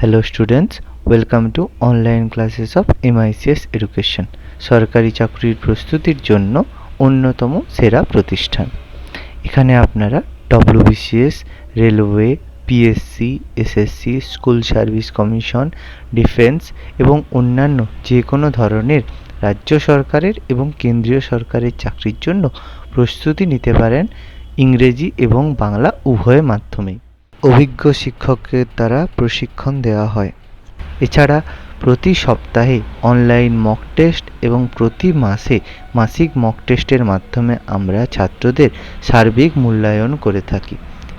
Hello students, welcome to online classes of MICS Education. সরকারি চাকরির প্রস্তুতির জন্য অন্যতম সেরা প্রতিষ্ঠান। এখানে আপনারা WBCS, railway, PSC, SSC, school service commission, defence এবং অন্যান্য যে কোনো ধরনের রাজ্য সরকারের এবং কেন্দ্রীয় সরকারের চাকরির জন্য প্রস্তুতি নিতে পারেন ইংরেজি এবং বাংলা উভয় মাধ্যমেই। অভিজ্ঞ শিক্ষকের দ্বারা প্রশিক্ষণ দেওয়া হয়। এছাড়া প্রতি সপ্তাহে অনলাইন মক টেস্ট এবং প্রতি মাসে মাসিক মক টেস্টের মাধ্যমে আমরা ছাত্রদের সার্বিক মূল্যায়ন করে থাকি।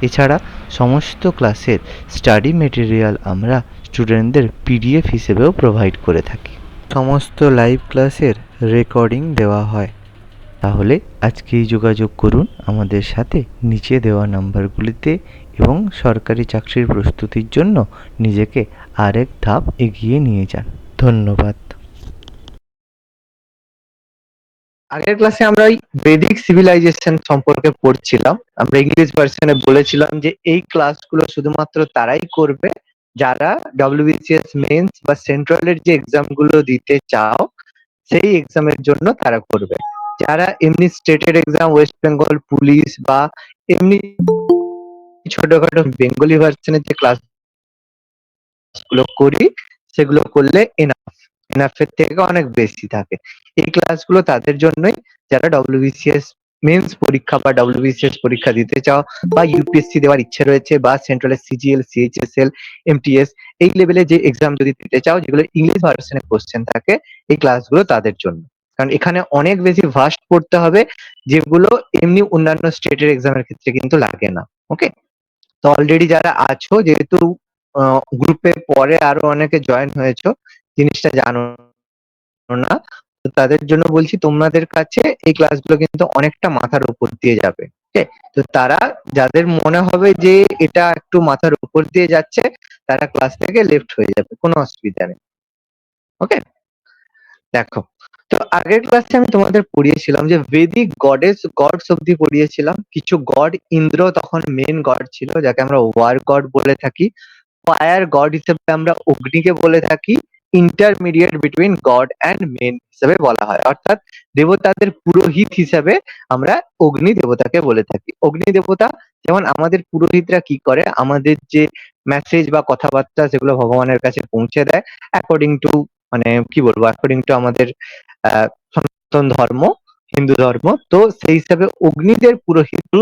এছাড়া সমস্ত ক্লাসের স্টাডি মেটেরিয়াল আমরা স্টুডেন্টদের পিডিএফ হিসেবেও প্রোভাইড করে থাকি। সমস্ত লাইভ ক্লাসের রেকর্ডিং দেওয়া হয়। তাহলে আজকেই যোগাযোগ করুন আমাদের সাথে নিচে দেওয়া নাম্বারগুলিতে এবং সরকারি চাকরির প্রস্তুতির জন্য নিজেকে আরেক ধাপ এগিয়ে নিয়ে যান। ধন্যবাদ। আগের ক্লাসে আমরা ওই বেদিক সিভিলাইজেশন সম্পর্কে পড়ছিলাম। আমরা ইংলিশ ভার্সনে বলেছিলাম যে এই ক্লাসগুলো শুধুমাত্র তারাই করবে যারা ডব্লিউবিসিএস মেন্স বা সেন্ট্রালের যে এক্সাম গুলো দিতে চাও সেই এক্সামের জন্য তারা করবে। যারা এমনি স্টেটের এক্সাম, ওয়েস্ট বেঙ্গল পুলিশ বা এমনি ছোটখাটো বেঙ্গলি ভার্সনের যে ক্লাস গুলো করি সেগুলো করলে এনাফের থেকে অনেক বেশি থাকে। এই ক্লাসগুলো তাদের জন্যই যারা ডব্লিউবিসিএস মেন্স পরীক্ষা বা ডব্লিউবিসিএস পরীক্ষা দিতে চাও বা ইউপিএসসি দেওয়ার ইচ্ছে রয়েছে বা সেন্ট্রালের সিজিএল, সিএইচএসএল, এমটিএস এই লেভেলে যে এক্সাম যদি দিতে চাও যেগুলো ইংলিশ ভার্সনে কোশ্চেন থাকে, এই ক্লাসগুলো তাদের জন্য। কারণ এখানে অনেক বেশি ভাস্ট পড়তে হবে যেগুলো এমনি অন্যান্য স্টেটের এক্সামের ক্ষেত্রে কিন্তু লাগে না। ওকে, তো অলরেডি যারা আছো, যেহেতু গ্রুপে পরে আরো অনেকে জয়েন হয়েছো, জিনিসটা জানো না, তো তাদের জন্য বলছি তোমাদের কাছে এই ক্লাসগুলো কিন্তু অনেকটা মাথার উপর দিয়ে যাবে। ওকে, তো তারা যাদের মনে হবে যে এটা একটু মাথার উপর দিয়ে যাচ্ছে তারা ক্লাস থেকে লেফট হয়ে যাবে, কোনো অসুবিধা নেই। ওকে, দেখো, তো আগের ক্লাসে আমি তোমাদের পড়িয়েছিলাম যে বেদিক গডস অব্দি পড়িয়েছিলাম। কিছু গড, ইন্দ্র তখন মেন গড ছিল যাকে আমরা ওয়ার গড বলে থাকি। ফায়ার গড হিসেবে আমরা অগ্নিকে বলে থাকি। Intermediate between god and men হিসেবে বলা হয়, অর্থাৎ দেবতাদের পুরোহিত হিসেবে আমরা অগ্নি দেবতাকে বলে থাকি। অগ্নি দেবতা যেমন আমাদের পুরোহিতরা কি করে, আমাদের যে মেসেজ বা কথাবার্তা সেগুলো ভগবানের কাছে পৌঁছে দেয় অ্যাকর্ডিং টু, মানে কি বলবো, অ্যাকর্ডিং টু আমাদের সনাতন ধর্ম, হিন্দু ধর্ম। তো সেই হিসাবে অগ্নিদের পুরোহিত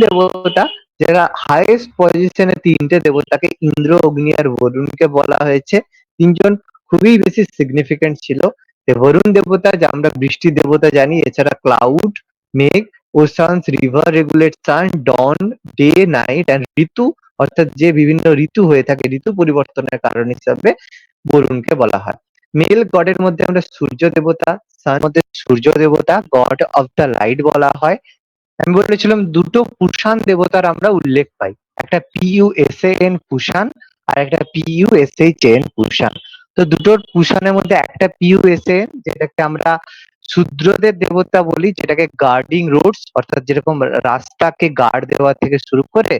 দেবতা, যারা হাইয়েস্ট পজিশনে তিনটে দেবতাকে ইন্দ্র, অগ্নি আর বরুণকে বলা হয়েছে। তিনজন খুবই বেশি সিগনিফিকেন্ট ছিল। বরুণ দেবতা যা আমরা বৃষ্টি দেবতা জানি, এছাড়া ক্লাউড, মেঘ, oceans, river regulate sun, dawn, day, night and ritu, অর্থাৎ যে বিভিন্ন ঋতু হয়ে থাকে, ঋতু পরিবর্তনের কারণ হিসাবে বরুণকে বলা হয়। মেল গডের মধ্যে আমরা সূর্য দেবতা, সান মধ্যে সূর্য দেবতা, গড অফ দ্য লাইট বলা হয়। আমি বলেছিলাম দুটো পুষান দেবতার আমরা উল্লেখ পাই, একটা PUSAN পুষান আর একটা PUSHAN পুষান। তো দুটোর পুষানের মধ্যে একটা PUSAN, যেটাকে আমরা শূদ্রদের দেবতা বলি, যেটাকে গার্ডিং রোডস, অর্থাৎ যেরকম রাস্তাকে গার্ড দেওয়া থেকে শুরু করে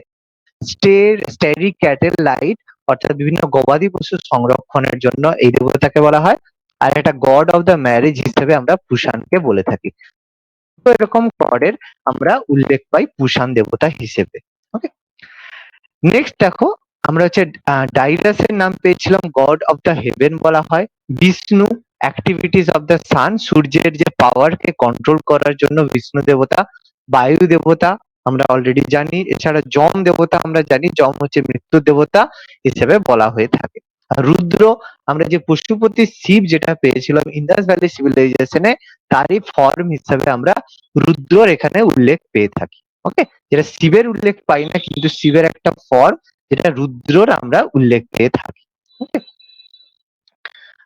স্টেরি ক্যাটেল লাইট, অর্থাৎ বিভিন্ন গবাদি পশু সংরক্ষণের জন্য এই দেবতাকে বলা হয়। আর একটা গড অফ দ্য ম্যারেজ হিসেবে আমরা পুষানকে বলে থাকি। তো এরকম গডের আমরা উল্লেখ পাই পুষান দেবতা হিসেবে। ওকে, নেক্সট দেখো, আমরা হচ্ছে ডাইরাসের নাম পেয়েছিলাম গড অফ দ্য হেভেন বলা হয়। Vishnu, activities of the sun, সূর্যের যে পাওয়ারকে কন্ট্রোল করার জন্য বিষ্ণু দেবতা। বায়ু দেবতা আমরা অলরেডি জানি। এছাড়া যম দেবতা আমরা জানি, যম হচ্ছে মৃত্যু দেবতা হিসেবে বলা হয়ে থাকে। আর রুদ্র, আমরা যে পশুপতি শিব যেটা পেয়েছিলাম ইন্দাস ভ্যালি সিভিলাইজেশনে, তারই ফর্ম হিসেবে আমরা রুদ্রর এখানে উল্লেখ পেয়ে থাকি। ওকে, যেটা শিবের উল্লেখ পাই না, কিন্তু শিবের একটা ফর্ম যেটা রুদ্রর আমরা উল্লেখ পেয়ে থাকি। ওকে,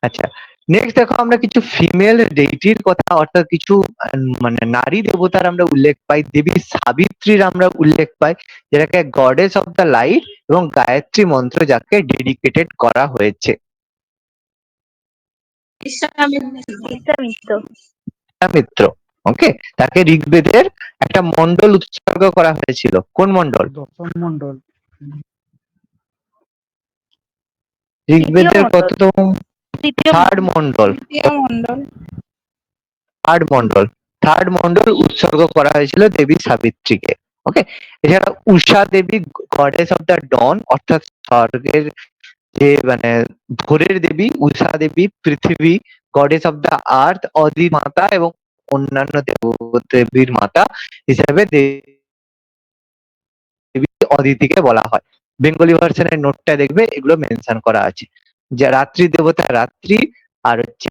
আচ্ছা, নেক্সট দেখো, আমরা কিছু ফিমেল ডেইটির কথা, অর্থাৎ কিছু মানে নারী দেবতার আমরা উল্লেখ পাই। দেবী সাবিত্রীর আমরা উল্লেখ পাই, যেটাকে গডেস অফ দ্য লাইট, এবং গায়ত্রী মন্ত্র যাকে ডেডিকেটেড করা হয়েছে। মিত্র, ওকে, তাকে ঋগ্বেদের একটা মন্ডল উৎসর্গ করা হয়েছিল। কোন মন্ডল? দশম মন্ডল। ঋগ্বেদের কততম? তৃতীয় থার্ড মন্ডল। তৃতীয় মন্ডল। থার্ড মন্ডল উৎসর্গ করা হয়েছিল দেবী সাবিত্রীকে। ওকে, এছাড়া উষা দেবী গডেস অফ দ্য ডন, অর্থাৎ স্বর্গের যে মানে ভোরের দেবী উষা দেবী, পৃথিবী গডেস অফ দ্য আর্থ অদি মাতা এবং অন্যান্য দেবীর মাতা হিসেবে দেবী অদিতিকে বলা হয়। বেঙ্গলি ভার্সনের নোটটা দেখবে এগুলো মেনশন করা আছে। যে রাত্রি দেবতা রাত্রি, আর হচ্ছে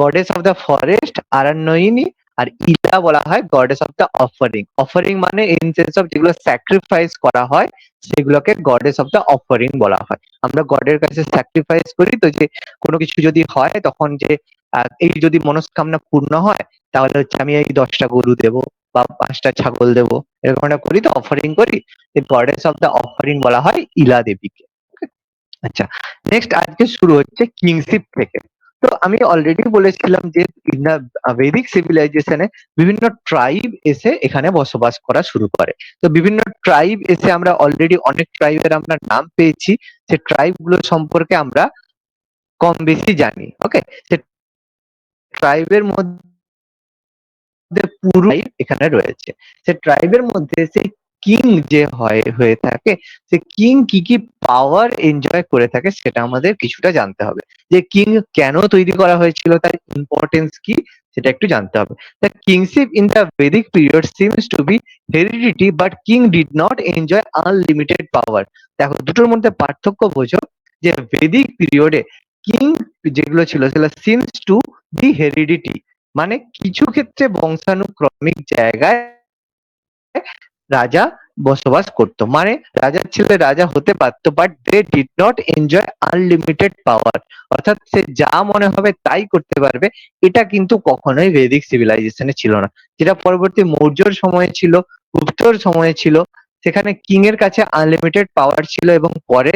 গডেস অফ দ্য ফরেস্ট আরণ্যয়িনী, আর ইলা বলা হয় goddess of the offering. Offering মানে ইনসেন্স অফ যেগুলো স্যাক্রিফাইস করা হয় সেগুলোকে গডেস অফ দ্য অফারিং বলা হয়। আমরা গডের কাছে স্যাক্রিফাইস করি তো, যে কোনো কিছু যদি হয় তখন যে এই যদি মনস্কামনা পূর্ণ হয় তাহলে হচ্ছে আমি এই 10টা গরু দেবো বা 5টা ছাগল দেবো, এরকম একটা করি তো, অফারিং করি। গডেস অফ দ্য অফারিং বলা হয় ইলা দেবীকে। আচ্ছা, নেক্সট আজকে শুরু হচ্ছে কিংশিপ থেকে। তো আমি অলরেডি বলেছিলাম যে ইন বৈদিক সিভিলাইজেশনে বিভিন্ন ট্রাইব এসে এখানে বসবাস করা শুরু করে। তো বিভিন্ন ট্রাইব এসে আমরা অলরেডি অনেক ট্রাইবের আমরা নাম পেয়েছি, সে ট্রাইব গুলো সম্পর্কে আমরা কম বেশি জানি। ওকে, সে ট্রাইবের মধ্যে পুরো এখানে রয়েছে। সে ট্রাইবের মধ্যে সেই কিং যে হয়ে থাকে, সে কিং কি কি পাওয়ার এনজয় করে থাকে সেটা আমাদের কিছুটা জানতে হবে। যে কিং কেন তৈরি করা হয়েছিল, তার ইম্পর্টেন্স কি, সেটা একটু জানতে হবে। The kingship in the Vedic period seems to be heredity but king did not enjoy unlimited power. দেখো দুটোর মধ্যে পার্থক্য বোঝো। যে ভেদিক পিরিয়ডে কিং যেগুলো ছিল সেগুলো সিমস টু বি হেরিডিটি, মানে কিছু ক্ষেত্রে বংশানুক্রমিক জায়গায় রাজা বসবাস করতো, মানে রাজার ছেলে রাজা হতে পারতো, but they did not enjoy unlimited power. অর্থাৎ সে যা মনে হবে তাই করতে পারবে, এটা কিন্তু কখনোই ভেদিক সিভিলাইজেশনে ছিল না। যেটা পরবর্তী মৌর্যর সময়ে ছিল, গুপ্তর সময়ে ছিল, সেখানে কিং এর কাছে আনলিমিটেড পাওয়ার ছিল। এবং পরে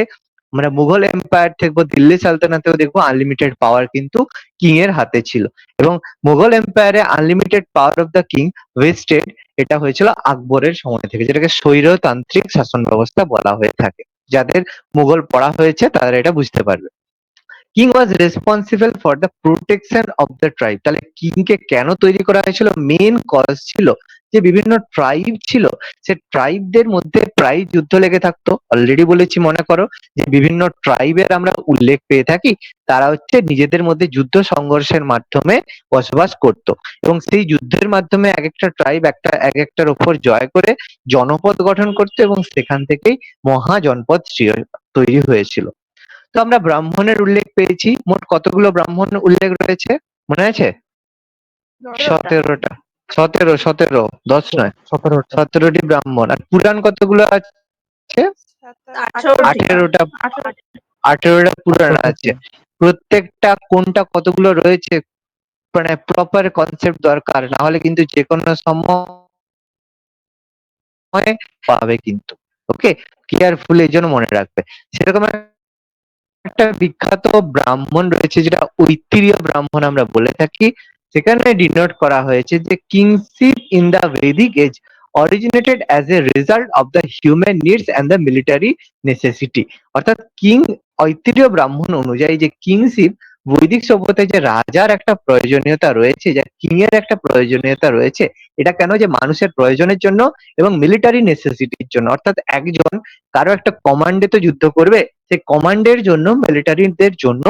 মানে মুঘল এম্পায়ার থেকে দিল্লি সালতানাতেও দেখবো আনলিমিটেড পাওয়ার কিন্তু কিং এর হাতে ছিল। এবং মুঘল এম্পায়ারে unlimited power of the king vested, এটা হয়েছিল আকবরের সময় থেকে, যেটাকে স্বৈরতান্ত্রিক শাসন ব্যবস্থা বলা হয়ে থাকে। যাদের মুঘল পড়া হয়েছে তারা এটা বুঝতে পারবে। King was responsible for the protection of the tribe. তাহলে কিং কে কেন তৈরি করা হয়েছিল? মেন কজ ছিল যে বিভিন্ন ট্রাইব ছিল, সে ট্রাইবদের মধ্যে প্রায় যুদ্ধ লেগে থাকতো। অলরেডি বলেছি, মনে করো যে বিভিন্ন ট্রাইবের আমরা উল্লেখ পেয়ে থাকি, তারা হচ্ছে নিজেদের মধ্যে যুদ্ধ সংঘর্ষের মাধ্যমে বসবাস করত। এবং সেই যুদ্ধের মাধ্যমে এক একটা ট্রাইব এক একটার উপর জয় করে জনপদ গঠন করতো, এবং সেখান থেকেই মহাজনপদ তৈরি হয়েছিল। তো আমরা ব্রাহ্মণের উল্লেখ পেয়েছি। মোট কতগুলো ব্রাহ্মণ উল্লেখ রয়েছে মনে আছে? 17টা। 17, 10 নয়, 17টি ব্রাহ্মণ। আর পুরাণ কতগুলো আছে? 18টা। 18টা পুরাণ আছে। প্রত্যেকটা কোনটা কতগুলো রয়েছে মানে প্রপার কনসেপ্ট দরকার, না হলে কিন্তু যে কোনো সময় পাবে কিন্তু। ওকে, কেয়ারফুল এই জন্য মনে রাখবে। সেরকম একটা বিখ্যাত ব্রাহ্মণ রয়েছে যেটা ঐত্তিরীয় ব্রাহ্মণ আমরা বলে থাকি। সেখানে ডিনোট করা হয়েছে যে kingship in the Vedic age originated as a result of the human needs and the military necessity. অর্থাৎ কিং ঐত্তিরীয় ব্রাহ্মণ অনুযায়ী যে কিংশিপ বৈদিক সভ্যতায় যে রাজার একটা প্রয়োজনীয়তা রয়েছে, যে কিং এর একটা প্রয়োজনীয়তা রয়েছে, এটা কেন? যে মানুষের প্রয়োজনের জন্য এবং মিলিটারি নেসেসিটির জন্য। অর্থাৎ একজন কারো একটা কমান্ডে তো যুদ্ধ করবে, সেই কমান্ডের জন্য মিলিটারিদের জন্য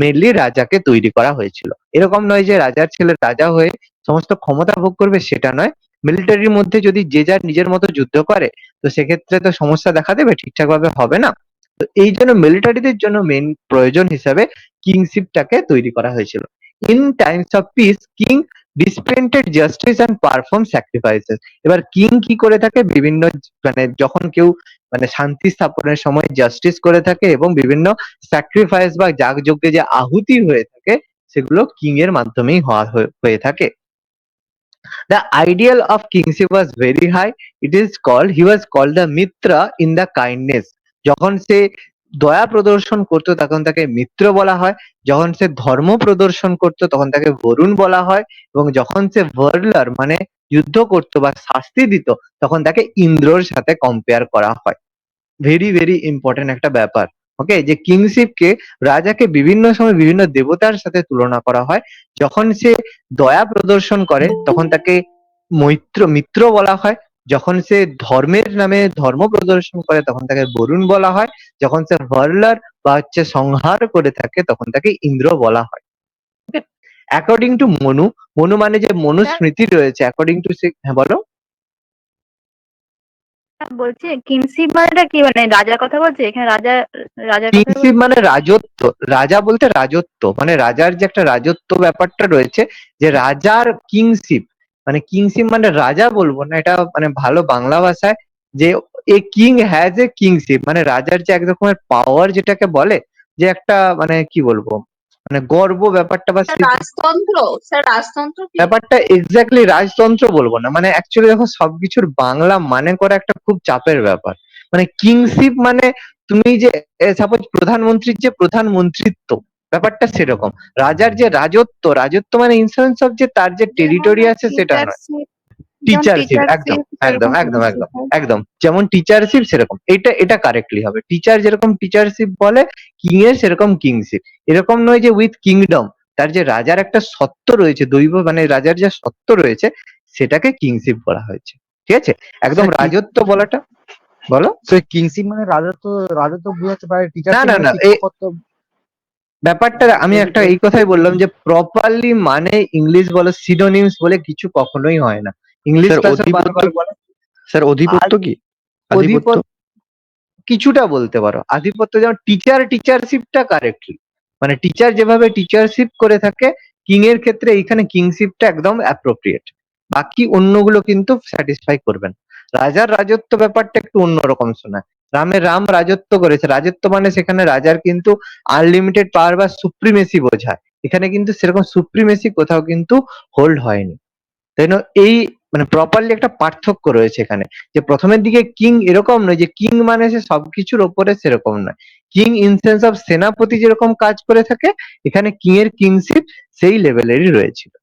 মেনলি রাজাকে তৈরি করা হয়েছিল। এরকম নয় যে রাজার ছেলে রাজা হয়ে সমস্ত ক্ষমতা ভোগ করবে, সেটা নয়। মিলিটারির মধ্যে যদি যে যার নিজের মতো যুদ্ধ করে তো সেক্ষেত্রে তো সমস্যা দেখা দেবে, ঠিকঠাক ভাবে হবে না। তো এই জন্য মিলিটারিদের জন্য মেন প্রয়োজন হিসাবে কিংশিপটাকে তৈরি করা হয়েছিল। In times of peace king dispensed justice and perform sacrifices. এবার কিং কি করে থাকে? বিভিন্ন মানে যখন কেউ মানে শান্তি স্থাপনের সময় জাস্টিস করে থাকে এবং বিভিন্ন স্যাক্রিফাইস বা যাগযজ্ঞে যে আহুতি হয়ে থাকে সেগুলো কিং এর মাধ্যমেই হয়ে থাকে। The ideal of kingship was very high. He was called the Mitra in the kindness. যখন সে দয়া প্রদর্শন করতো তখন তাকে মিত্র বলা হয়, যখন সে ধর্ম প্রদর্শন করতো তখন তাকে বরুণ বলা হয়, এবং যখন সে ভার্লার মানে যুদ্ধ করতো বা শাস্তি দিত তখন তাকে ইন্দ্রর সাথে কম্পেয়ার করা হয়। ভেরি ভেরি ইম্পর্টেন্ট একটা ব্যাপার। ওকে, যে কিংশিপকে রাজাকে বিভিন্ন সময় বিভিন্ন দেবতার সাথে তুলনা করা হয়। যখন সে দয়া প্রদর্শন করে তখন তাকে মিত্র বলা হয়। যখন সে ধর্মের নামে ধর্ম প্রদর্শন করে তখন তাকে বরুণ বলা হয়। যখন সে ভার্লার বা সংহার করে থাকে তখন তাকে ইন্দ্র বলা হয়। অ্যাকর্ডিং টু মনু, মনু মানে যে স্যার, মনুস্মৃতি রয়েছে, অ্যাকর্ডিং টু সে, হ্যাঁ বলো। বলছি কিংসিপ মানেটা কি, মানে রাজার কথা বলছে এখানে? রাজার কথা কিংশিপ বলছে? মানে রাজত্ব। রাজা বলতে রাজত্ব, মানে রাজার যে একটা রাজত্ব ব্যাপারটা রয়েছে, যে রাজার কিংশিপ, মানে কিংশিপ মানে রাজা বলবো না, এটা মানে ভালো বাংলা ভাষায় যে a king has a kingship, মানে রাজার যে এক রকমের পাওয়ার যেটাকে বলে, যে একটা মানে কি বলবো, মানে গর্ব ব্যাপারটা বা স্যার রাজতন্ত্র, স্যার রাজতন্ত্র কি? ব্যাপারটা এক্স্যাক্টলি রাজতন্ত্র বলবো না, মানে অ্যাকচুয়ালি দেখো সবকিছুর বাংলা মানে করা একটা খুব চাপের ব্যাপার। মানে কিংশিপ মানে তুমি যে সাপোজ প্রধানমন্ত্রীর যে প্রধানমন্ত্রিত্ব, ব্যাপারটা সেরকম। রাজার যে রাজত্ব, রাজত্ব মানে ইনসেন্স অফ যে তার যে টেরিটরি আছে সেটা নয়। যেমন টিচারশিপ, একদম টিচারশিপ, একদম সেরকম একদম কিংসিপ একদম হয়। একদম, যেমন টিচারশিপ সেরকম, এটা কারেক্টলি হবে। টিচার যেরকম টিচারশিপ বলে, কিং এর সেরকম কিংশিপ। এরকম নয় যে উইথ কিংডম, তার যে রাজার একটা সত্ত্ব রয়েছে, দৈব মানে রাজার যে সত্ত্ব রয়েছে সেটাকে কিংশিপ বলা হয়েছে। ঠিক আছে, একদম স্যার রাজত্ব বলাটা, বলো। স্যার কিংসিপ মানে রাজত্ব, রাজত্ব বোঝাচ্ছে, পারে না টিচারশিপ না মানে না, এই শিক্ষকত্ব। ব্যাপারটা আমি একটা এই কথাই বললাম যে প্রপারলি মানে ইংলিশ বলো সিনোনিমস বলে কিছু কখনোই হয় না। ইংলিশ স্যার ক্লাসে অধিপত্য, বারবার বলে স্যার অধিপত্য কি? আধিপত্য? অধিপত্য, কিছুটা বলতে পারো আধিপত্য। যেমন টিচার, টিচারশিপটা কারেক্টলি, মানে টিচার যেভাবে টিচারশিপ করে থাকে, কিং এর ক্ষেত্রে এইখানে কিংশিপটা একদম অ্যাপ্রোপ্রিয়েট। বাকি অন্যগুলো কিন্তু স্যাটিসফাই করবে না। রাজার রাজত্ব ব্যাপারটা একটু অন্যরকম শোনায়। রাম রাজত্ব করেছে, রাজত্ব মানে সেখানে রাজার কিন্তু আনলিমিটেড পাওয়ার বা সুপ্রিমেসি বোঝায়। এখানে কিন্তু সেরকম সুপ্রিমেসি কোথাও কিন্তু হোল্ড হয়নি। তাই না? এই মানে প্রপারলি একটা পার্থক্য রয়েছে এখানে, যে প্রথমের দিকে কিং এরকম নয় যে কিং মানে সে সবকিছুর ওপরে, সেরকম নয়। কিং ইন সেন্স অফ সেনাপতি যেরকম কাজ করে থাকে, এখানে কিং এর কিংশিপ সেই লেভেলেরই রয়েছিল।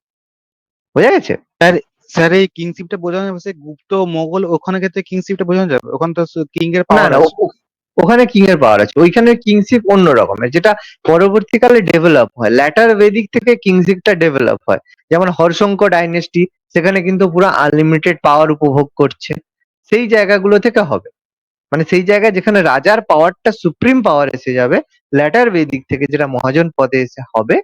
বোঝা গেছে? স্যার, স্যার এই কিংশিপটা বোঝানো যাবে সে গুপ্ত মোগল ওখানে ক্ষেত্রে কিংশিপটা বোঝানো যাবে? ওখানে তো কিং এর না পাওয়ার না, আছে। ওখানে কিং এর পাওয়ার আছে, ওইখানে কিংশিপ অন্য রকমের, যেটা পরবর্তীকালে ডেভেলপ হয়। ল্যাটার বেদিক থেকে কিংশিপটা ডেভেলপ হয়। যেমন হর্ষঙ্ক ডাইনেস্টি, সেখানে কিন্তু পুরো আনলিমিটেড পাওয়ার উপভোগ করছে, সেই জায়গাগুলো থেকে হবে। মানে সেই জায়গায় যেখানে রাজার পাওয়ারটা সুপ্রিম পাওয়ার এসে যাবে, ল্যাটার বেদিক থেকে যেটা মহাজন পদে এসে হবে,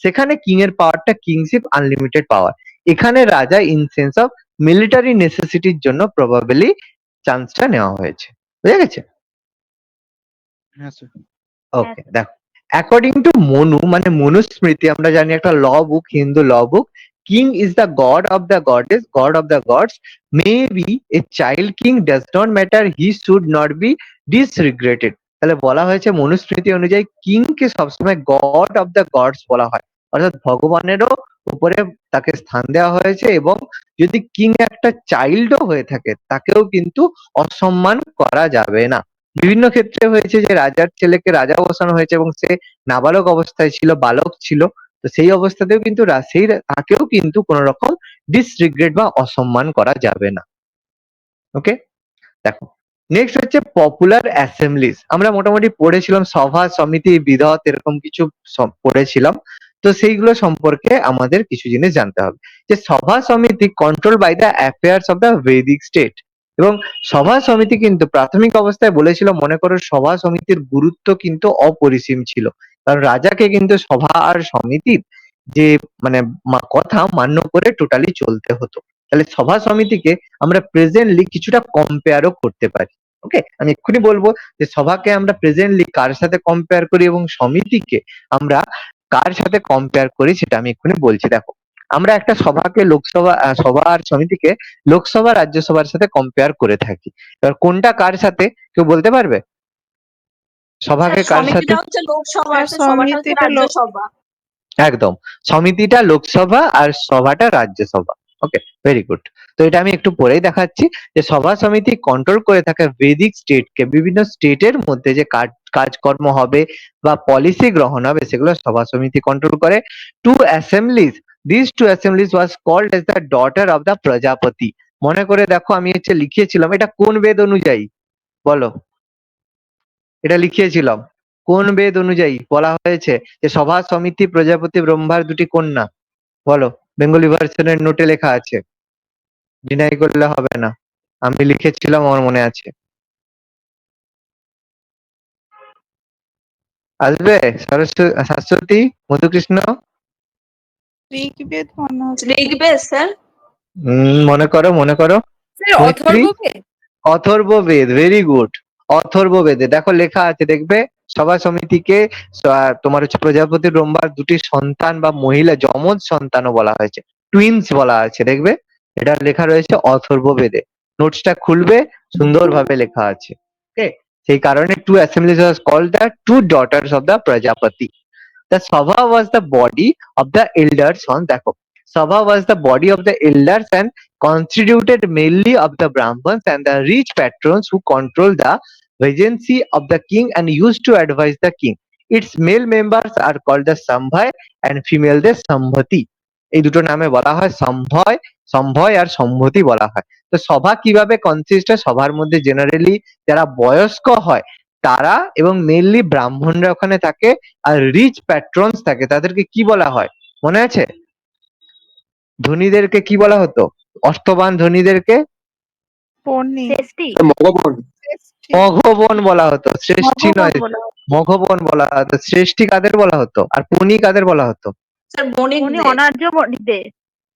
সেখানে কিং এর পাওয়ারটা কিংশিপ আনলিমিটেড পাওয়ার। এখানে রাজা ইন সেন্স অফ মিলিটারি নেসেসিটির জন্য প্রবাবলি চান্সটা নেওয়া হয়েছে। বুঝা গেছে? হ্যাঁ স্যার। হ্যাঁ ওকে, স্যার। দেখো, অ্যাকর্ডিং টু মনু মানে মনুস্মৃতি, আমরা জানি একটা law book, Hindu law book, king is the god of the goddess, god of the gods, may be a child king, does not matter, he should not be disregarded. তাহলে বলা হয়েছে মনুস্মৃতি অনুযায়ী king কে সবসময় god of the gods বলা হয়, অর্থাৎ ভগবানেরও উপরে তাকে স্থান দেওয়া হয়েছে। এবং যদি কিং একটা চাইল্ডও হয়ে থাকে তাকেও কিন্তু অসম্মান করা যাবে না। বিভিন্ন ক্ষেত্রে হয়েছে যে রাজার ছেলেকে রাজা বসানো হয়েছে এবং সে নাবালক অবস্থায় ছিল, বালক ছিল, তো সেই অবস্থাতেও কিন্তু তাকেও কিন্তু কোন রকম ডিসরিগ্রেট বা অসম্মান করা যাবে না। ওকে, দেখো, নেক্সট হচ্ছে পপুলার অ্যাসেম্বলিজ। আমরা মোটামুটি পড়েছিলাম সভা, সমিতি, বিধত, এরকম কিছু পড়েছিলাম। তো সেইগুলো সম্পর্কে আমাদের কিছু জিনিস জানতে হবে। যে Sabha Samiti control by the affairs of the Vedic state. এবং সভা সমিতি কিন্তু প্রাথমিক অবস্থায় বলেছিল, মনে করো সভা সমিতির গুরুত্ব কিন্তু অপরিসীম ছিল। কারণ রাজাকে কিন্তু সভা আর সমিতির যে মানে কথা মান্য করে টোটালি চলতে হতো। তাহলে সভা সমিতিকে আমরা প্রেজেন্টলি কিছুটা কম্পেয়ারও করতে পারি। ওকে, আমি এক্ষুনি বলবো যে সভাকে আমরা প্রেজেন্টলি কার সাথে কম্পেয়ার করি এবং সমিতিকে আমরা কার সাথে কম্পেয়ার করি, সেটা আমি এক্ষুনি বলছি। দেখো, আমরা একটা সভাকে লোকসভা, সভা আর সমিতিকে লোকসভা রাজ্যসভার সাথে কম্পেয়ার করে থাকি। এবার কোনটা কার সাথে কেউ বলতে পারবে? সভাকে কার সাথে? সমিতিটা হচ্ছে লোকসভা, স্যার, আছে সভাটা হচ্ছে সমিতিটা রাজ্যসভা। একদম, সমিতিটা লোকসভা আর সভাটা রাজ্যসভা। ওকে, ভেরি গুড। তো এটা আমি একটু পরেই দেখাচ্ছি। যে সভা সমিতি কন্ট্রোল করে থাকে ভেদিক স্টেটকে, বিভিন্ন স্টেটের মধ্যে যে কাজকর্ম হবে বা পলিসি গ্রহণ হবে সেগুলো সভা সমিতি কন্ট্রোল করে। Two assemblies, this two assemblies was called as the daughter of the Prajapati. মনে করে দেখো, আমি লিখিয়েছিলাম, এটা কোন বেদ অনুযায়ী বলো? এটা লিখিয়েছিলাম কোন বেদ অনুযায়ী বলা হয়েছে যে সভা সমিতি প্রজাপতি ব্রহ্মার দুটি কন্যা? বলো, বেঙ্গলি ভার্সনের নোটে লেখা আছে, ডিনাই করলে হবে না, আমি লিখেছিলাম, আমার মনে আছে। আসবে শাশ্বতী, মধুকৃষ্ণ? ঋগ্বেদ মনে হচ্ছে। ঋগ্বেদ স্যার। মনে করো, মনে করো। Sir Maitri? Atharvaveda. Atharvaveda, very good. অথর্ববেদে দেখো লেখা আছে, দেখবে সভা সমিতিকে তোমার হচ্ছে প্রজাপতি ব্রহ্মার দুটি সন্তান বা মহিলা যমজ সন্তানও বলা হয়েছে, টুইনস বলা আছে, দেখবে এটা লেখা রয়েছে অথর্ববেদে। নোটসটা খুলবে, সুন্দরভাবে লেখা আছে। ওকে, সেই কারণে two assemblies was called the two daughters of the Prajapati. The Sabha was the body of the elders on দেখো, Sabha was the body of the elders and constituted mainly of the Brahmins and the rich patrons who control the regency of the king and used to advise the king. Its male members are called the Sambhai and female the Sambhati. এই দুটো নামে বলা হয়, সম্ভয় আর সম্ভতি বলা হয়। তো সভা কিভাবে কনসিস্ট হয়? সভার মধ্যে জেনারেলি যারা বয়স্ক হয় তারা এবং মেনলি ব্রাহ্মণরা ওখানে থাকে, আর রিচ প্যাট্রনস থাকে, তাদেরকে কি বলা হয় মনে আছে? ধনীদেরকে কি বলা হতো? অর্থবান ধনীদেরকে পণি। ষষ্ঠী। শ্রেষ্ঠী। মঘবন বলা হতো, শ্রেষ্ঠী মঘবন নয়, বলা হয়। মঘবন বলা হতো। শ্রেষ্ঠী কাদের বলা হতো? আর পণি কাদের বলা হতো? স্যার উনি বণিকদের। অনার্য বণিকদের।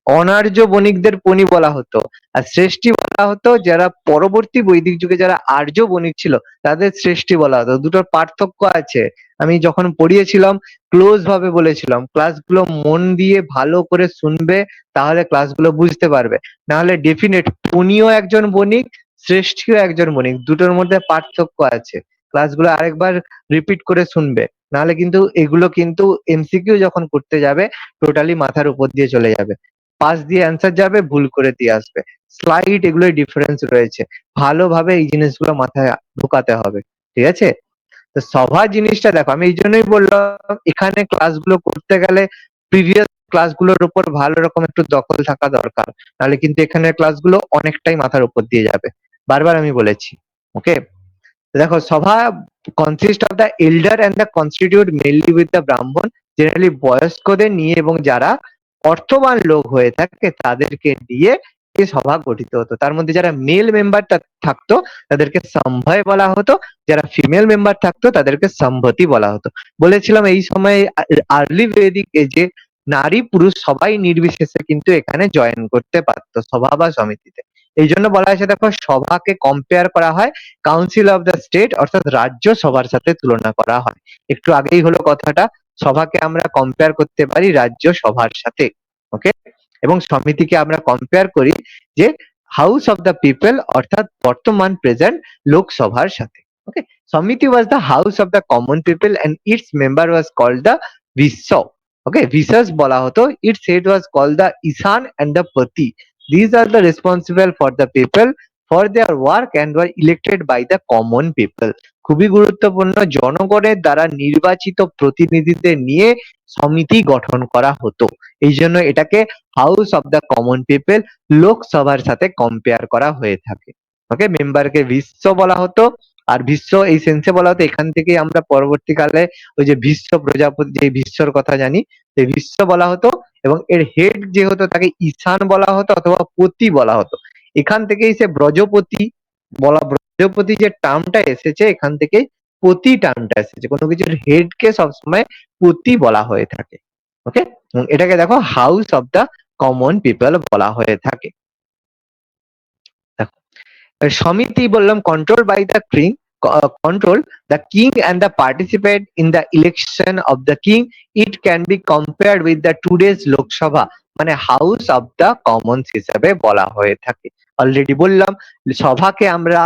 অনার্য বণিকদের পণি বলা হতো। আর শ্রেষ্ঠী বলা হতো যারা পরবর্তী বৈদিক যুগে যারা আর্য বণিক ছিল তাদের শ্রেষ্ঠী বলা হতো। দুটোর পার্থক্য আছে, আমি যখন পড়িয়েছিলাম ক্লোজ ভাবে বলেছিলাম, ক্লাসগুলো মন দিয়ে ভালো করে শুনবে, তাহলে ক্লাসগুলো বুঝতে পারবে। নাহলে ডেফিনেট পণিও একজন বণিক, শ্রেষ্ঠীও একজন বণিক, দুটোর মধ্যে পার্থক্য আছে। ক্লাসগুলো আরেকবার রিপিট করে শুনবে, নাহলে কিন্তু এগুলো কিন্তু এমসিকিউ যখন করতে যাবে টোটালি মাথার উপর দিয়ে চলে যাবে, পাস দিয়ে অ্যান্সার যাবে, ভুল করে দিয়ে আসবে। স্লাইড এগুলোই ডিফারেন্স রয়েছে, ভালোভাবে এই জিনিসগুলো মাথায় ঢোকাতে হবে, ঠিক আছে? তো সভা জিনিসটা দেখো, আমি এই জন্যই বললাম এখানে ক্লাসগুলো করতে গেলে প্রিভিয়াস ক্লাসগুলোর উপর ভালো রকম একটু দখল থাকা দরকার, নাহলে কিন্তু এখানে ক্লাসগুলো অনেকটাই মাথার উপর দিয়ে যাবে, বারবার আমি বলেছি। ওকে, দেখো সভা consist of the এল্ডার and the constitute mainly with the ব্রাহ্মণ, জেনারেলি বয়স্কদের নিয়ে এবং যারা অর্থবান লোক হয়ে থাকে তাদেরকে নিয়ে এই সভা গঠিত হতো। তার মধ্যে যারা মেল মেম্বার থাকতো তাদেরকে সম্ভয় বলা হতো, যারা ফিমেল মেম্বার থাকতো তাদেরকে সম্ভতি বলা হতো। বলেছিলাম এই সময় আর্লি বেদিক এজে নারী পুরুষ সবাই নির্বিশেষে কিন্তু এখানে জয়েন করতে পারতো সভা বা সমিতিতে। এই জন্য বলা হয়েছে, দেখো সভাকে কম্পেয়ার করা হয় কাউন্সিল অফ দ্য স্টেট অর্থাৎ রাজ্য সভার সাথে তুলনা করা হয়। একটু আগেই হলো কথাটা, সভাকে আমরা কম্পেয়ার করতে পারি রাজ্য সভার সাথে। ওকে, এবং সমিতিকে আমরা কম্পেয়ার করি যে হাউস অফ দ্য পিপল অর্থাৎ বর্তমান প্রেজেন্ট লোকসভার সাথে। Okay, samiti was the house of the common people and its member was called the বিশ্ব। ওকে, বিশেষ বলা হতো, its head was called the Ishan and the pati. These are the responsible for the people for their work and were elected by the common people. খুবই গুরুত্বপূর্ণ, জনগণের দ্বারা নির্বাচিত প্রতিনিধিদের নিয়ে সমিতি গঠন করা হতো, এই জন্য এটাকে house of the common people লোকসভার সাথে কম্পেয়ার করা হয়ে থাকে। ওকে, মেম্বারকে বিশ্ব বলা হতো, আর বিশ্ব এই সেন্সে বলা হতো, এখান থেকে আমরা পরবর্তীকালে ওই যে বিশ্ব প্রজাপতি, যে বিশ্বর কথা জানি, সেই বিশ্ব বলা হতো, এবং এর হেড যে হতো তাকে ঈশান বলা হতো অথবা পতি বলা হতো। এখান থেকেই সে ব্রজপতি ব্রজপতি যে টার্মটা এসেছে, এখান থেকে পতি টার্মটা এসেছে, কোনো কিছুর হেডকে সবসময় পতি বলা হয়ে থাকে। ওকে, এটাকে দেখো house of the common people বলা হয়ে থাকে। দেখো সমিতি বললাম control by the king, control the king and the participate in the election of the king. It can be compared with the today's Lok Sabha, মানে house of the Commons হিসাবে বলা হয়ে থাকে। অলরেডি বললাম সভাকে আমরা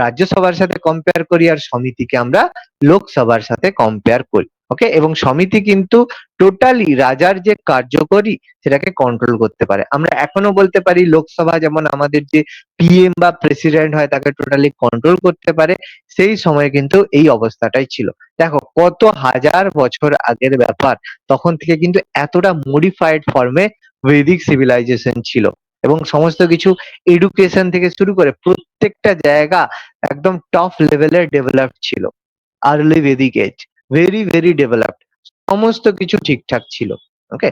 রাজ্যসভার সাথে কম্পেয়ার করি আর সমিতিকে আমরা লোকসভার সাথে কম্পেয়ার করি। ওকে, এবং সমিতি কিন্তু টোটালি রাজার যে কার্যকরী সেটাকে কন্ট্রোল করতে পারে। আমরা এখনো বলতে পারি লোকসভা যেমন আমাদের যে পিএম বা প্রেসিডেন্ট হয় তাকে টোটালি কন্ট্রোল করতে পারে, সেই সময় কিন্তু এই অবস্থাটাই ছিল। দেখো কত হাজার বছর আগের ব্যাপার, তখন থেকে কিন্তু এতটা মডিফাইড ফর্মে বৈদিক সিভিলাইজেশন ছিল, এবং সমস্ত কিছু এডুকেশন থেকে শুরু করে প্রত্যেকটা জায়গা একদম টপ লেভেলের ডেভেলপ ছিল early Vedic age. Very very developed, সমস্ত কিছু ঠিকঠাক ছিল। Okay,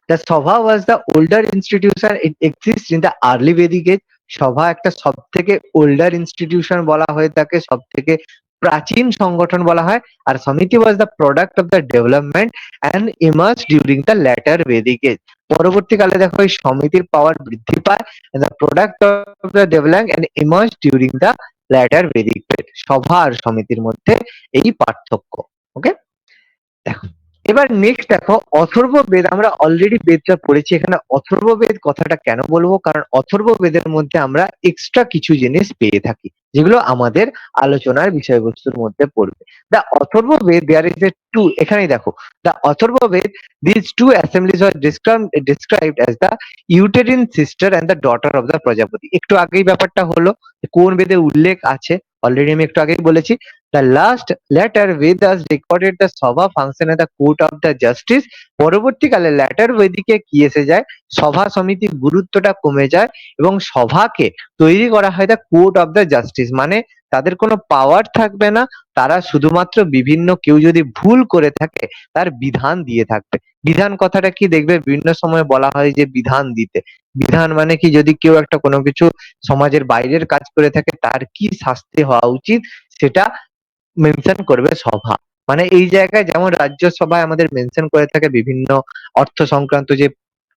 the sabha was the older institution, it exist in the early Vedic age. সভা একটা সব থেকে ওল্ডার ইনস্টিটিউশন বলা হয়ে থাকে, সব থেকে প্রাচীন সংগঠন বলা হয়। আর Samiti was the product of the development and emerge during the later Vedic age. পরবর্তীকালে দেখো এই সমিতির পাওয়ার বৃদ্ধি পায়, the product of the development and emerge during the later Vedic age. Sabha আর সমিতির মধ্যে এই পার্থক্য। ওকে, দেখো এবার নেক্সট দেখো অথর্ববেদ। আমরা অলরেডি বেদটা পড়েছি, এখানে অথর্ববেদ কথাটা কেন বলবো, কারণ অথর্ববেদের মধ্যে আমরা এক্সট্রা কিছু জিনিস পেয়ে থাকি যেগুলো আমাদের আলোচনার বিষয়বস্তুর মধ্যে পড়বে। The Atharvaveda, there is a two, এখানেই দেখো the Atharvaveda, this two assemblies are described as the uterine sister and the daughter of the Prajapati. একটু আগেই ব্যাপারটা হলো কোন বেদে উল্লেখ আছে, অলরেডি আমি একটু আগেই বলেছি। The last later Vedas recorded the Sabha function as the court of the justice. পরবর্তীকালে ল্যাটার বৈদিকে কি এসে যায়, সভা সমিতির গুরুত্বটা কমে যায় এবং সভাকে তৈরি করা হয় the court of the justice. মানে তাদের কোনো পাওয়ার থাকবে না, তারা শুধুমাত্র বিভিন্ন কেউ যদি ভুল করে থাকে তার বিধান দিয়ে থাকবে। বিধান কথাটা কি দেখবে বিভিন্ন সময় বলা হয় যে বিধান দিতে। বিধান মানে কি, যদি কেউ একটা কোনো কিছু সমাজের বাইরের কাজ করে থাকে তার কি শাস্তি হওয়া উচিত সেটা মেনশন করবে সভা। মানে এই জায়গায় যেমন রাজ্যসভায় আমাদের মেনশন করে থাকে বিভিন্ন অর্থ সংক্রান্ত যে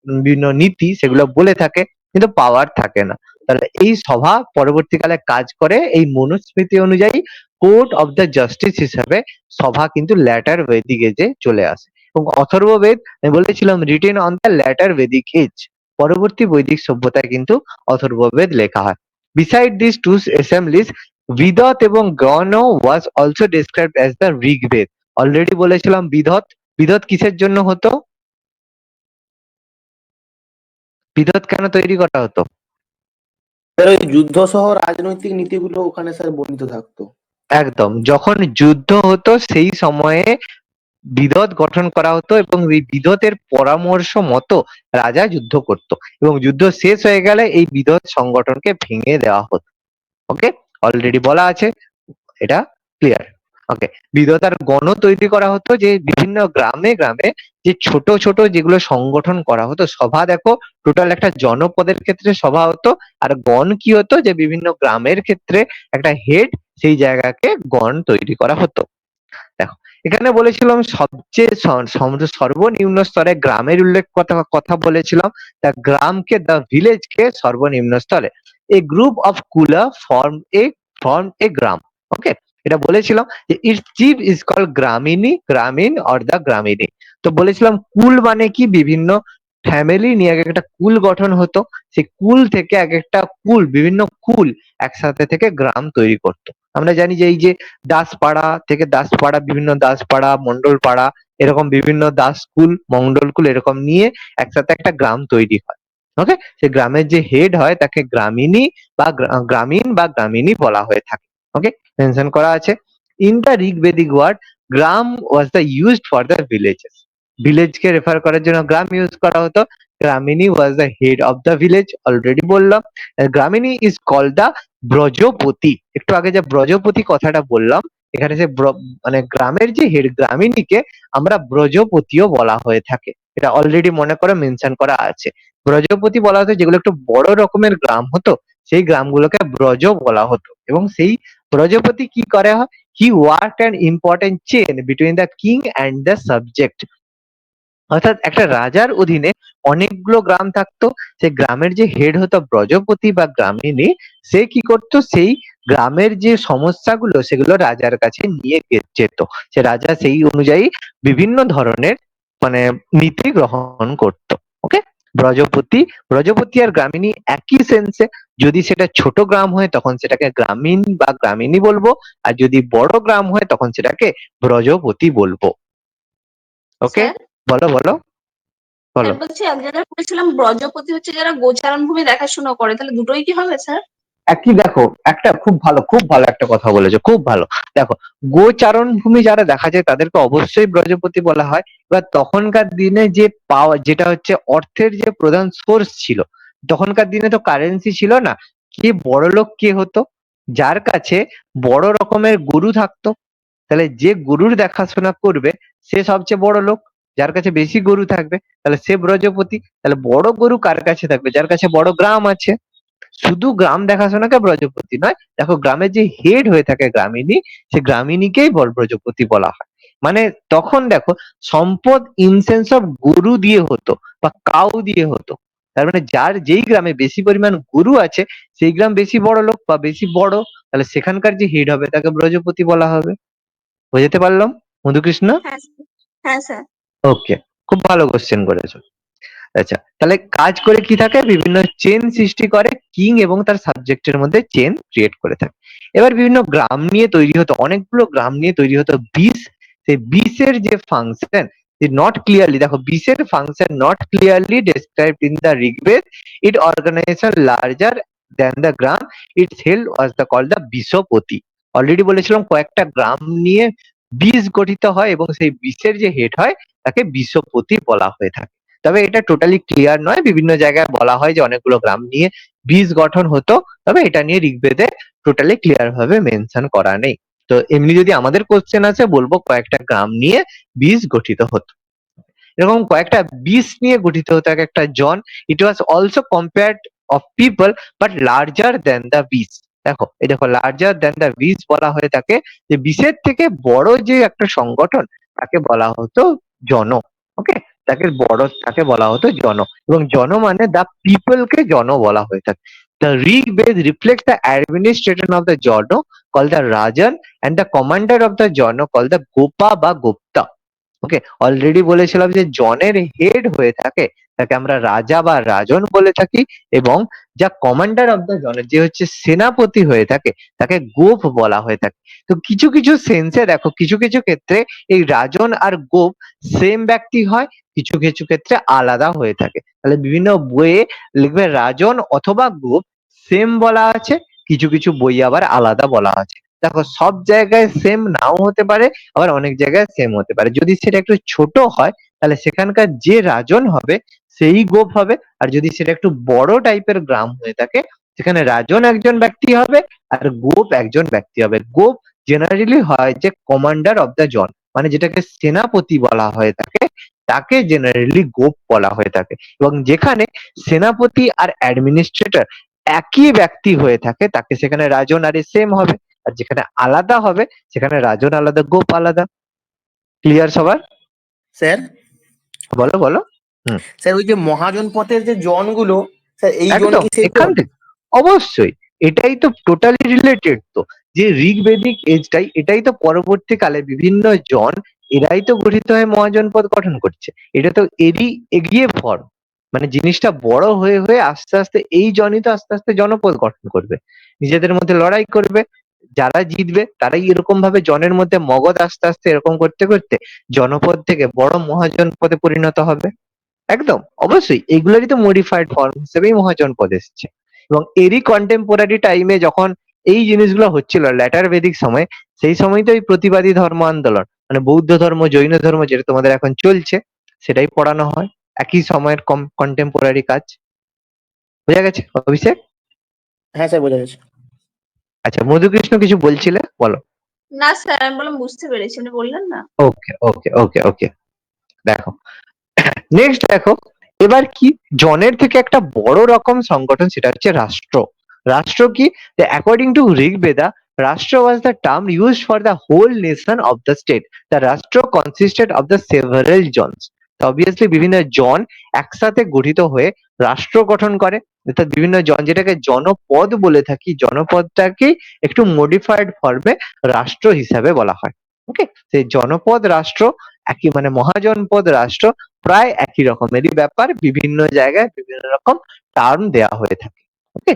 বিভিন্ন নীতি সেগুলো বলে থাকে, কিন্তু পাওয়ার থাকে না। তাহলে এই সভা পরবর্তীকালে কাজ করে এই মনুস্মৃতি অনুযায়ী কোর্ট অফ দ্য জাস্টিস হিসাবে সভা কিন্তু ল্যাটার বৈদিক এজে চলে আসে। এবং অথর্ববেদ আমি বলেছিলাম রিটেন অন দ্য ল্যাটার বৈদিক এজ, পরবর্তী বৈদিক সভ্যতায় কিন্তু অথর্ববেদ লেখা হয়। বিসাইড দিস টু অ্যাসেম্বলিজ, বিদত এবং গণ was also described as the Rigveda. Already বলেছিলাম বিদত, বিদত কিসের জন্য হতো, বিদত কেন তৈরি করা হতো? স্যার ওই যুদ্ধ সহ রাজনৈতিক নীতিগুলো ওখানে স্যার বর্ণিত থাকতো। একদম, যখন যুদ্ধ হতো সেই সময়ে বিদত গঠন করা হতো এবং এই বিদতের পরামর্শ মতো রাজা যুদ্ধ করত এবং যুদ্ধ শেষ হয়ে গেলে এই বিদত সংগঠনকে ভেঙে দেওয়া হতো। ওকে, অলরেডি বলা আছে, এটা ক্লিয়ার। ওকে, বিধতার গণ তৈরি করা হতো, যে বিভিন্ন গ্রামে গ্রামে যে ছোট ছোট যেগুলো সংগঠন করা হতো। সভা দেখো টোটাল একটা জনপদের ক্ষেত্রে সভা হতো, আর গণ কি হতো, যে বিভিন্ন গ্রামের ক্ষেত্রে একটা হেড, সেই জায়গাকে গণ তৈরি করা হতো। দেখো এখানে বলেছিলাম সবচেয়ে সর্বনিম্ন স্তরে গ্রামের উল্লেখ কথা বলেছিলাম, তা গ্রামকে দ্য ভিলেজকে সর্বনিম্ন স্তরে। এ গ্রুপ অফ কুলা ফর্ম এ গ্রাম। ওকে, এটা বলেছিলাম যে ইটস চিফ ইজ কল গ্রামিনী, গ্রামীণ অর দ্য গ্রামিনী। তো বলেছিলাম কুল মানে কি, বিভিন্ন ফ্যামিলি নিয়ে এক একটা কুল গঠন হতো, সেই কুল থেকে এক একটা কুল, বিভিন্ন কুল একসাথে থেকে গ্রাম তৈরি করতো। আমরা জানি যে এই যে দাসপাড়া থেকে দাসপাড়া, বিভিন্ন দাসপাড়া, মন্ডল পাড়া, এরকম বিভিন্ন দাসকুল, মন্ডলকুল এরকম নিয়ে একসাথে একটা গ্রাম তৈরি হয়। ওকে, সেই গ্রামের যে হেড হয় তাকে গ্রামিনী বা গ্রামীণ বা গ্রামিনী বলা হয়ে থাকে। ওকে, মেনশন করা আছে। In the Rigvedic word gram was the used for the villages. ভিলেজকে রেফার করার জন্য গ্রাম ইউজ করা হতো। Gramini was the head of the village, already বললাম। Gramini is called the Vrajapati. একটু আগে যে ব্রজপতি কথাটা বললাম, এখানে যে মানে গ্রামের যে হেড গ্রামিনীকে আমরা ব্রজপতিও বলা হয়ে থাকে, এটা অলরেডি মনে করে মেনশন করা আছে। ব্রজপতি বলা হতো যেগুলো একটু বড় রকমের গ্রাম হতো, সেই গ্রামগুলোকে ব্রজ বলা হতো। এবং সেই ব্রজপতি কি করে হয়, he work an important chain between the king and the subject. অর্থাৎ একটা রাজার অধীনে অনেকগুলো গ্রাম থাকতো, সেই গ্রামের যে হেড হতো ব্রজপতি বা গ্রামিনী, সে কি করতো, সেই গ্রামের যে সমস্যাগুলো সেগুলো রাজার কাছে নিয়ে যেত। সে রাজা সেই অনুযায়ী বিভিন্ন ধরনের মানে নীতি গ্রহণ করত। ওকে, ব্রজপতি, ব্রজপতি আর গ্রামিনী একই সেন্সে। যদি সেটা ছোট গ্রাম হয় তখন সেটাকে গ্রামীণ বা গ্রামিনী বলবো, আর যদি বড় গ্রাম হয় তখন সেটাকে ব্রজপতি বলবো। ওকে, স্যার বলো বলো বলো। স্যার বলছি এক জায়গায় পড়েছিলাম ব্রজপতি হচ্ছে যারা গোচারণ ভূমি দেখাশোনা করে, তাহলে দুটোই কি হবে স্যার? একই, দেখো একটা খুব ভালো একটা কথা বলেছো, খুব ভালো। দেখো গোচারণ ভূমি যারা দেখা যায় তাদেরকে অবশ্যই ব্রজপতি বলা হয়। এবার তখনকার দিনে যে পাওয়া, যেটা হচ্ছে অর্থের যে প্রধান সোর্স ছিল, তখনকার দিনে তো কারেন্সি ছিল না। কে বড়লোক কে হতো, যার কাছে বড় রকমের গরু থাকতো, তাহলে যে গরুর দেখাশোনা করবে সে সবচেয়ে বড় লোক, যার কাছে বেশি গরু থাকবে তাহলে সে ব্রজপতি। তাহলে বড় গরু কার কাছে থাকবে? যার কাছে বড় গ্রাম আছে। শুধু গ্রাম দেখাশোনাকে ব্রজপতি নয়, দেখো গ্রামের যে হেড হয়ে থাকে গ্রামিনী, সে গ্রামিনীকেই ব্রজপতি বলা হয়। মানে তখন দেখো সম্পদ ইনসেন্স অফ গরু দিয়ে হতো বা কাউ দিয়ে হতো। তার মানে যার যেই গ্রামে বেশি পরিমাণ গরু আছে সেই গ্রাম বেশি বড় লোক বা বেশি বড়, তাহলে সেখানকার যে হেড হবে তাকে ব্রজপতি বলা হবে। বুঝতে পারলাম মধুকৃষ্ণ? হ্যাঁ স্যার। হ্যাঁ স্যার। ওকে, খুব ভালো কোশ্চেন করেছো। আচ্ছা, তাহলে কাজ করে কি থাকে? বিভিন্ন চেন সৃষ্টি করে, কিং এবং তার সাবজেক্টের মধ্যে চেন ক্রিয়েট করে থাকে। এবার বিভিন্ন গ্রাম নিয়ে তৈরি হতো, অনেকগুলো গ্রাম নিয়ে তৈরি হতো বিস। সেই বিসের যে ফাংশন নট ক্লিয়ারলি, দেখো বিসের function not clearly described in the Rigveda, it organisation larger than the gram, its held was the call the Vishpati. Already বলেছিলাম কয়েকটা গ্রাম নিয়ে বিস গঠিত হয় এবং সেই বিসের যে হেড হয় তাকে বিশপতি বলা হয়ে থাকে। তবে এটা টোটালি ক্লিয়ার নয়, বিভিন্ন জায়গায় বলা হয় যে অনেকগুলো গ্রাম নিয়ে বীজ গঠন হতো, তবে এটা নিয়ে ঋগ্বেদে টোটালি ক্লিয়ার ভাবে মেনশন করা নেই। তো এমনি যদি আমাদের কোশ্চেন আছে বলবো কয়েকটা গ্রাম নিয়ে বীজ গঠিত হতো। এরকম কয়েকটা বীজ নিয়ে গঠিত হতো এক একটা জন। It was also compared of people but larger than the vish. দেখো এই দেখো লার্জার দ্যান দ্য বীজ বলা হয়ে থাকে যে বীজের থেকে বড় যে একটা সংগঠন তাকে বলা হতো জন। ওকে, তাকে বলা হতো জন, এবং জন মানে দ্য পিপল কে জন বলা হয়ে থাকে। The Rig-Ved reflects the administration of the Jano called the Rajan and the commander of the Jano called the Gopa বা Gupta. ওকে, অলরেডি বলেছিলাম যে জনের হেড হয়ে থাকে তাকে আমরা রাজা বা রাজন বলে থাকি, এবং যা কমান্ডার অফ দ্য জন, যে হচ্ছে সেনাপতি হয়ে থাকে, তাকে গোপ বলা হয়ে থাকে। তো কিছু কিছু সেন্সে দেখো কিছু কিছু ক্ষেত্রে এই রাজন আর গোপ সেম ব্যক্তি হয়, কিছু কিছু ক্ষেত্রে আলাদা হয়ে থাকে। তাহলে বিভিন্ন বইয়ে লিখবে রাজন অথবা গোপ সেম বলা আছে, কিছু কিছু বই আবার আলাদা বলা আছে। দেখো সব জায়গায় সেম নাও হতে পারে, আবার অনেক জায়গায় সেম হতে পারে। যদি সেটা একটু ছোট হয় তাহলে সেখানকার যে রাজন হবে সেই গোপ হবে, আর যদি সেটা একটু বড় টাইপের গ্রাম হয়ে থাকে সেখানে রাজন একজন ব্যক্তি হবে আর গোপ একজন ব্যক্তি হবে। গোপ জেনারেলি হয় যে কমান্ডার অফ দ্য জন, মানে যেটাকে সেনাপতি বলা হয়ে থাকে তাকে জেনারেলি গোপ বলা হয়ে থাকে। এবং যেখানে সেনাপতি আর অ্যাডমিনিস্ট্রেটর একই ব্যক্তি হয়ে থাকে তাকে সেখানে রাজন আর সেম হবে, আর যেখানে আলাদা হবে সেখানে রাজন আলাদা গোপ আলাদা। ক্লিয়ার সবার? স্যার বলো বলো। হুম, স্যার ওই যে মহাজন পথের যে জনগুলো, স্যার এই জন একদম কি সেই এখান জন? থেকে অবশ্যই এটাই তো টোটালি রিলেটেড। তো যে ঋগ্বেদিক এজটাই, এটাই তো পরবর্তীকালে বিভিন্ন জন এরাই তো গঠিত হয়ে মহাজনপদ গঠন করছে। এটা তো এরই এগিয়ে ফর্ম, মানে জিনিসটা বড় হয়ে হয়ে আস্তে আস্তে এই জনই তো আস্তে আস্তে জনপদ গঠন করবে, নিজেদের মধ্যে লড়াই করবে, যারা জিতবে তারাই এরকম ভাবে জনের মধ্যে মগজ আস্তে আস্তে এরকম করতে করতে জনপদ থেকে বড় মহাজনপদে পরিণত হবে। একদম অবশ্যই এগুলোরই তো মডিফাইড ফর্ম হিসেবেই মহাজনপদ এসেছে। এবং এরই কন্টেম্পোরারি টাইমে যখন এই জিনিসগুলো হচ্ছিল ল্যাটার বেদিক সময়, সেই সময় তো এই প্রতিবাদী ধর্ম আন্দোলন মানে বৌদ্ধ ধর্ম জৈন ধর্ম যেটা তোমাদের এখন চলছে সেটাই পড়ানো হয়, একই সময়ের কন্টেম্পোরারি কাজ। বোঝা গেছে অভিষেক? হ্যাঁ স্যার, বোঝা গেছে। আচ্ছা মধুকৃষ্ণ কিছু বলছিলে, বলো। না স্যার, আমি বললাম বুঝতে পেরেছি, আপনি বললেন না। ওকে ওকে ওকে ওকে, দেখো নেক্সট দেখো এবার কি, জনের থেকে একটা বড় রকম সংগঠন সেটা হচ্ছে রাষ্ট্র। রাষ্ট্র কি? According to Rigveda, rashtra was the term used for the whole nation of the state. The rashtra consisted of the several jans. Obviously বিভিন্ন জন একসাথে গঠিত হয়ে রাষ্ট্র গঠন করে, অর্থাৎ বিভিন্ন জন, যেটাকে জনপদ বলে থাকি, জনপদটাকে একটু মডিফাইড ফর্মে রাষ্ট্র হিসাবে বলা হয়। ওকে, সেই জনপদ রাষ্ট্র একই, মানে মহাজনপদ রাষ্ট্র প্রায় একই রকমেরই ব্যাপার, বিভিন্ন জায়গায় বিভিন্ন রকম টার্ম দেয়া হয়ে থাকে। ওকে,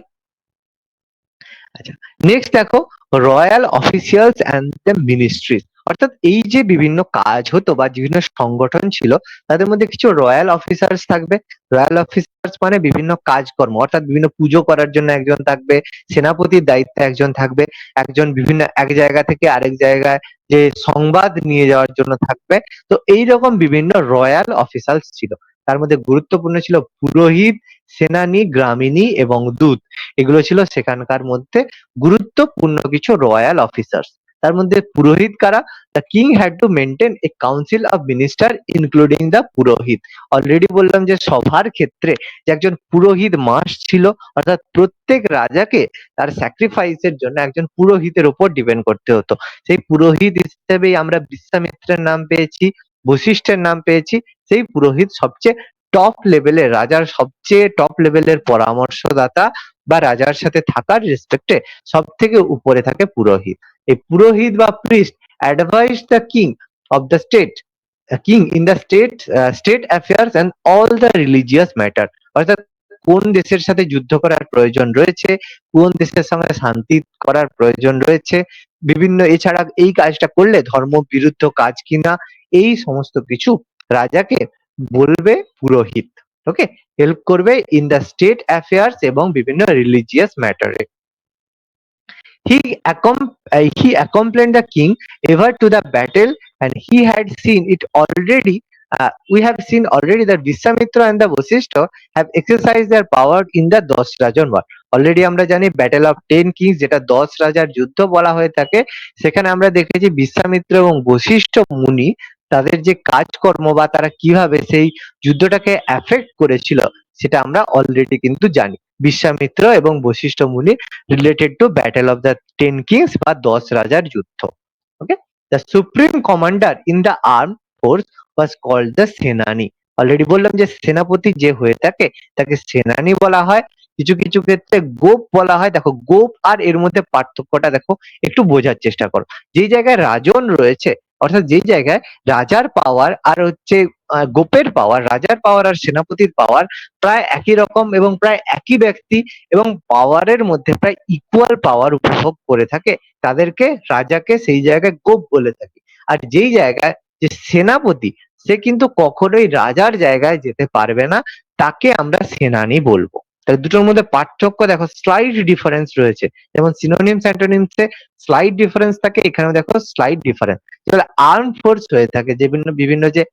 আচ্ছা নেক্সট দেখো royal officials and the ministries. অর্থাৎ এই যে বিভিন্ন কাজ হতো বা বিভিন্ন সংগঠন ছিল তাদের মধ্যে কিছু রয়্যাল অফিসার্স থাকবে। রয়্যাল অফিসার্স মানে বিভিন্ন কাজকর্ম, অর্থাৎ বিভিন্ন পুজো করার জন্য একজন থাকবে, সেনাপতির দায়িত্বে একজন থাকবে, একজন বিভিন্ন এক জায়গা থেকে আরেক জায়গায় যে সংবাদ নিয়ে যাওয়ার জন্য থাকবে। তো এইরকম বিভিন্ন রয়্যাল অফিসার্স ছিল, তার মধ্যে গুরুত্বপূর্ণ ছিল পুরোহিত, সেনানি, গ্রামিনী এবং দূত। এগুলো ছিল সেখানকার মধ্যে গুরুত্বপূর্ণ কিছু রয়্যাল অফিসার্স। তার মধ্যে পুরোহিত কারা? The king had to maintain a council of minister including the পুরোহিত। অলরেডি বললাম যে সভার ক্ষেত্রে যে একজন পুরোহিত মাস্ট ছিল, অর্থাৎ প্রত্যেক রাজাকে তার স্যাক্রিফাইসের জন্য একজন পুরোহিতের উপর ডিপেন্ড করতে হতো। সেই পুরোহিত হিসেবেই আমরা বিশ্বামিত্রের নাম পেয়েছি, বশিষ্ঠের নাম পেয়েছি। সেই পুরোহিত সবচেয়ে টপ লেভেলের, রাজার সবচেয়ে টপ লেভেলের পরামর্শদাতা বা রাজার সাথে থাকার রেসপেক্টে সব থেকে উপরে থাকে পুরোহিত। এই পুরোহিত বা priest advice the king of the state, king in the state affairs and all the religious matter. অর্থাৎ কোন দেশের সাথে যুদ্ধ করার প্রয়োজন রয়েছে, কোন দেশের সঙ্গে শান্তি করার প্রয়োজন রয়েছে, বিভিন্ন এছাড়া এই কাজটা করলে ধর্ম বিরুদ্ধ কাজ কিনা, এই সমস্ত কিছু রাজাকে বলবে পুরোহিত। ওকে, হেল্প করবে ইন দ্য স্টেট অ্যাফেয়ার্স এবং বিভিন্ন religious ম্যাটারে। He accompanied the king ever to the battle, and he had seen it already. We have seen already that Viswamitra and the Vasishtha have exercised their power in the 10 Rajan war. Already আমরা জানি battle of 10 Kings, যেটা 10 রাজার যুদ্ধ বলা হয়ে থাকে, সেখানে আমরা দেখেছি বিশ্বামিত্র এবং বশিষ্ঠ মুনি তাদের যে কাজকর্ম বা তারা কিভাবে সেই যুদ্ধটাকে এফেক্ট করেছিল সেটা আমরা অলরেডি কিন্তু জানি। বিশ্বামিত্র এবং বশিষ্ঠ মুনি related to battle of the 10 kings বা 10 রাজার যুদ্ধ। ওকে, the supreme commander in the armed force was called the senani. Already বললাম যে সেনাপতি যে হয়ে থাকে তাকে সেনানি বলা হয়, কিছু কিছু ক্ষেত্রে গোপ বলা হয়। দেখো গোপ আর এর মধ্যে পার্থক্যটা দেখো, একটু বোঝার চেষ্টা করো। যেই জায়গায় রাজন রয়েছে, অর্থাৎ যেই জায়গায় রাজার পাওয়ার আর হচ্ছে গোপের পাওয়ার, রাজার পাওয়ার আর সেনাপতির পাওয়ার প্রায় একই রকম এবং প্রায় একই ব্যক্তি এবং পাওয়ারের মধ্যে প্রায় ইকুয়াল পাওয়ার উপভোগ করে থাকে, তাদেরকে রাজাকে সেই জায়গায় গোপ বলে থাকি। আর যেই জায়গায় যে সেনাপতি, সে কিন্তু কখনোই রাজার জায়গায় যেতে পারবে না, তাকে আমরা সেনানি বলবো। তাহলে দুটোর মধ্যে পার্থক্য দেখো, স্লাইট ডিফারেন্স রয়েছে। যেমন সিনোনিমস অ্যান্টোনিমসে স্লাইট ডিফারেন্স থাকে, এখানেও দেখো স্লাইট ডিফারেন্স। তাহলে আর্ম ফোর্স হয়ে থাকে, যে বিভিন্ন যে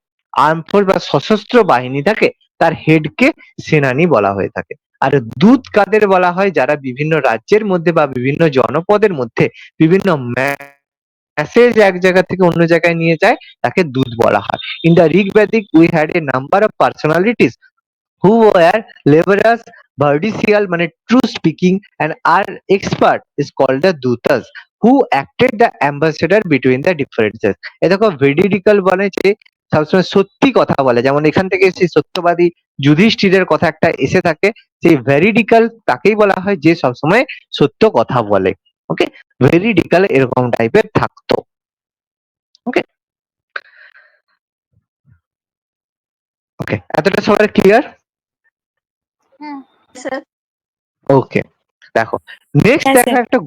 আর্ম ফোর্স বা সশস্ত্র বাহিনী থাকে, তার হেডকে সেনানি বলা হয়ে থাকে। আর দূত কাদের বলা হয়? যারা বিভিন্ন রাজ্যের মধ্যে বা বিভিন্ন জনপদের মধ্যে বিভিন্ন মেসেজ এক জায়গা থেকে অন্য জায়গায় নিয়ে যায়, তাকে দূত বলা হয়। In the Rigvedic we had a number of personalities who were laborers, Bardicial মানে true speaking, and our expert is called the Dutas, who acted the ambassador between the differences. এ দেখো ভেরিডিক্যাল বলে যে সবসময় সত্যি কথা বলে, যেমন এখান থেকে সেই সত্যবাদী যুধিষ্ঠিরের কথা একটা এসে থাকে, সেই ভেরিডিক্যাল তাকেই বলা হয় যে সবসময় সত্য কথা বলে। ওকে, ভেরিডিক্যাল এরকম টাইপের থাকতো। ওকে ওকে, এতটা সবার ক্লিয়ার? স্যার ওকে, দেখো নেক্সট হ্যাঁ, দেখো স্যার। একটা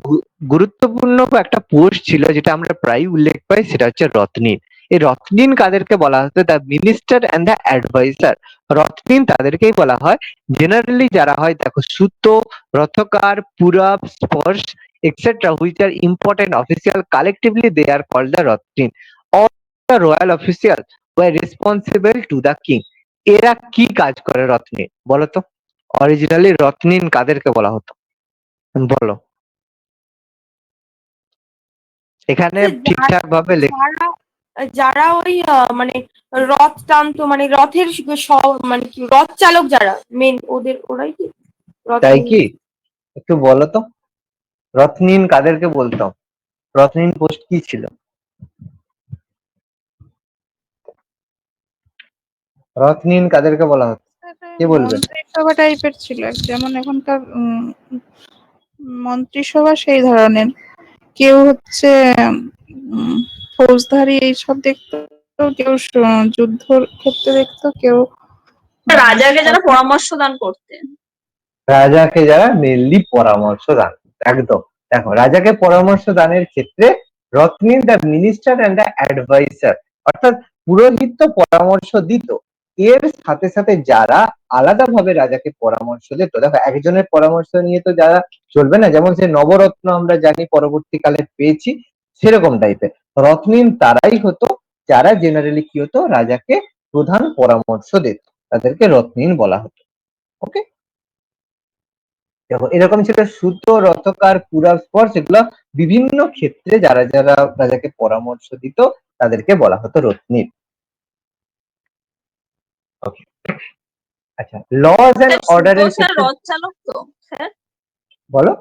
গুরুত্বপূর্ণ একটা পোস্ট ছিল যেটা আমরা প্রায় উল্লেখ পাই, সেটা হচ্ছে রত্নীন। এই রত্নীন কাদেরকে বলা হতো? The minister and the adviser. রত্নীন তাদেরকেই বলা হয়। জেনারেলি যারা হয় দেখো সুতো, rathakar, purab, sparsh etcetera which are important official, collectively they are called the ratnin. All the royal official were responsible to the king. এরা কি কাজ করে রত্নীন বলো তো? অরিজিনালি রত্নীন কাদেরকে বলা হতো বলো? এখানে ঠিকঠাক ভাবে যারা যারা ওই মানে রথ টানতো, মানে রথের মানে কি রথ চালক যারা মেন, ওরাই কি তাই রথ? কি? একটু বলো তো, রত্নীন কাদেরকে বলতো? রত্নীন পোস্ট কি ছিল? রত্নীন কাদেরকে বলা হতো? কে বলবে? মন্ত্রিসভা টাইপের ছিল, যেমন এখনকার মন্ত্রিসভা সেই ধরনের। কেউ হচ্ছে ফৌজদারি এইসব দেখতো, কেউ যুদ্ধর ক্ষেত্রে দেখতো, কেউ রাজাকে যারা পরামর্শ দান করতেন। রাজাকে যারা মেনলি পরামর্শ দান, একদম। দেখো রাজাকে পরামর্শ দানের ক্ষেত্রে ratnin the minister and the adviser, অর্থাৎ পুরোহিত তো পরামর্শ দিত, এর সাথে সাথে যারা আলাদাভাবে রাজাকে পরামর্শ দিত, দেখো একজনের পরামর্শ নিয়ে তো যারা চলবে না, যেমন সে নবরত্ন আমরা জানি পরবর্তীকালে পেয়েছি, সেরকম টাইপের রত্নীন তারাই হতো যারা জেনারেলি কি হতো, রাজাকে প্রধান পরামর্শ দিত, তাদেরকে রত্নীন বলা হতো। ওকে, দেখো এরকম ছিল সুতো, রথকার, কুরাস, স্পর, সেগুলো বিভিন্ন ক্ষেত্রে যারা যারা রাজাকে পরামর্শ দিত তাদেরকে বলা হতো রত্নীপ। ওকে, আচ্ছা, লজ এন্ড স্যার সুতো অর্ডারের স্যার ক্ষেত্রে রথ চালক তো স্যার? বলো।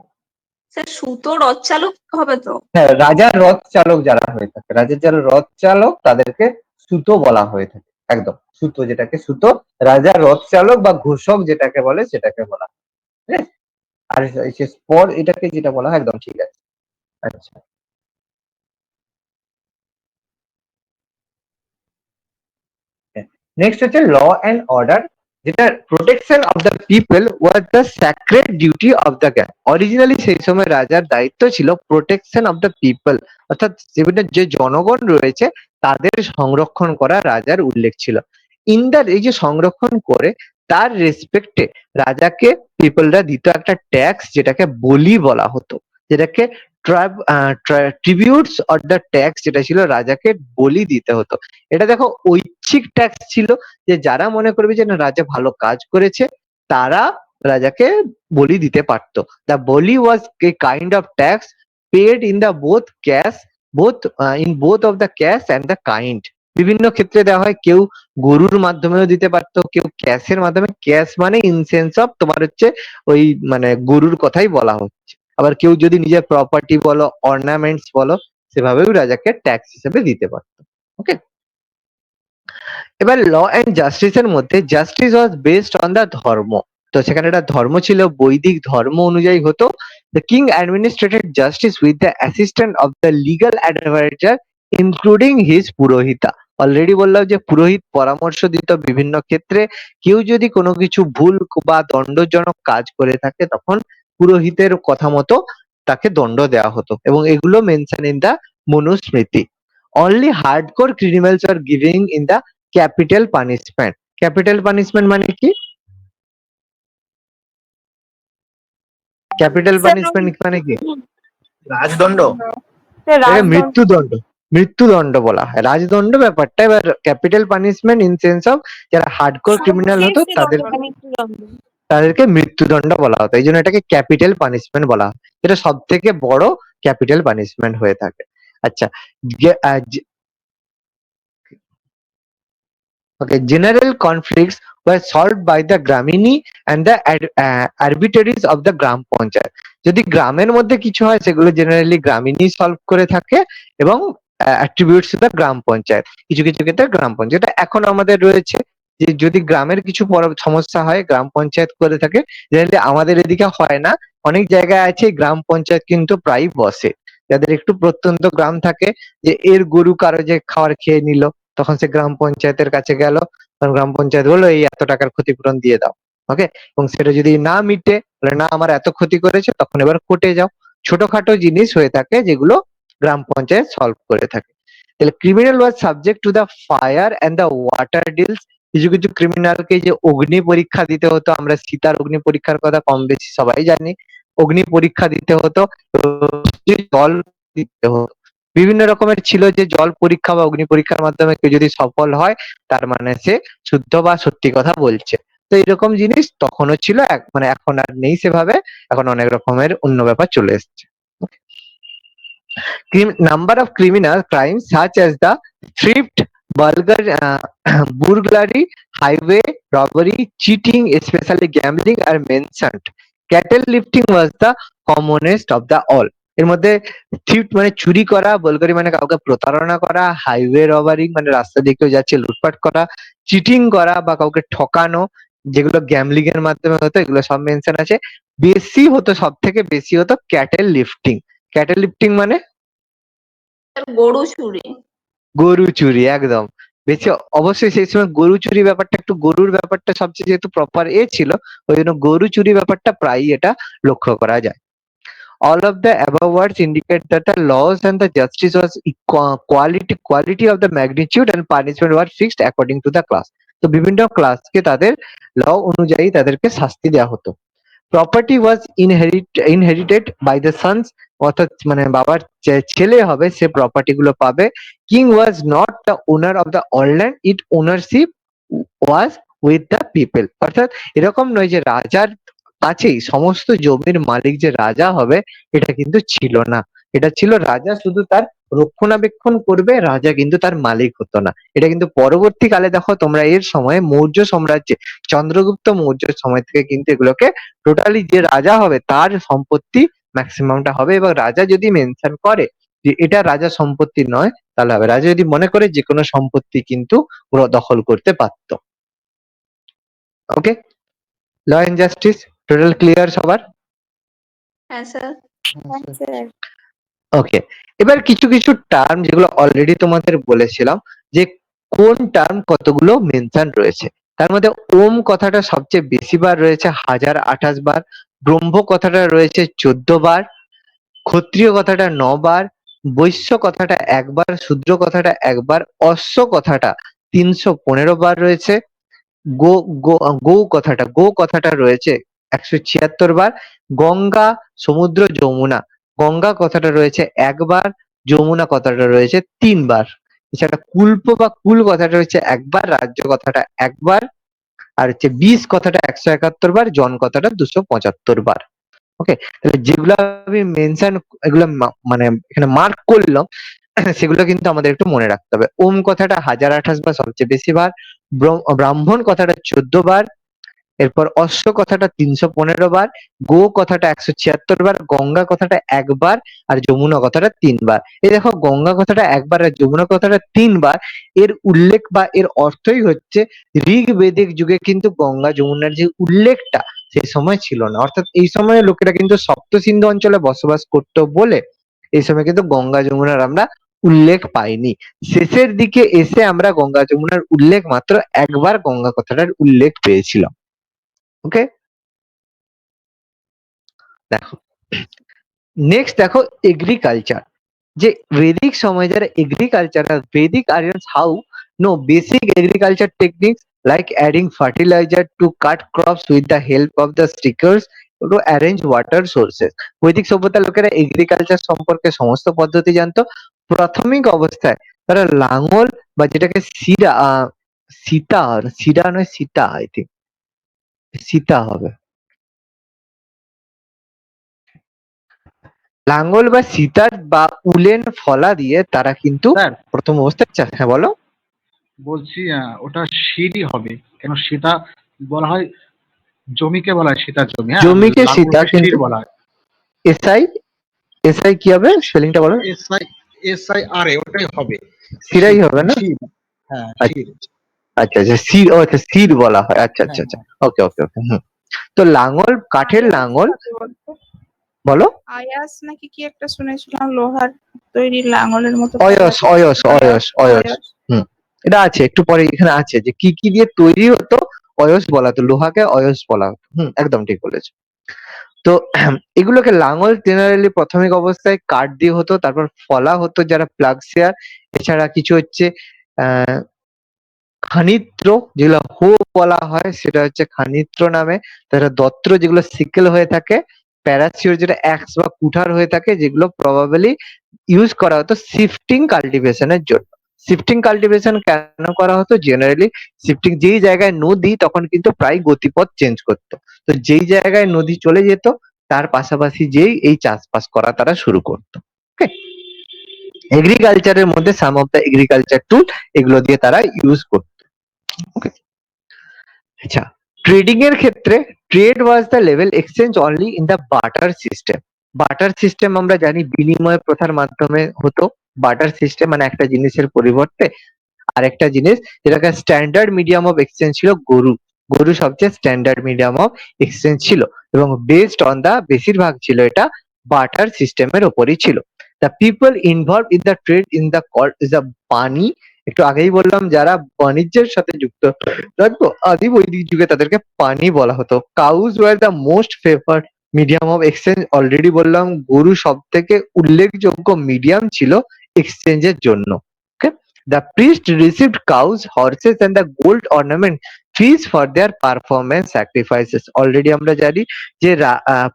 স্যার সুতো রথ চালক হবে তো? হ্যাঁ, রাজার রথ চালক যারা হয়ে থাকে, রাজার যারা রথ চালক তাদেরকে সুতো বলা হয়ে থাকে। একদম সুতো, যেটাকে সুতো, রাজার রথ চালক বা ঘোষক যেটাকে বলে সেটাকে বলা হয়। ঠিক আছে? আর সে স্পর এটাকে যেটা বলা হয়, একদম ঠিক আছে। আচ্ছা, নেক্সট হচ্ছে ল অ্যান্ড অর্ডার, যেটা protection of the people was the sacred duty of the gang. Originally সেই সময় রাজার দায়িত্ব ছিল প্রোটেকশন অফ দ্য পিপল, অর্থাৎ যে জনগণ রয়েছে তাদের সংরক্ষণ করা রাজার উল্লেখ ছিল। এই যে সংরক্ষণ করে তার রেসপেক্টে রাজাকে পিপলরা দিত একটা ট্যাক্স, যেটাকে বলি বলা হতো, যেটাকে ট্রিবিউটস অর দ্য ট্যাক্স, যেটা ছিল রাজাকে বলি দিতে হতো। এটা দেখো ঐচ্ছিক ট্যাক্স ছিল, যে যারা মনে করবে যে না রাজা ভালো কাজ করেছে তারা রাজাকে বলি দিতে পারতো। The bali was a kind of tax paid in the both of the cash and the kind. বিভিন্ন ক্ষেত্রে দেওয়া হয়, কেউ গরুর মাধ্যমেও দিতে পারতো, কেউ ক্যাশের মাধ্যমে। ক্যাশ মানে ইন সেন্স অফ তোমার হচ্ছে ওই মানে গরুর কথাই বলা হচ্ছে। আবার কেউ যদি নিজের প্রপার্টি বলো, অর্নামেন্টস বলো, সেভাবেও রাজাকে ট্যাক্স হিসেবে দিতে পারতো। ওকে, এবার ল অ্যান্ড জাস্টিসের মধ্যে justice was based on the ধর্ম। তো সেখানে একটা ধর্ম ছিল, বৈদিক ধর্ম অনুযায়ী হতো। The king administered justice with the assistant of the legal adviser including his purohita. Already বললাম যে পুরোহিত পরামর্শ দিত বিভিন্ন ক্ষেত্রে। কেউ যদি কোনো কিছু ভুল বা দণ্ডজনক কাজ করে থাকে তখন পুরোহিতের কথা মতো তাকে দণ্ড দেওয়া হতো, এবং এগুলো mention in the Manusmriti. Only hardcore criminals are giving in the capital punishment. Capital punishment মানে কি? ক্যাপিটাল স্যার পানিশমেন্ট মানে কি? রাজদণ্ড। এটাকে রাজদণ্ড। মৃত্যুদণ্ড, মৃত্যুদণ্ড বলা হয়। রাজদণ্ড ব্যাপারটা, এবার capital punishment in sense of যারা হার্ডকোর ক্রিমিনাল হতো তাদেরকে মৃত্যুদণ্ড বলা হতো। এই জন্য এটাকে ক্যাপিটাল পানিশমেন্ট বলা হয়। এটা সব থেকে বড় ক্যাপিটাল পানিশমেন্ট হয়ে থাকে। আচ্ছা, okay, general conflicts were solved by the gramini and the arbitraries of the gram panchayat. যদি গ্রামের মধ্যে কিছু হয় সেগুলো জেনারেলি গ্রামিনী সলভ করে থাকে, এবং অ্যাট্রিবিউটস টু দ্য গ্রাম পঞ্চায়েত। কিছু কিছু ক্ষেত্রে গ্রাম পঞ্চায়েত এখন আমাদের রয়েছে, যে যদি গ্রামের কিছু সমস্যা হয় গ্রাম পঞ্চায়েত করে থাকে। জেনারেলি আমাদের এদিকে হয় না, অনেক জায়গায় আছে গ্রাম পঞ্চায়েত কিন্তু প্রায় বসে। যাদের একটু প্রত্যন্ত গ্রাম থাকে, যে এর গরু কারো যে খাবার খেয়ে নিল, তখন সে গ্রাম পঞ্চায়েতের কাছে গেল, তখন গ্রাম পঞ্চায়েত বললো এই এত টাকার ক্ষতিপূরণ দিয়ে দাও। ওকে, এবং সেটা যদি না মিটে, বলে না আমার এত ক্ষতি করেছে, তখন এবার কোর্টে যাও। ছোটখাটো জিনিস হয়ে থাকে যেগুলো গ্রাম পঞ্চায়েত সলভ করে থাকে। তাহলে criminal was subject to the fire and the water deals. কিছু কিছু ক্রিমিনালকে যে অগ্নি পরীক্ষা দিতে হতো, আমরা সীতার অগ্নি পরীক্ষার কথা কম বেশি সবাই জানি। অগ্নি পরীক্ষা দিতে হতো, জল দিতে হতো। বিভিন্ন রকমের ছিল, যে জল পরীক্ষা বা অগ্নি পরীক্ষার মাধ্যমে কেউ যদি সফল হয় তার মানে সে শুদ্ধ বা সত্যি কথা বলছে। তো এরকম জিনিস তখনও ছিল, মানে এখন আর নেই সেভাবে, এখন অনেক রকমের অন্য ব্যাপার চলে এসছে। Number of criminal crimes such as the theft, burglary, highway robbery, cheating, especially gambling are mentioned. Cattle lifting was the commonest of the all. এর মধ্যে থিফট মানে চুরি করা, বার্গারি মানে কাউকে প্রতারণা করা, হাইওয়ে রবারি মানে রাস্তা দিয়ে কেউ যাচ্ছে লুটপাট করা, চিটিং করা বা কাউকে ঠকানো, যেগুলো গ্যামলিং এর মাধ্যমে হতো, এগুলো সব মেনশন আছে। বেশি হতো, সব থেকে বেশি হতো ক্যাটেল লিফটিং। ক্যাটেল লিফটিং মানে স্যার গরু চুরি। গরু চুরি, একদম। বেশি অবশ্যই সেই সময় গরু চুরি ব্যাপারটা, একটু গরুর ব্যাপারটা সবচেয়ে যেহেতু প্রপার ছিল, ওই জন্য গরু চুরি ব্যাপারটা প্রায়ই এটা লক্ষ্য করা যায়। All of the above words indicate that the laws and the justice was quality of the magnitude and punishment were fixed according to the class. তো বিভিন্ন ক্লাসকে তাদের ল অনুযায়ী তাদেরকে শাস্তি দেওয়া হতো। Property was inherited by the sons, অর্থাৎ মানে বাবার ছেলে হবে সে প্রপার্টি গুলো পাবে। King was not the owner of the all land, it ownership was with the people. অর্থাৎ এরকম নয় যে রাজার আছেই, সমস্ত জমির মালিক যে রাজা হবে এটা কিন্তু ছিল না। এটা ছিল রাজা শুধু তার রক্ষণাবেক্ষণ করবে, রাজা কিন্তু তার মালিক হতো না। এটা কিন্তু পরবর্তীকালে দেখো তোমরা এর সময় মৌর্য সাম্রাজ্যে চন্দ্রগুপ্ত মৌর্যের সময় থেকে কিন্তু এগুলোকে টোটালি যে রাজা হবে তার সম্পত্তি ম্যাক্সিমামটা হবে, এবং রাজা যদি মেনশন করে যে এটা রাজা সম্পত্তি নয় তাহলে হবে। রাজা যদি মনে করে যে কোনো সম্পত্তি কিন্তু ওরা দখল করতে পারত। Okay, law and justice total clear সবার? হ্যাঁ স্যার। স্যার ওকে, এবার কিছু কিছু টার্ম যেগুলো অলরেডি তোমাদের বলেছিলাম যে কোন টার্ম কতগুলো মেনশন রয়েছে। তার মধ্যে ওম কথাটা সবচেয়ে বেশি বার রয়েছে 1028 বার, ব্রহ্ম কথাটা রয়েছে 14 বার, ক্ষত্রিয় কথাটা 9 বার, বৈশ্য কথাটা 1 বার, শূদ্র কথাটা 1 বার, অশ্ব কথাটা 315 বার রয়েছে, গো গো গো কথাটা রয়েছে 176 বার, গঙ্গা, সমুদ্র, যমুনা, গঙ্গা কথাটা রয়েছে 1 বার, যমুনা কথাটা রয়েছে 3 বার। এছাড়া কুল্প বা কুল কথাটা রয়েছে 1 বার, রাজ্য কথাটা 1 বার, আর হচ্ছে বিষ কথাটা 171 বার, জন কথাটা 275 বার। ওকে, তাহলে যেগুলো আমি মেনশন এগুলো মানে এখানে মার্ক করলাম সেগুলো কিন্তু আমাদের একটু মনে রাখতে হবে। ওম কথাটা 1028 বার সবচেয়ে বেশি বার, ব্রাহ্মণ কথাটা 14 বার, এরপর অশ্ব কথাটা 315 বার, গো কথাটা 176 বার, গঙ্গা কথাটা 1 বার, আর যমুনা কথাটা 3 বার। এই দেখো গঙ্গা কথাটা 1 বার আর যমুনা কথাটা 3 বার, এর উল্লেখ বা এর অর্থই হচ্ছে ঋগ্বেদিক যুগে কিন্তু গঙ্গা যমুনার যে উল্লেখটা সেই সময় ছিল না, অর্থাৎ এই সময়ে লোকেরা কিন্তু সপ্ত সিন্ধু অঞ্চলে বসবাস করতো বলে এই সময় কিন্তু গঙ্গা যমুনার আমরা উল্লেখ পাইনি। শেষের দিকে এসে আমরা গঙ্গা যমুনার উল্লেখ মাত্র একবার গঙ্গা কথাটার উল্লেখ পেয়েছিলাম। ওকে, দেখো নেক্সট দেখো এগ্রিকালচার। যে বৈদিক সময় যারা এগ্রিকালচার বৈদিক Aryans how know basic agriculture techniques like adding fertiliser to cut crops with the help of the stickers to arrange water sources. বৈদিক সভ্যতার লোকেরা এগ্রিকালচার সম্পর্কে সমস্ত পদ্ধতি জানতো। প্রাথমিক অবস্থায় তারা লাঙল বা যেটাকে সিরা নয় সীতা আই থিঙ্ক সীতা হবে, লাঙ্গল বা সিতার বা উলেন ফলা দিয়ে তারা কিন্তু স্যার প্রথম অবস্থায় হ্যাঁ বলো। বলছি ওটা সিঁড়ি হবে, কেন সেটা বলা হয় জমিকে বলা হয় সীতার জমি, হ্যাঁ, জমিকে সীতা, লাঙ্গলকে কিন্তু সির বলা হয়। এসআই এসআই কি হবে স্পেলিংটা বলো। SIRA ওটাই হবে। সিরাই হবে না? সির, হ্যাঁ আচ্ছা সির। আচ্ছা আচ্ছা, সির, ও আচ্ছা সির বলা হয়, আচ্ছা আচ্ছা হ্যাঁ আচ্ছা, ওকে ওকে ওকে, হুম। তো লাঙ্গল কাঠের আয়াস লাঙ্গল, কাকে বলতো? বলো। আয়াস নাকি কি একটা শুনেছিলাম, লোহার তৈরি লাঙলের মতো অয়স পদার্থ। অয়স অয়স অয়স, অয়স। হুম। এটা আছে একটু পরে, এখানে আছে যে কি কি দিয়ে তৈরি হতো, অয়স বলা হতো, লোহাকে অয়স বলা হতো। একদম ঠিক বলেছো। তো এগুলোকে লাঙল জেনারেলি প্রাথমিক অবস্থায় কাঠ দিয়ে হতো, তারপর ফলা হতো যারা প্লাগসিয়ার। এছাড়া কিছু হচ্ছে আহ খানিত্র, যেগুলো হো বলা হয় সেটা হচ্ছে খানিত্র নামে। তারা দত্র যেগুলো সিকেল হয়ে থাকে, প্যারাসিওর যেটা অ্যাক্স বা কুঠার হয়ে থাকে, যেগুলো প্রবাবলি ইউজ করা হতো শিফটিং কাল্টিভেশনের জন্য। শিফটিং কাল্টিভেশন কেন করা হতো? জেনারেলি শিফটিং যেই জায়গায় নদী তখন কিন্তু প্রায় গতিপথ চেঞ্জ করতো, তো যেই জায়গায় নদী চলে যেত তার পাশাপাশি যেই এই চাষবাস করা তারা শুরু করতো। ওকে, এগ্রিকালচারের মধ্যে সাম অফ দ্য এগ্রিকালচার টুল এগুলো দিয়ে তারা ইউজ করতো। ওকে, আচ্ছা, ট্রেডিং এর ক্ষেত্রে trade was the level exchange only in the barter system. Barter system আমরা জানি বিনিময় প্রথার মাধ্যমে হতো। বার্টার সিস্টেম মানে একটা জিনিসের পরিবর্তে আরেকটা জিনিস, যেটাকে স্ট্যান্ডার্ড মিডিয়াম অফ এক্সচেঞ্জ ছিল গরু। গরু সবচেয়ে স্ট্যান্ডার্ড মিডিয়াম অফ এক্সচেঞ্জ ছিল, এবং বেসড অন দা বেশিরভাগ ছিল এটা বার্টার সিস্টেমের ওপরই ছিল। The people involve in the trade in the called is the বাণী। একটু আগেই বললাম যারা বাণিজ্যের সাথে যুক্ত রাখবো আদি বৈদিক যুগে তাদেরকে পানি বলা হতো। Cows were the most favoured medium of exchange, already বললাম গরু সব থেকে উল্লেখযোগ্য মিডিয়াম ছিল এক্সচেঞ্জের জন্য। Okay, the priest received cows, horses and the gold ornament fees for their performance sacrifices. Already আমরা জানি যে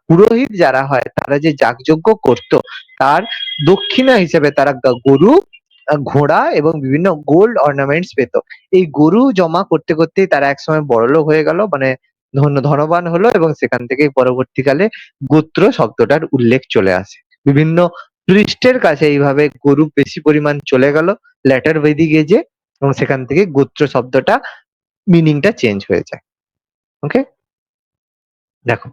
পুরোহিত যারা হয় তারা যে যাগযজ্ঞ করত তার দক্ষিণা হিসেবে তারা গরু, ঘোড়া এবং বিভিন্ন গোল্ড অর্নামেন্টস পেত। এই গরু জমা করতে করতেই তারা একসময় বড়লোক হয়ে গেল, মানে ধনবান হলো এবং সেখান থেকে পরবর্তীকালে গোত্র শব্দটার উল্লেখ চলে আসে। বিভিন্ন পৃষ্ঠের কাছে এইভাবে গরু বেশি পরিমাণ চলে গেল ল্যাটার বৈদিক এজে এবং সেখান থেকে গোত্র শব্দটা মিনিংটা চেঞ্জ হয়ে যায়। ওকে, দেখো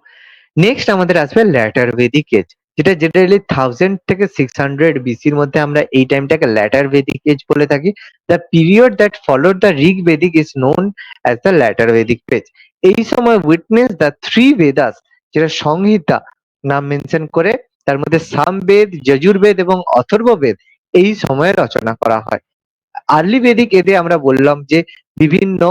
নেক্সট আমাদের আসবে ল্যাটার ভেদিক এজ, যেটা জেনারেলি 1000 থেকে 600 বিসির মধ্যে আমরা এই টাইমটাকে ল্যাটার ভেদিক এজ বলে থাকি। The period that followed the Rig Vedic is known as the later Vedic page. এই সময় উইটনেস দ্য থ্রি বেদাস, যেটা সংহিতা নাম মেনশন করে, তার মধ্যে সামবেদ, যজুর্বেদ এবং অথর্ববেদ এই সময়ে রচনা করা হয়। আর্লি বেদিক এতে আমরা বললাম যে বিভিন্ন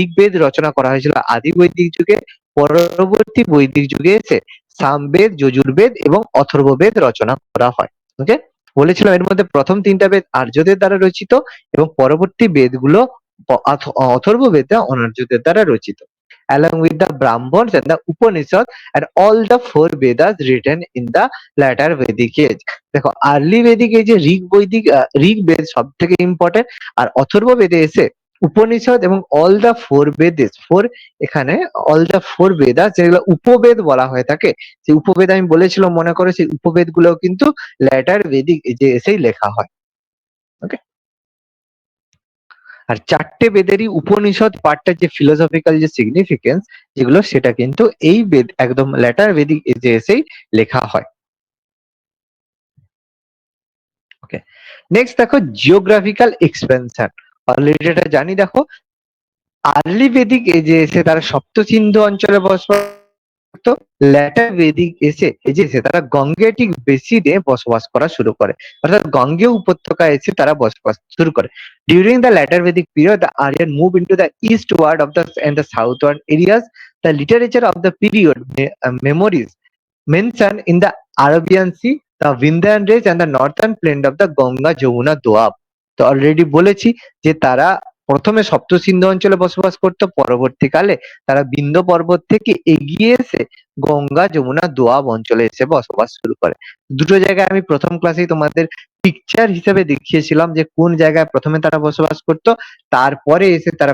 ঋগ্বেদ রচনা করা হয়েছিল আদি বৈদিক যুগে, পরবর্তী বৈদিক যুগে এসে সামবেদ, যজুর্বেদ এবং অথর্ববেদ রচনা করা হয়। ওকে, বলেছিলাম এর মধ্যে প্রথম তিনটা বেদ আর্যদের দ্বারা রচিত এবং পরবর্তী বেদগুলো অথর্ববেদ অনার্যদের দ্বারা রচিত। Along with the Brahmans and the Upanishads and all the four Vedas written in the latter Vedic age. দেখো আর্লি বেদিক এজে ঋগ্বেদ সব থেকে ইম্পর্টেন্ট, আর অথর্ব বেদে এসে উপনিষদ এবং অল দা ফোর বেদেস, এখানে অল দা ফোর বেদাস যেগুলো উপবেদ বলা হয়ে থাকে, সেই উপবেদ আমি বলেছিলাম মনে করো, সেই উপবেদ গুলো কিন্তু ল্যাটার বেদিক এজে এসেই লেখা হয়। ওকে, আর চারটে বেদেরই উপনিষদ পার্টটার যে ফিলোসফিক্যাল যে সিগনিফিকেন্স যেগুলো, সেটা কিন্তু এই বেদ একদম ল্যাটার বেদিক এজে এসেই লেখা হয়। ওকে, নেক্সট দেখো জিওগ্রাফিক্যাল এক্সপেনশন। অলরেডি এটা জানি। দেখো আর্লি বেদিক এজে এসে তারা সপ্ত সিন্ধু অঞ্চলে বসবাস করতো, ল্যাটার বেদিক এসে তারা গঙ্গেটিক বেসিনে বসবাস করা শুরু করে, অর্থাৎ গঙ্গেয় উপত্যকায় এসে তারা বসবাস শুরু করে। During the later Vedic period the Aryan move into the eastward of the and the southward areas. The literature of the period memories mention in the Arabian Sea, the Vindhyan range and the northern plain of the Ganga Jamuna Doab. তো already বলেছি যে তারা প্রথমে সপ্ত সিন্ধু অঞ্চলে বসবাস করতো, পরবর্তীকালে তারা বিন্ধ্য পর্বত থেকে এগিয়ে এসে গঙ্গা যমুনা দোয়াব অঞ্চলে এসে বসবাস শুরু করে। দুটো জায়গায় আমি প্রথম ক্লাসেই তোমাদের পিকচার হিসেবে দেখিয়েছিলাম যে কোন জায়গায় প্রথমে তারা বসবাস করতো, তারপরে এসে তারা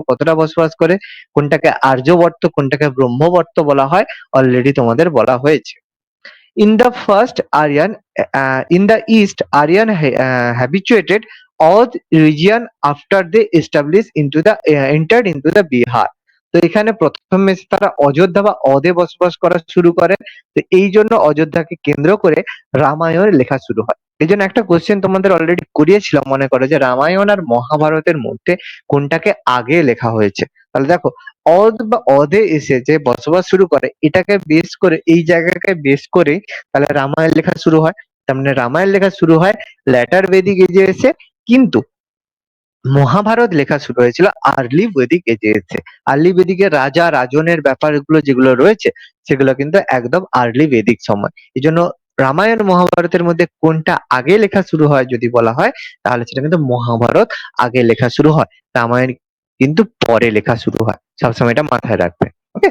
কতটা বসবাস করে, কোনটাকে আর্যবর্ত কোনটাকে ব্রহ্মবর্ত বলা হয়, অলরেডি তোমাদের বলা হয়েছে। In the first Aryan, in the East, Aryan habituated Oudh region after they established entered into the Bihar. তো এখানে প্রথমে তারা অযোধ্যা বা অদে বসবাস করা শুরু করে। তো এই জন্য অযোধ্যাকে কেন্দ্র করে রামায়ণ লেখা শুরু হয়। এই জন্য একটা কোশ্চেন তোমাদের অলরেডি করিয়েছিলাম, মনে করো যে রামায়ণ আর মহাভারতের মধ্যে কোনটাকে আগে লেখা হয়েছে। তাহলে দেখো অদে এসে যে বসবাস শুরু করে, এটাকে বেস করে, এই জায়গাকে বেস করে তাহলে রামায়ণ লেখা শুরু হয়। তার মানে রামায়ণ লেখা শুরু হয় ল্যাটার বেদিক এজে এসে, কিন্তু মহাভারত লেখা শুরু হয়েছিল আর্লি বৈদিক এজে এসে। আর্লি বেদিকের রাজা রাজনের ব্যাপারগুলো যেগুলো রয়েছে সেগুলো কিন্তু একদম আর্লি বেদিক সময়। এই জন্য রামায়ণ মহাভারতের মধ্যে কোনটা আগে লেখা শুরু হয় যদি বলা হয়, তাহলে সেটা কিন্তু মহাভারত আগে লেখা শুরু হয়, রামায়ণ কিন্তু পরে লেখা শুরু হয়। সবসময় এটা মাথায় রাখবে। ওকে,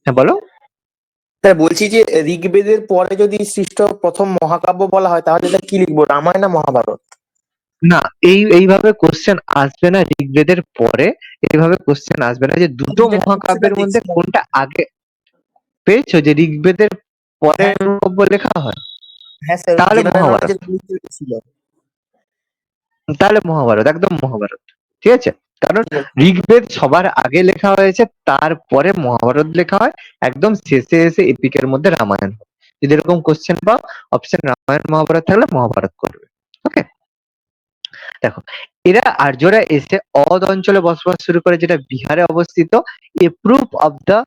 হ্যাঁ বলো। স্যার বলছি যে ঋগ্বেদের পরে যদি সৃষ্ট প্রথম মহাকাব্য বলা হয় তাহলে এটা কি লিখবো, রামায়ণ না মহাভারত? না, এইভাবে কোশ্চেন আসবে না ঋগ্বেদের পরে, এইভাবে কোশ্চেন আসবে না যে দুটো মহাকাব্যের মধ্যে কোনটা আগে। পেয়েছো যে ঋগ্বেদের পরে মহাকাব্য লেখা হয়, হ্যাঁ স্যার, তাহলে মহাভারত, ছিল। তাহলে মহাভারত, একদম মহাভারত। ঠিক আছে, কারণ ঋগ্বেদ সবার আগে লেখা হয়েছে, তারপরে মহাভারত লেখা হয়, একদম শেষে এসে এপিকের মধ্যে রামায়ণ হয়। যদি এরকম কোশ্চেন পাও, অপশন রামায়ণ মহাভারত থাকলে মহাভারত করবে। ওকে, দেখো এরা আর্যরা এসে অদ অঞ্চলে বসবাস শুরু করে, যেটা বিহারে অবস্থিত। A proof of the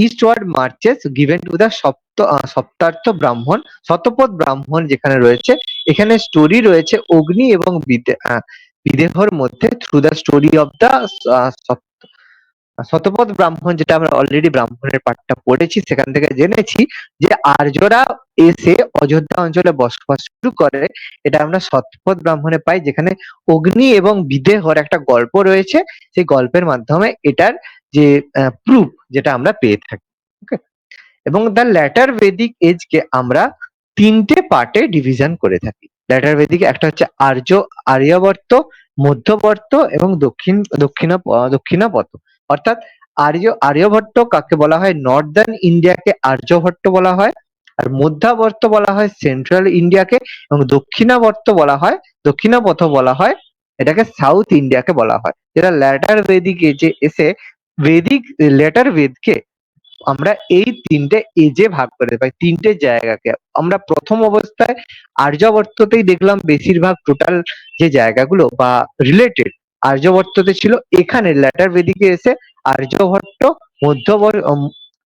eastward marches given to the Saptartha Brahmana, Shatapatha ব্রাহ্মণ যেখানে রয়েছে, এখানে স্টোরি রয়েছে অগ্নি এবং বিদেহর মধ্যে through the story of the Shatapatha Brahmana, যেটা আমরা অলরেডি ব্রাহ্মণের পাঠটা পড়েছি, সেখান থেকে জেনেছি যে আর্যরা এসে অযোধ্যা অঞ্চলে বসবাস শুরু করে। এটা আমরা শতপথ ব্রাহ্মণে পাই, যেখানে অগ্নি এবং বিদেহর একটা গল্প রয়েছে, সেই গল্পের মাধ্যমে এটার যে প্রুফ যেটা আমরা পেয়ে থাকি। ওকে, এবং দ্য ল্যাটার বেদিক এজকে আমরা তিনটে পার্টে ডিভিশন করে থাকি। ল্যাটার বেদিক একটা হচ্ছে আর্যবর্ত, মধ্যবর্ত এবং দক্ষিণাপথ। অর্থাৎ আর্যভট্ট কাকে বলা হয়, নর্দার্ন ইন্ডিয়াকে আর্যভট্ট বলা হয়, আর মধ্যাবর্ত বলা হয় সেন্ট্রাল ইন্ডিয়াকে, এবং দক্ষিণাপথ বলা হয় এটাকে সাউথ ইন্ডিয়াকে বলা হয়। যেটা ল্যাটার বেদিক এজে এসে লেটার বেদকে আমরা এই তিনটে এজে ভাগ করে পাই, তিনটে জায়গাকে। আমরা প্রথম অবস্থায় আর্যাবর্ততেই দেখলাম বেশিরভাগ টোটাল যে জায়গাগুলো বা রিলেটেড আর্যাবর্ততে ছিল। এখানে ল্যাটার বেদিকে এসে আর্যভট্ট,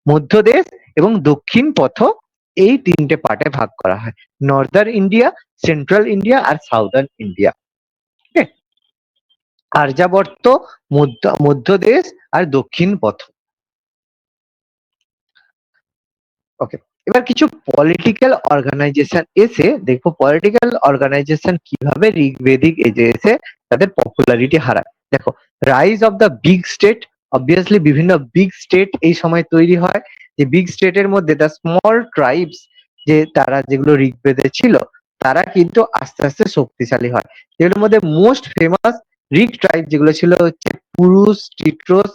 মধ্যদেশ এবং দক্ষিণ পথ, এই তিনটে পার্টে ভাগ করা হয়, নর্দার্ন ইন্ডিয়া, সেন্ট্রাল ইন্ডিয়া আর সাউদার্ন ইন্ডিয়া। আর্যাবর্ত, মধ্যদেশ আর দক্ষিণ পথ। ওকে, এবার কিছু পলিটিক্যাল অর্গানাইজেশন এসে দেখবো পলিটিক্যাল অর্গানাইজেশন কিভাবে ঋগ্বেদিক এজে এসে তাদের পপুলারিটি হারায়। দেখো, rise of the big state, obviously বিভিন্ন বিগ স্টেট এই সময় তৈরি হয়। যে বিগ স্টেটের মধ্যে দ্য স্মল ট্রাইবস, যে তারা যেগুলো ঋগ্বেদে ছিল, তারা কিন্তু আস্তে আস্তে শক্তিশালী হয়। যেগুলোর মধ্যে মোস্ট ফেমাস ঋগ ট্রাইব যেগুলো ছিল হচ্ছে পুরুষ, টিট্রোস,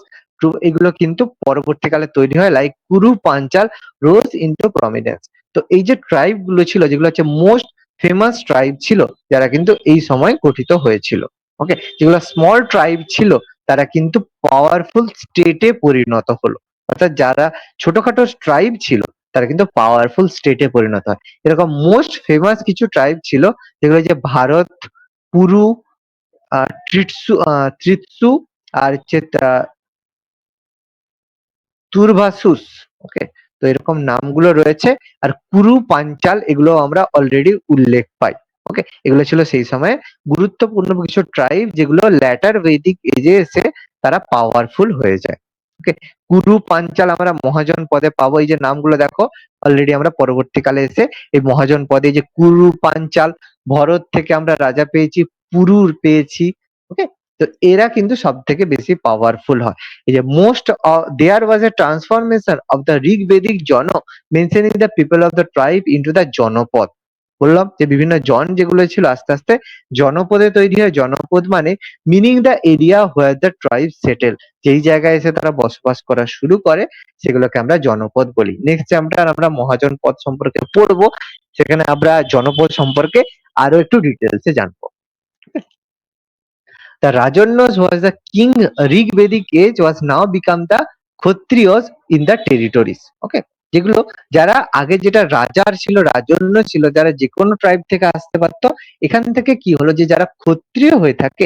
এগুলো কিন্তু পরবর্তীকালে তৈরি হয়, লাইক কুরু, পাঞ্চাল রোজ ইন্টু প্রমিনেন্স। তো এই যে ট্রাইব গুলো ছিল, যেগুলো হচ্ছে মোস্ট ফেমাস ট্রাইব ছিল, যারা কিন্তু এই সময় গঠিত হয়েছিল। ওকে, যেগুলো স্মল ট্রাইব ছিল তারা কিন্তু পাওয়ারফুল স্টেটে পরিণত হলো। অর্থাৎ যারা ছোটখাটো ট্রাইব ছিল তারা কিন্তু পাওয়ারফুল স্টেটে পরিণত হয়। এরকম মোস্ট ফেমাস কিছু ট্রাইব ছিল, যেগুলো যে ভারত, পুরু, ত্রিৎসু আর হচ্ছে তুরভাসুস। ওকে, তো এরকম নামগুলো রয়েছে। আর কুরু, পাঞ্চাল এগুলো আমরা অলরেডি উল্লেখ পাই। ওকে, এগুলো ছিল সেই সময়ে গুরুত্বপূর্ণ কিছু ট্রাইব, যেগুলো ল্যাটার বৈদিক এজে এসে তারা পাওয়ারফুল হয়ে যায়। ওকে, কুরু, পাঞ্চাল আমরা মহাজন পদে পাবো। এই যে নামগুলো দেখো, অলরেডি আমরা পরবর্তীকালে এসে এই মহাজন পদে যে কুরু, পাঞ্চাল, ভরত থেকে আমরা রাজা পেয়েছি, পুরুর পেয়েছি। ওকে, তো এরা কিন্তু সব থেকে বেশি পাওয়ারফুল হয়। এই যে there was a transformation of the Rig-Vedic Jano mentioning the people of the tribe into the জনপদ। বললাম যে বিভিন্ন জন যেগুলো ছিল আস্তে আস্তে জনপদে তৈরি হয়। জনপদ মানে meaning the area where the tribe settle, যেই জায়গায় এসে তারা বসবাস করা শুরু করে সেগুলোকে আমরা জনপদ বলি। নেক্সট চ্যাপ্টার আমরা মহাজন পদ সম্পর্কে পড়বো, সেখানে আমরা জনপদ সম্পর্কে আরো একটু ডিটেলসে জানবো। The Rajannas was the king. Rig-Vedic age was now become the Kshatriyas in the territories. Okay, যেগুলো যারা আগে যেটা রাজার ছিল, রাজন্য ছিল, যারা যে কোনো ট্রাইব থেকে আসতে পারতো, এখান থেকে কি হলো যে যারা ক্ষত্রিয় হয়ে থাকে,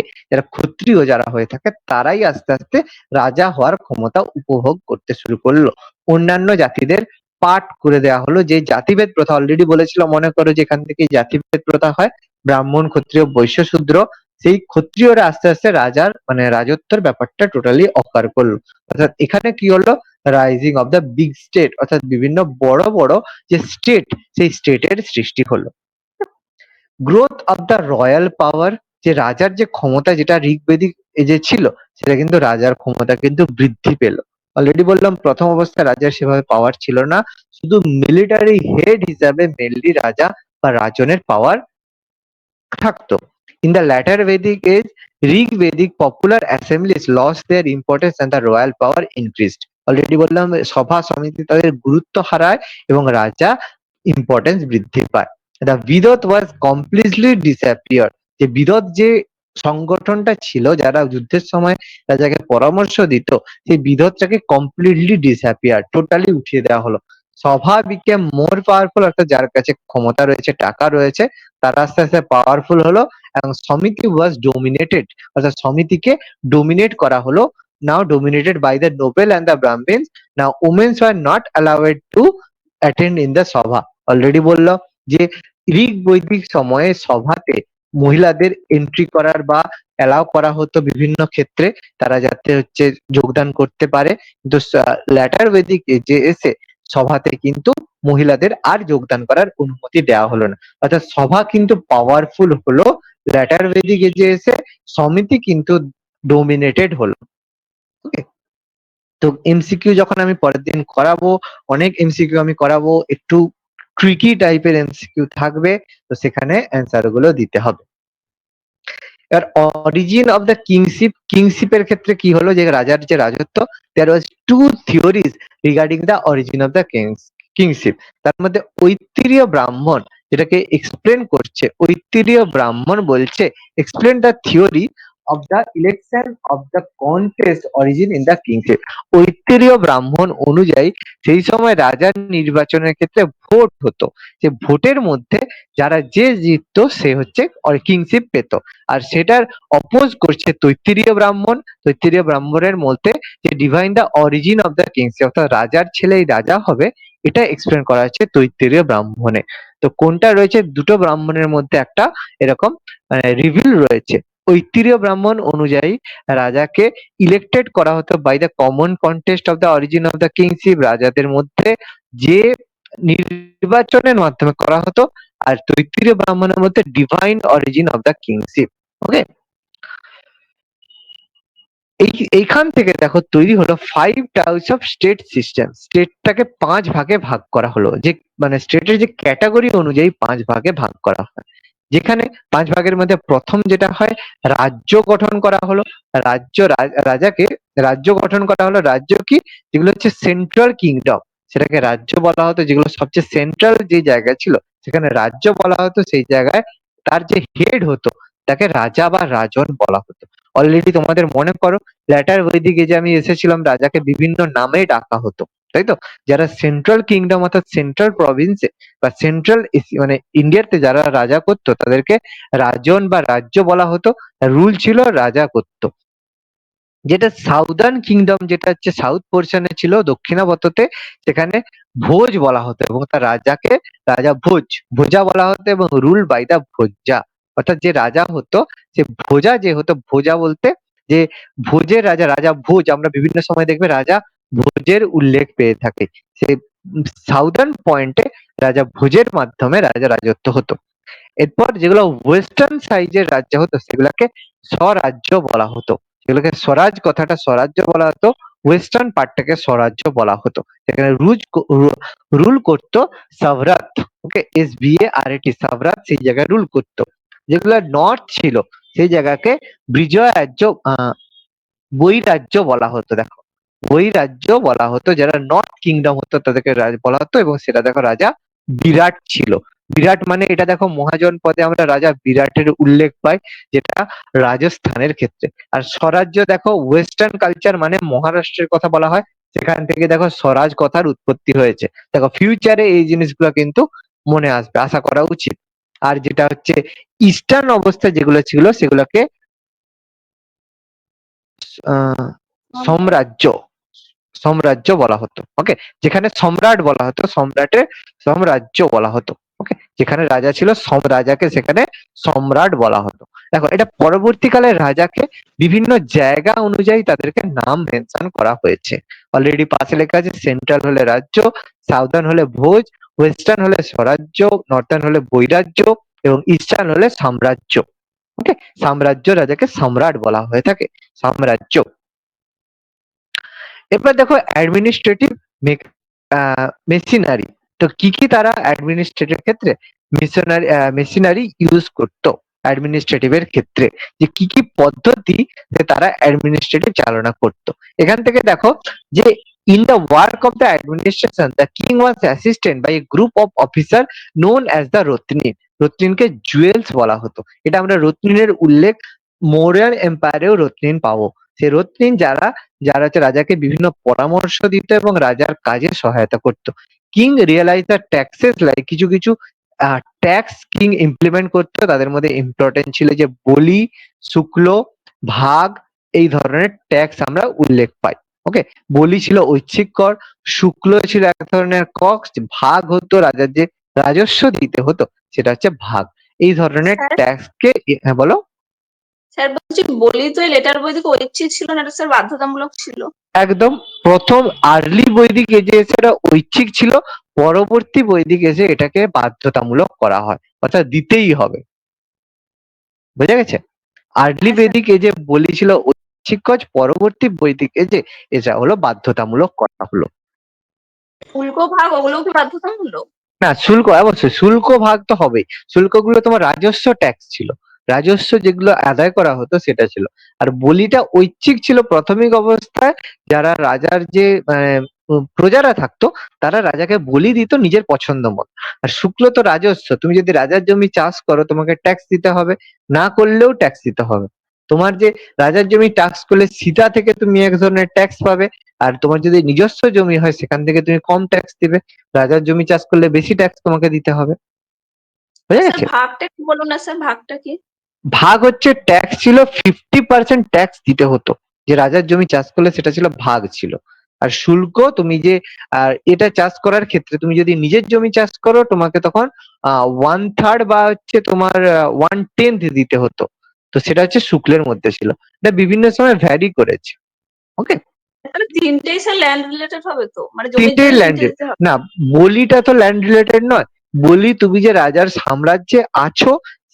যারা হয়ে থাকে তারাই আস্তে আস্তে রাজা হওয়ার ক্ষমতা উপভোগ করতে শুরু করলো। অন্যান্য জাতিদের পাঠ করে দেওয়া হলো। যে জাতিভেদ প্রথা অলরেডি বলেছিল, মনে করো যে এখান থেকে জাতিভেদ প্রথা হয়, ব্রাহ্মণ, ক্ষত্রিয়, বৈশ্য, শূদ্র, সেই ক্ষত্রিয়রা আস্তে আস্তে রাজার মানে রাজত্বের ব্যাপারটা টোটালি অকার করলো। অর্থাৎ এখানে কি হলো, rising of the big state, অর্থাৎ বিভিন্ন বড় বড় যে স্টেট, সেই স্টেটের সৃষ্টি হলো। গ্রোথ অফ দ্য রয়্যাল পাওয়ার, যে রাজার যে ক্ষমতা, যেটা ঋগ্বেদিক এজে ছিল, সেটা কিন্তু রাজার ক্ষমতা কিন্তু বৃদ্ধি পেল। অলরেডি বললাম প্রথম অবস্থায় রাজার সেভাবে পাওয়ার ছিল না, শুধু মিলিটারি হেড হিসাবে মেনলি রাজা বা রাজনের পাওয়ার থাকতো। In the later Vedic age, Rig-Vedic popular assemblies lost their importance and the royal power increased. Already বললাম সভা সমিতি তাদের গুরুত্ব হারায় এবং রাজা ইম্পর্টেন্স বৃদ্ধি পায়। The Vidot was completely disappeared. যে বিরোধ যে সংগঠনটা ছিল, যারা যুদ্ধের সময় রাজাকে পরামর্শ দিত, সেই বিরোধটাকে কমপ্লিটলি ডিসঅ্যাপিয়ার, টোটালি উঠিয়ে দেওয়া হলো। সভা বিকেম মোর পাওয়ারফুল, অর্থাৎ যার কাছে ক্ষমতা রয়েছে, টাকা রয়েছে, তারা আস্তে আস্তে পাওয়ারফুল হলো। এবং সমিতি ওয়াজ ডোমিনেটেড, অর্থাৎ সমিতিকে ডোমিনেট করা হলো। Now dominated by the noble and the Brahmins. Now womens were not allowed to attend in the sabha. Already বললো যে ঋগ বৈদিক সময়ে সভাতে মহিলাদের এন্ট্রি করার বা অ্যালাউ করা হতো বিভিন্ন ক্ষেত্রে, তারা যাতে হচ্ছে যোগদান করতে পারে। কিন্তু ল্যাটার বৈদিক যে এসে সভাতে কিন্তু মহিলাদের আর যোগদান করার অনুমতি দেওয়া হলো না। অর্থাৎ সভা কিন্তু পাওয়ারফুল হলো, ল্যাটার বৈদিক এজে এসে সমিতি কিন্তু ডোমিনেটেড হলো। ওকে, তো এমসিকিউ যখন আমি পরের দিন করাবো, অনেক এমসিকিউ আমি করাবো, একটু ট্রিকি টাইপের এমসিকিউ থাকবে, তো সেখানে অ্যান্সার গুলো দিতে হবে। এবার অরিজিন অফ দ্য কিংশিপের ক্ষেত্রে কি হলো, যে রাজার যে রাজত্ব, there was two theories regarding the origin of the kingship. তার মধ্যে ঐত্তিরীয় ব্রাহ্মণ যেটাকে এক্সপ্লেন করছে, ঐত্তিরীয় ব্রাহ্মণ বলছে explain the theory of the election of the contest origin in the kingship। ঐত্তিরীয় Brahmana অনুযায়ী সেই সময় রাজার নির্বাচনের ক্ষেত্রে ভোট হতো, যে ভোটের মধ্যে যারা যে জিততো সে হচ্ছে কিংশিপ পেত। আর সেটার অপোজ করছে তৈত্তিরীয় ব্রাহ্মণ। তৈত্তিরীয় ব্রাহ্মণের মধ্যে যে divine the origin of the kingship, অর্থাৎ রাজার ছেলেই রাজা হবে, এটা এক্সপ্লেন করা হচ্ছে তৈত্তিরীয় ব্রাহ্মণে। তো কোনটা রয়েছে, দুটো ব্রাহ্মণের মধ্যে একটা এরকম রিভিল রয়েছে। ঐত্তিরীয় ব্রাহ্মণ অনুযায়ী রাজাকে ইলেক্টেড করা হতো by the common contest of the origin of the kingship, রাজাদের মধ্যে যে নির্বাচনের মাধ্যমে করা হতো। আর তৈত্তিরীয় ব্রাহ্মণের মধ্যে divine origin of the kingship. Okay, এইখান থেকে দেখো তৈরি হলো 5 টাইপস অফ স্টেট সিস্টেম। স্টেটটাকে 5 ভাগে ভাগ করা হলো, যে মানে স্টেটের যে ক্যাটাগরি অনুযায়ী 5 ভাগে ভাগ করা হয়। যেখানে 5 ভাগের মধ্যে প্রথম যেটা হয়, রাজ্য গঠন করা হলো। রাজাকে রাজ্য গঠন করা হলো। রাজ্য কি, যেগুলো হচ্ছে সেন্ট্রাল কিংডম, সেটাকে রাজ্য বলা হতো। যেগুলো সবচেয়ে সেন্ট্রাল যে জায়গা ছিল সেখানে রাজ্য বলা হতো। সেই জায়গায় তার যে হেড হতো তাকে রাজা বা রাজন বলা হতো। অলরেডি তোমাদের মনে করো ল্যাটার বৈদিক এজে আমি এসেছিলাম, রাজাকে বিভিন্ন নামে ডাকা হতো, তাই তো? যারা সেন্ট্রাল কিংডম অর্থাৎ সেন্ট্রাল প্রভিন্সে বা সেন্ট্রাল মানে ইন্ডিয়াতে যারা রাজা করতো তাদেরকে রাজন বা রাজ্য বলা হতো। রুল ছিল রাজা করতো। যেটা সাউদার্ন কিংডম, যেটা হচ্ছে সাউথ পোর্শনে ছিল দক্ষিণাবর্ততে, সেখানে ভোজ বলা হতো এবং তার রাজাকে রাজা ভোজা বলা হতো এবং রুল বাই দা ভোজা। অর্থাৎ যে রাজা হতো সে ভোজা যে হতো, ভোজা বলতে যে ভোজের রাজা, রাজা ভোজ। আমরা বিভিন্ন সময় দেখবে রাজা ভোজের উল্লেখ পেয়ে থাকি। সে সাউদার্ন পয়েন্টে রাজা ভোজের মাধ্যমে রাজা রাজত্ব হতো। এরপর যেগুলো ওয়েস্টার্ন সাইজের রাজ্য হতো সেগুলোকে স্বরাজ্য বলা হতো। যেগুলোকে স্বরাজ, কথাটা স্বরাজ্য বলা হতো, ওয়েস্টার্ন পার্টটাকে স্বরাজ্য বলা হতো। সেখানে রুল করতো সাভরাত। ওকে, SVARAT, সাভরাত সেই জায়গায় রুল করতো। যেগুলো নর্থ ছিল সেই জায়গাকে বিজয় রাজ্য, বৈরাজ্য বলা হতো। দেখো, বৈরাজ্য বলা হতো। যারা নর্থ কিংডম হতো তাদেরকে বলা হতো এবং সেটা দেখো রাজা বিরাট ছিল। বিরাট মানে এটা দেখো মহাজন পদে আমরা রাজা বিরাটের উল্লেখ পাই, যেটা রাজস্থানের ক্ষেত্রে। আর স্বরাজ্য দেখো ওয়েস্টার্ন কালচার মানে মহারাষ্ট্রের কথা বলা হয়, সেখান থেকে দেখো স্বরাজ কথার উৎপত্তি হয়েছে। দেখো ফিউচারে এই জিনিসগুলো কিন্তু মনে আসবে, আশা করা উচিত। আর যেটা হচ্ছে ইস্টার্ন অবস্থা যেগুলো ছিল সেগুলোকে সাম্রাজ্য সাম্রাজ্য বলা হতো। ওকে, যেখানে সম্রাট বলা হতো সম্রাটের সাম্রাজ্য বলা হতো। ওকে, যেখানে রাজা ছিল রাজাকে সেখানে সম্রাট বলা হতো। দেখো এটা পরবর্তীকালে রাজাকে বিভিন্ন জায়গা অনুযায়ী তাদেরকে নাম মেনশন করা হয়েছে। অলরেডি পাশে লেখা আছে, সেন্ট্রাল হলে রাজ্য, সাউদার্ন হলে ভোজ, ওয়েস্টার্ন হলে স্বরাজ্য, নর্থার্ন হলে বৈরাজ্য এবং ইস্টার্ন হলে সাম্রাজ্য। ওকে, সাম্রাজ্য রাজাকে সম্রাট বলা হয়ে থাকে, সাম্রাজ্য। এবার দেখো অ্যাডমিনিস্ট্রেটিভ মেশিনারি। তো কি কি তারা অ্যাডমিনিস্ট্রেটিভ ক্ষেত্রে মেশিনারি ইউজ করতো অ্যাডমিনিস্ট্রেটিভ এর ক্ষেত্রে, যে কি কি পদ্ধতি তারা অ্যাডমিনিস্ট্রেটিভ চালনা করতো। এখান থেকে দেখো যে in the work of the administration the king was assisted by a group of officer known as the ratnin. রত্নিনকে জুয়েলস বলা হতো। এটা আমরা রত্নিনের উল্লেখ মৌর্য এম্পায়ারেও রত্নিন পাবো। সে রত্নিন যারা যারা হচ্ছে রাজাকে বিভিন্ন পরামর্শ দিত এবং রাজার কাজে সহায়তা করত। King realise the taxes, like কিছু কিছু ট্যাক্স কিং ইমপ্লিমেন্ট করতো। তাদের মধ্যে ইম্পর্টেন্ট ছিল যে বলি, শুক্ল, ভাগ, এই ধরনের ট্যাক্স আমরা উল্লেখ পাই। ওকে, বলি ছিল ঐচ্ছিক কর, শুক্ল ছিল এক ধরনের কর, ভাগ হতো রাজার যে রাজস্ব দিতে হতো সেটা হচ্ছে ভাগ। এই ধরনের স্যার ট্যাক্সকে, হ্যাঁ বলো। স্যার বলছি, বলি তো এই লেটার বইতে ঐচ্ছিক ছিল না, এটা স্যার বাধ্যতামূলক ছিল। একদম, প্রথম আর্লি বৈদিক এজে এসে এটা ঐচ্ছিক ছিল, পরবর্তী বৈদিক এসে এটাকে বাধ্যতামূলক করা হয়, অর্থাৎ দিতেই হবে। বুঝা গেছে? আর্লি বৈদিক এজে বলেছিল ঐচ্ছিক কাজ, পরবর্তী বৈদিক এজে এটা হলো বাধ্যতামূলক করা হলো। শুল্ক ভাগ ওগুলো কি বাধ্যতামূলক? না, শুল্ক অবশ্যই, শুল্ক ভাগ তো হবেই। শুল্কগুলো তোমার রাজস্ব ট্যাক্স ছিল, রাজস্ব যেগুলো আদায় করা হতো সেটা ছিল। আর বলিটা ঐচ্ছিক ছিল প্রাথমিক অবস্থায়। যারা রাজার যে প্রজারা থাকতো তারা রাজাকে বলি দিত নিজের পছন্দ মতো। আর শুক্ল তো রাজস্ব, তুমি যদি রাজার জমি চাষ করো তোমাকে ট্যাক্স দিতে হবে, না করলেও ট্যাক্স দিতে হবে। তোমার যে রাজার জমি ট্যাক্স করলে সেটা থেকে তুমি এক ধরনের ট্যাক্স পাবে, আর তোমার যদি নিজস্ব জমি হয় সেখান থেকে তুমি কম ট্যাক্স দিবে। রাজার জমি চাষ করলে বেশি ট্যাক্স তোমাকে দিতে হবে। বুঝা স্যার গেছে? ভাগটা কি বলুন না স্যার, ভাগটা কি? ভাগ হচ্ছে ট্যাক্স ছিল 50% ট্যাক্স দিতে হতো। যে রাজার জমি চাষ করলে সেটা ছিল ভাগ ছিল। আর শুল্ক তুমি যে এটা চাষ করার ক্ষেত্রে তুমি যদি নিজের জমি চাষ করো তোমাকে তখন 1/3 বা হচ্ছে তোমার 1/10 দিতে হতো। তো সেটা হচ্ছে শুক্লের মধ্যে ছিল। এটা বিভিন্ন সময় ভ্যারি করেছে। ওকে, তাহলে তিনটেই স্যার ল্যান্ড রিলেটেড হবে তো, মানে জমির তিনটেই জন্য ল্যান্ড তিনটে দিতে হবে? না, বলিটা তো ল্যান্ড রিলেটেড নয়। বলি তুমি যে রাজার সাম্রাজ্যে আছো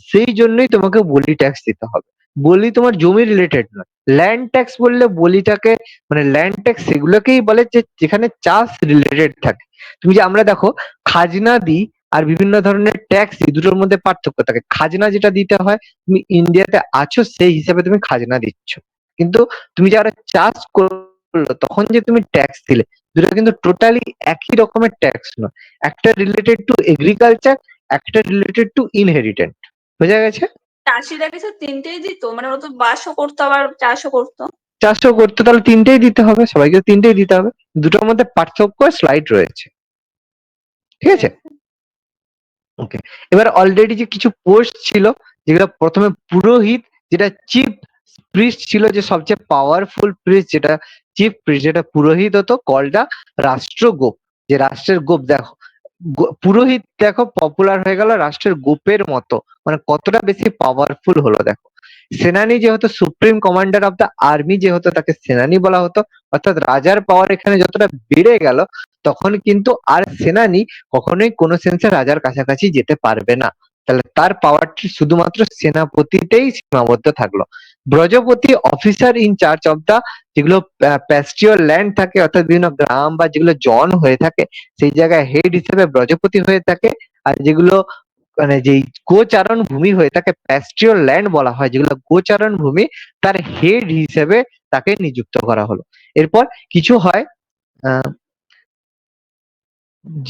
সেই জন্যই তোমাকে বলি ট্যাক্স দিতে হবে। বলি তোমার জমি রিলেটেড নয়। ল্যান্ড ট্যাক্স বললে বলিটাকে মানে ল্যান্ড ট্যাক্স সেগুলোকেই বলে যে যেখানে চাষ রিলেটেড থাকে। তুমি যে আমরা দেখো খাজনা দিই আর বিভিন্ন ধরনের ট্যাক্স দিই, দুটোর মধ্যে পার্থক্য থাকে। খাজনা যেটা দিতে হয় তুমি ইন্ডিয়াতে আছো সেই হিসাবে তুমি খাজনা দিচ্ছ, কিন্তু তুমি যারা চাষ করলো তখন যে তুমি ট্যাক্স দিলে দুটো কিন্তু টোটালি একই রকমের ট্যাক্স নয়। একটা রিলেটেড টু এগ্রিকালচার, একটা রিলেটেড টু ইনহেরিটেন্ট। বোঝা গেছে? চাষিরা কি স্যার তিনটেই দিত, মানে ওরা তো বাসও করতো আবার চাষও করতো? চাষও করতে তাহলে তিনটেই দিতে হবে, সবাইকে তিনটেই দিতে হবে। দুটোর মধ্যে পার্থক্য স্লাইড রয়েছে। ঠিক আছে? ওকে, এবার অলরেডি যে কিছু পোস্ট ছিল যেগুলো প্রথমে পুরোহিত, যেটা চিফ প্রিস্ট ছিল, যে সবচেয়ে পাওয়ারফুল প্রিস্ট, যেটা চিফ প্রিস্ট, যেটা পুরোহিত হতো, কলটা রাষ্ট্রগোপ। যে রাষ্ট্রের গোপ দেখো, পুরোহিত দেখো পপুলার হয়ে গেল রাষ্ট্রের গোপের মতো, মানে কতটা বেশি পাওয়ারফুল হলো দেখো। সেনানি যেহেতু supreme commander of the army যেহেতু তাকে সেনানি বলা হতো, অর্থাৎ রাজার পাওয়ার এখানে যতটা বেড়ে গেল তখন কিন্তু আর সেনানি কখনোই কোনো সেন্সে রাজার কাছাকাছি যেতে পারবে না। তাহলে তার পাওয়ারটি শুধুমাত্র সেনাপতিতেই সীমাবদ্ধ থাকলো। Vrajapati officer in charge of the যেগুলো প্যাস্টিওর ল্যান্ড থাকে, অর্থাৎ বিভিন্ন গ্রাম বা যেগুলো জন হয়ে থাকে সেই জায়গায় হেড হিসেবে ব্রজপতি হয়ে থাকে। আর যেগুলো মানে যেই গোচারণ ভূমি হয়ে থাকে, প্যাস্টিওর ল্যান্ড বলা হয় যেগুলো গোচারণ ভূমি, তার হেড হিসেবে তাকে নিযুক্ত করা হলো। এরপর কিছু হয় আহ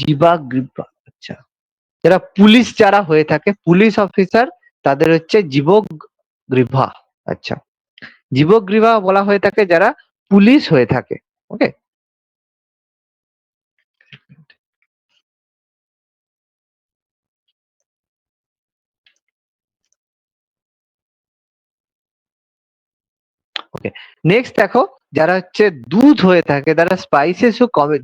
জীবাগ্রিপা, আচ্ছা, যারা পুলিশ যারা হয়ে থাকে পুলিশ অফিসার তাদের হচ্ছে জীবগ্রীভা। আচ্ছা, জীবগ্রীভা বলা হয়ে থাকে যারা পুলিশ হয়ে থাকে। ওকে, ওকে, নেক্সট দেখো যারা হচ্ছে দূত হয়ে থাকে, যারা স্পাইসেস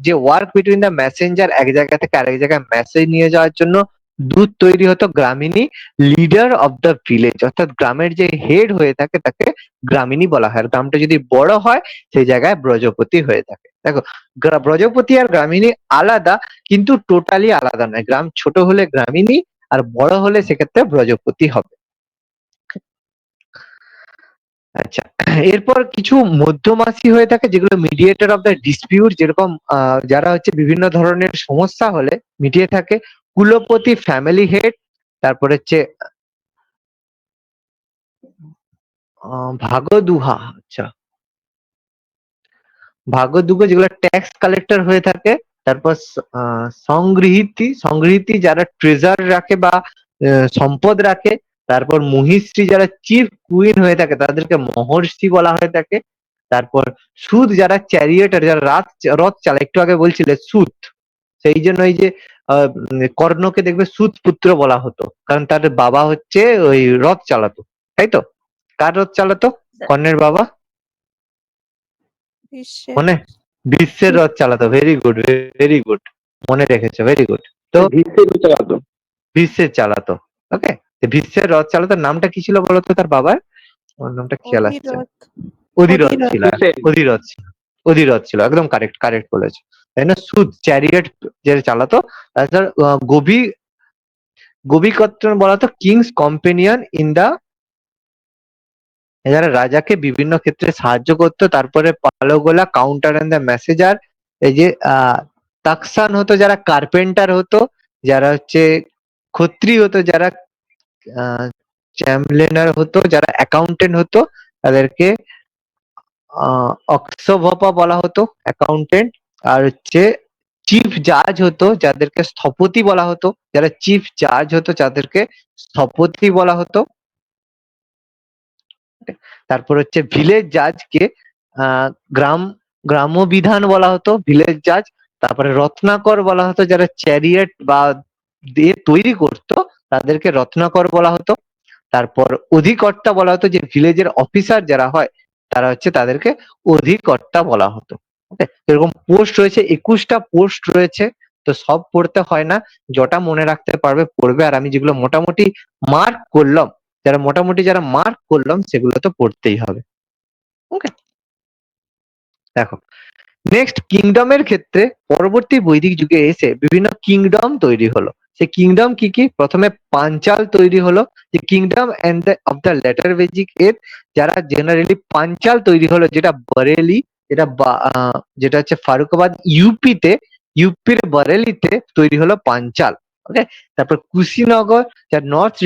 যে ওয়ার্ক বিটুইন দ্য মেসেঞ্জার, এক জায়গা থেকে আরেক জায়গায় মেসেজ নিয়ে যাওয়ার জন্য দূত তৈরি হতো। গ্রামিনী লিডার অফ দ্য ভিলেজ, অর্থাৎ গ্রামের যে হেড হয়ে থাকে তাকে গ্রামিনী বলা হয়। আর গ্রামটা যদি বড় হয় সেই জায়গায় ব্রজপতি হয়ে থাকে। দেখো ব্রজপতি আর গ্রামিনী আলাদা, কিন্তু টোটালি আলাদা নয়। গ্রাম ছোট হলে গ্রামিনী, আর বড় হলে সেক্ষেত্রে ব্রজপতি হবে। আচ্ছা, এরপর কিছু মধ্যমাসি হয়ে থাকে যেগুলো মিডিয়েটর অফ দ্য ডিসপিউট, যেরকম যারা হচ্ছে বিভিন্ন ধরনের সমস্যা হলে মিটিয়ে থাকে। কুলপতি ফ্যামিলি হেড, তারপর হচ্ছে ভাগদুহা, আচ্ছা, ভাগদুগো যেগুলো ট্যাক্স কালেক্টর হয়ে থাকে। তারপর সংগৃহীতি যারা ট্রেজার রাখে বা সম্পদ রাখে। তারপর মহিশ্রী যারা চিফ কুইন হয়ে থাকে তাদেরকে মহর্ষি বলা হয়ে থাকে। তারপর সুদ যারা চ্যারিয়েটার, যারা রথ চালায়, একটু আগে বলছিলে সুত, সেই জন্য এই যে কর্ণকে দেখবে সুত পুত্র বলা হতো, কারণ তার বাবা হচ্ছে ওই রথ চালাতো, তাই তো? কার রথ চালাতো কর্ণের বাবা? বিশ্বে মনে, বিশ্বের রথ চালাতো। ভেরি গুড, ভেরি গুড, মনে রেখেছো, ভেরি গুড। তো বিশ্বের চালাতো। ওকে, বিশ্বের রথ চালাতো। নামটা কি ছিল বলতো তার বাবার? ওর নামটা খেয়াল আসছে না। অধিরথ অধিরথ অধিরথ ছিল, অধিরথ ছিল, অধিরথ ছিল, একদম কারেক্ট, কারেক্ট বলেছো। তাই না? সুদ চ্যারিয়েট যে চালাতো। তাছাড়া গবিকত্রন বলা হতো কিংস কম্পেনিয়ন ইন দা, যারা রাজাকে বিভিন্ন ক্ষেত্রে সাহায্য করতো। তারপরে পালোগোলা কাউন্টার এন্ড দ্য মেসেজার, এই যে তাকসান হতো যারা কার্পেন্টার হতো, যারা হচ্ছে খত্রি হতো যারা চ্যাম্বলেনার হতো, যারা অ্যাকাউন্টেন্ট হতো তাদেরকে অক্সভপা বলা হতো অ্যাকাউন্টেন্ট। আর হচ্ছে চিফ জাজ হতো যাদেরকে স্থপতি বলা হতো, যারা চিফ জাজ হতো যাদেরকে স্থপতি বলা হতো। তারপর হচ্ছে ভিলেজ জাজকে গ্রাম গ্রাম্যবিধান বলা হতো, ভিলেজ জাজ। তারপরে রত্নাকর বলা হতো, যারা চ্যারিয়েট বা দিয়ে তৈরি করতো তাদেরকে রত্নাকর বলা হতো। তারপর অধিকর্তা বলা হতো, যে ভিলেজের অফিসার যারা হয় তারা হচ্ছে তাদেরকে অধিকর্তা বলা হতো। ওকে, এরকম পোস্ট রয়েছে, 21টা পোস্ট রয়েছে। তো সব পড়তে হয় না, যটা মনে রাখতে পারবে পড়বে। আর আমি যেগুলো মোটামুটি মার্ক করলাম, যারা মার্ক করলাম সেগুলো তো পড়তেই হবে। ওকে, দেখো নেক্সট কিংডমের ক্ষেত্রে পরবর্তী বৈদিক যুগে এসে বিভিন্ন কিংডম তৈরি হলো। সেই কিংডম কি কি? প্রথমে পাঞ্চাল তৈরি হলো, যে kingdom end of the later বেজিক এর, যারা জেনারেলি পাঞ্চাল তৈরি হলো, যেটা বরেলি, যেটা হচ্ছে ফারুকাবাদ ইউপিতে, ইউপির বরেলিতে তৈরি হলো পাঞ্চাল। ওকে, তারপর কুশিনগর, যা নর্থ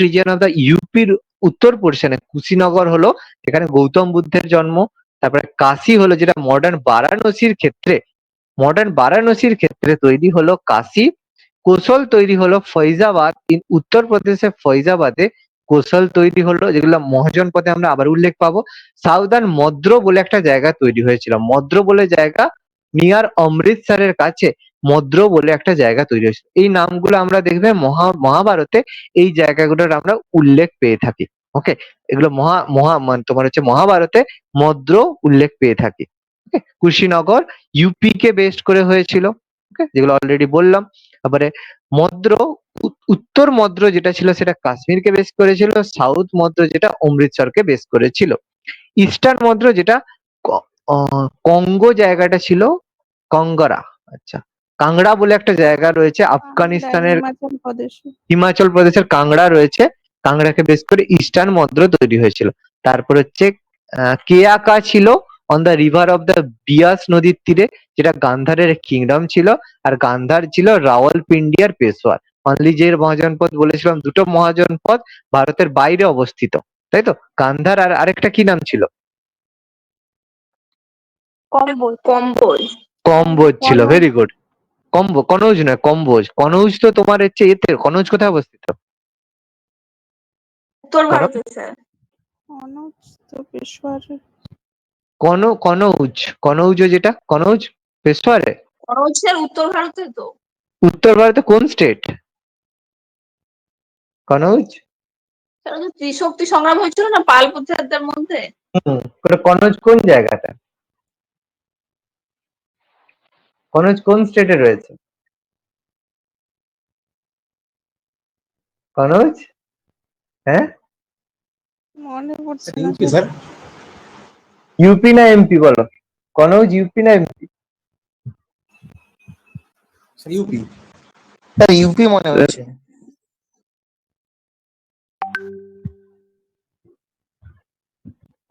রিজিয়ন অফ দ্য ইউপির উত্তর পোর্শনে কুশিনগর হলো, এখানে গৌতম বুদ্ধের জন্ম। তারপরে কাশি হলো, যেটা মডার্ন বারাণসীর ক্ষেত্রে তৈরি হলো কাশি। কোশল তৈরি হলো ফৈজাবাদ, উত্তরপ্রদেশের ফৈজাবাদে কোশল তৈরি হলো, যেগুলো মহাজনপদে আমরা আবার উল্লেখ পাবো। সাউদার্ন মদ্র বলে একটা জায়গা তৈরি হয়েছিল, মদ্র বলে জায়গা নিয়ার অমৃতসরের কাছে, মদ্র বলে একটা জায়গা তৈরি হয়েছিল। এই নামগুলো আমরা দেখবে মহাভারতে এই জায়গাগুলোর আমরা উল্লেখ পেয়ে থাকি। ওকে, এগুলো তোমার হচ্ছে মহাভারতে মদ্র উল্লেখ পেয়ে থাকি। ওকে, কুশিনগর ইউপি কে বেস্ট করে হয়েছিল। ওকে, যেগুলো অলরেডি বললাম। তারপরে মদ্র, উত্তর মদ্র যেটা ছিল সেটা কাশ্মীরকে বেস করেছিল, সাউথ মদ্র যেটা অমৃতসরকে বেস করেছিল। ইস্টার্ন মদ্র যেটা কঙ্গো জায়গাটা ছিল, কঙ্গরা, আচ্ছা কাংড়া বলে একটা জায়গা রয়েছে আফগানিস্তানের, হিমাচল প্রদেশে। হিমাচল প্রদেশের কাংড়া রয়েছে, কাংড়াকে বেস করে ইস্টার্ন মদ্র তৈরি হয়েছিল। তারপর হচ্ছে কেয়াকা ছিল on the river of the Beas নদীর তীরে, যেটা গান্ধারের কিংডম ছিল। আর গান্ধার ছিল রাওয়ালপিন্ডি আর পেশোয়ার। অনলি যে মহাজনপদ বলেছিলাম, দুটো মহাজনপদ ভারতের বাইরে অবস্থিত, তাই তো? গান্ধার আর আরেকটা কি নাম ছিল? কম্বোজ। কম্বোজ। কম্বোজ ছিল, কনৌজ। Very good. কনৌজ নয়, কম্বোজ। কনৌজ তো তোমার হচ্ছে এতে, কনৌজ কোথায় অবস্থিত? উত্তর ভারতে স্যার। কনৌজ তো পেশোয়ারে। কনৌজ যেটা, কনৌজ পেশোয়ারে। কনৌজ স্যার উত্তর ভারতে তো। উত্তর ভারতে কোন স্টেট? কনৌজ। স্যার ওই যে ত্রিশক্তি সংগ্রাম হয়েছিল না পাল প্রতিহারদের মধ্যে। কনৌজ কোন জায়গাটা? কনৌজ কোন স্টেটে রয়েছে? কনৌজ, হ্যাঁ মনে পড়ছে না স্যার ইউপি না এমপি বলো? কনৌজ ইউপি না এমপি? ইউপি। স্যার ইউপি মনে হচ্ছে।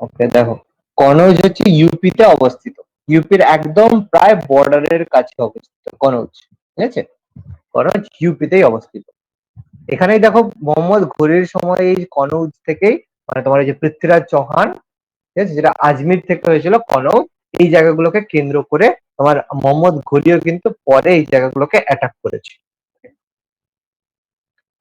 ওকে, দেখো কনৌজ হচ্ছে ইউপিতে অবস্থিত, ইউপির একদম প্রায় বর্ডারের কাছে অবস্থিত কনৌজ, ঠিক আছে? কনৌজ ইউপিতেই অবস্থিত। এখানেই দেখো মোহাম্মদ ঘুরির সময় এই কনৌজ থেকেই, মানে তোমার এই যে পৃথ্বীরাজ চৌহান, ঠিক আছে, যেটা আজমির থেকে হয়েছিল কনৌজ, এই জায়গাগুলোকে কেন্দ্র করে তোমার মোহাম্মদ ঘুরিও কিন্তু পরে এই জায়গাগুলোকে অ্যাটাক করেছে।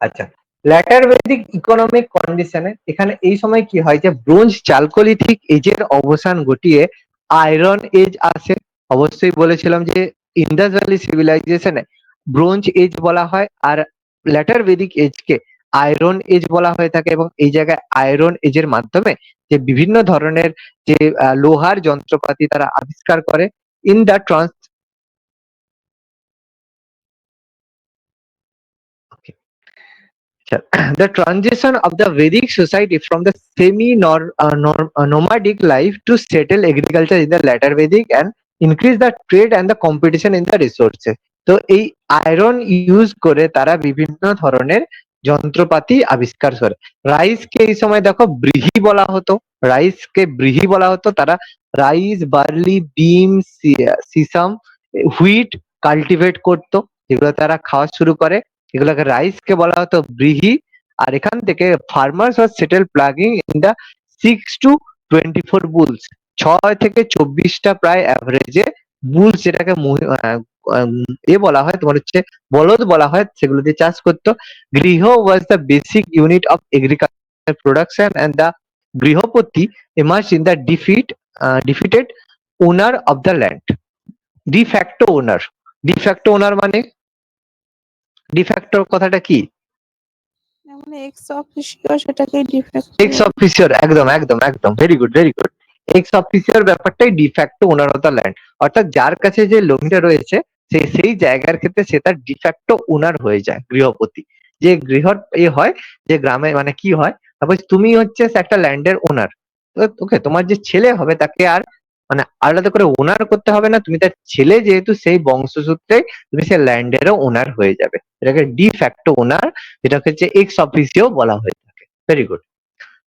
আচ্ছা, ল্যাটার বেসিক ইকোনমিক কন্ডিশনে এখানে এই সময় কি হয়, যে ব্রোঞ্জ চালকোলিথিক এজের অবসান ঘটিয়ে আয়রন এজ আসে। অবশ্যই বলেছিলাম যে ইন্ডাস ভ্যালি সিভিলাইজেশনে ব্রোঞ্জ এজ বলা হয়, আর ল্যাটার বেদিক এজকে আয়রন এজ বলা হয়ে থাকে। এবং এই জায়গায় আয়রন এজের মাধ্যমে যে বিভিন্ন ধরনের যে লোহার যন্ত্রপাতি তারা আবিষ্কার করে। In the the transition of the Vedic society from the nomadic life to settle agriculture in the later Vedic and increase the trade and the competition in the resources. তো এই আয়রন ইউজ করে তারা বিভিন্ন ধরনের যন্ত্রপাতি আবিষ্কার করে। রাইসকে এই সময় দেখো ব্রিহি বলা হতো, তারা রাইস, বার্লি, বিম, সিসাম, হুইট কাল্টিভেট করতো, যেগুলো তারা খাওয়া শুরু করে, এগুলোকে রাইসকে বলা হতো ব্রিহি। আর এখান থেকে farmers was settle plugging in the 6 to 24 bull's, 6 থেকে 24টা প্রায় অ্যাভারেজে বুলস, যেটাকে বলা হয় তোমার হচ্ছে বলদ বলা হয়, সেগুলো দিয়ে চাষ করতো। Griha was the basic unit of agriculture production and the grihapati emerged in the defeated owner of the land. De facto owner, de facto owner মানে de facto কথাটা কি? মানে এক্স অফিসিও সেটাকে ডিফেক্ট এক্স অফিসিয়ার, একদম একদম একদম, very good very good. Ex officio ব্যাপারটাই de facto owner of the land, অর্থাৎ যার কাছে যে জমিটা রয়েছে সেই জায়গার ক্ষেত্রে সে তার ডিফ্যাক্টো ওনার হয়ে যায়, গৃহপতি। যে গৃহর হয়, যে গ্রামে মানে কি হয়, সাপোজ তুমি হচ্ছে একটা ল্যান্ডের ওনার, ওকে, তোমার যে ছেলে হবে তাকে আর মানে আলাদা করে ওনার করতে হবে না, তুমি তার ছেলে যেহেতু সেই বংশসূত্রে তুমি সেই ল্যান্ডেরও ওনার হয়ে যাবে, এটাকে ডিফ্যাক্টো ওনার, যেটাকে হচ্ছে এক্স অফিসিও বলা হয়ে থাকে। Very good.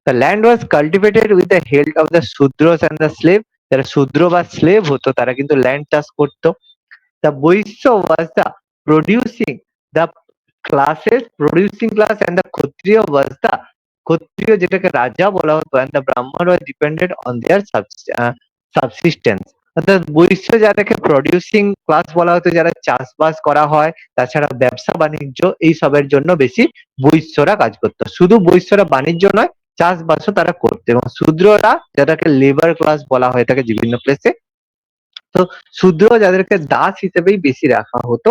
The land was cultivated with the help of the Sudras and the slave. যারা শূদ্র বা স্লেভ হতো তারা কিন্তু ল্যান্ড চাষ করতো। The Boisya was the producing the producing class, and the Kshatriya was the ক্ষত্রিয়, যেটাকে রাজা বলা হতো, and the Brahman was dependent on their subsistence. অর্থাৎ বৈশ্য যাদেরকে প্রডিউসিং ক্লাস বলা হতো, যারা চাষবাস করা হয়, তাছাড়া ব্যবসা বাণিজ্য এই সবের জন্য বেশি বৈশ্যরা কাজ করতো। শুধু বৈশ্যরা বাণিজ্য নয়, চাষবাসও তারা করতো, এবং শূদ্ররা যাদেরকে লেবার ক্লাস বলা হয়ে থাকে বিভিন্ন প্লেসে, তো শূদ্র যাদেরকে দাস হিসেবেই বেশি রাখা হতো,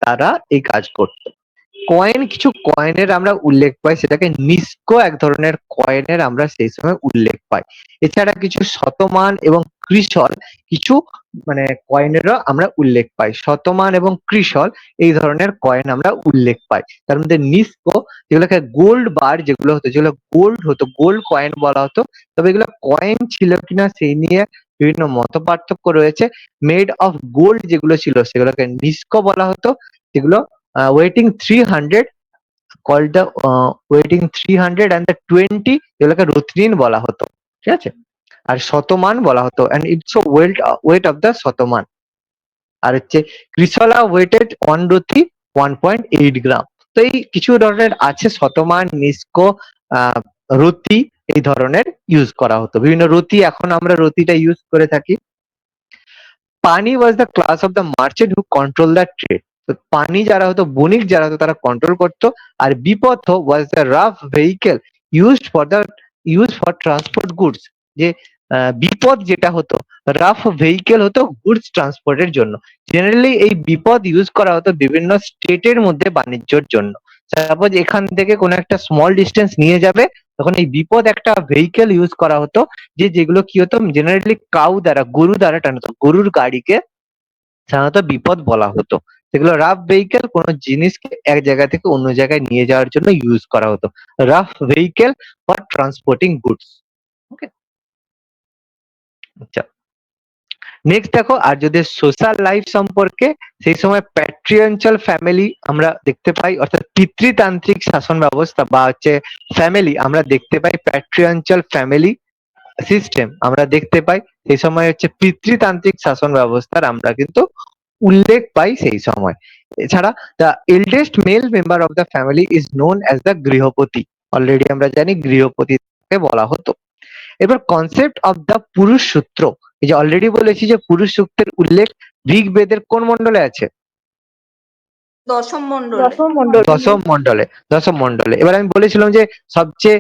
তারা এই কাজ করতো। কয়েন, কিছু কয়েনের আমরা উল্লেখ পাই, সেটাকে নিস্কো এক ধরনের কয়েনের আমরা সেই সময় উল্লেখ পাই। এছাড়া কিছু শতমান এবং ক্রিসল কিছু মানে কয়েনেরও আমরা উল্লেখ পাই। শতমান এবং ক্রিসল এই ধরনের কয়েন আমরা উল্লেখ পাই। তার মধ্যে নিস্কো, যেগুলোকে গোল্ড বার যেগুলো হতো, যেগুলো গোল্ড হতো, গোল্ড কয়েন বলা হতো, তবে এগুলো কয়েন ছিল কিনা সেই নিয়ে বিভিন্ন মত পার্থক্য রয়েছে। মেড অফ গোল্ড যেগুলো ছিল সেগুলোকে নিস্কো বলা হতো, যেগুলো waiting 300 called the weighting 300 and the 20 এগুলোকে রত্নিন বলা হতো, ঠিক আছে। আর শতমান বলা হতো, and it's a weight of the শতমান। আর হচ্ছে ক্রিসলা ওয়েটেড 1 রতি 1.8 গ্রাম। তো এই কিছু ধরনের আছে, শতমান, নিস্কো, রতি এই ধরনের ইউজ করা হতো। বিভিন্ন রতি, এখন আমরা রতিটা ইউজ করে থাকি। Pani was the class of the merchant who control the trade. পানি যারা হতো, বণিক যারা হতো, তারা কন্ট্রোল করতো। আর vipatha was the rough vehicle used for transport goods. যে বিপদ যেটা হতো, রাফ ভেহিকেল হতো গুডস ট্রান্সপোর্টের জন্য। জেনারেলি এই বিপদ ইউজ করা হতো বিভিন্ন স্টেটের মধ্যে বাণিজ্যের জন্য। সাপোজ এখান থেকে কোনো একটা স্মল ডিস্টেন্স নিয়ে যাবে, তখন এই বিপদ একটা ভেহিকেল ইউজ করা হতো, যেগুলো কি হতো জেনারেলি কাউ দ্বারা, গরু দ্বারা টানতো, গরুর গাড়িকে সাধারণত বিপদ বলা হতো। সেগুলো রাফ ভেহিকেল কোনো জিনিসকে এক জায়গা থেকে অন্য জায়গায় নিয়ে যাওয়ার জন্য ইউজ করা হতো। Rough vehicle for transporting goods. Okay, আচ্ছা, নেক্সট দেখো আর্যদের সোশ্যাল লাইফ সম্পর্কে। সেই সময় প্যাট্রিয়ার্চাল ফ্যামিলি আমরা দেখতে পাই, অর্থাৎ পিতৃতান্ত্রিক শাসন ব্যবস্থা বা হচ্ছে ফ্যামিলি আমরা দেখতে পাই, প্যাট্রিয়ার্চাল ফ্যামিলি সিস্টেম আমরা দেখতে পাই। সেই সময় হচ্ছে পিতৃতান্ত্রিক শাসন ব্যবস্থার আমরা কিন্তু উল্লেখ পাই সেই সময়। এছাড়া the eldest male member of the family is known as the grihapati. Already আমরা জানি গৃহপতিকে বলা হতো। এবার কনসেপ্ট অফ দ্য পুরুষ সূত্র, এই যে অলরেডি বলেছি যে পুরুষ সূত্রের উল্লেখ ঋগ্বেদের কোন মন্ডলে আছে? দশম মন্ডল। দশম মন্ডলে। এবার আমি বলেছিলাম যে সবচেয়ে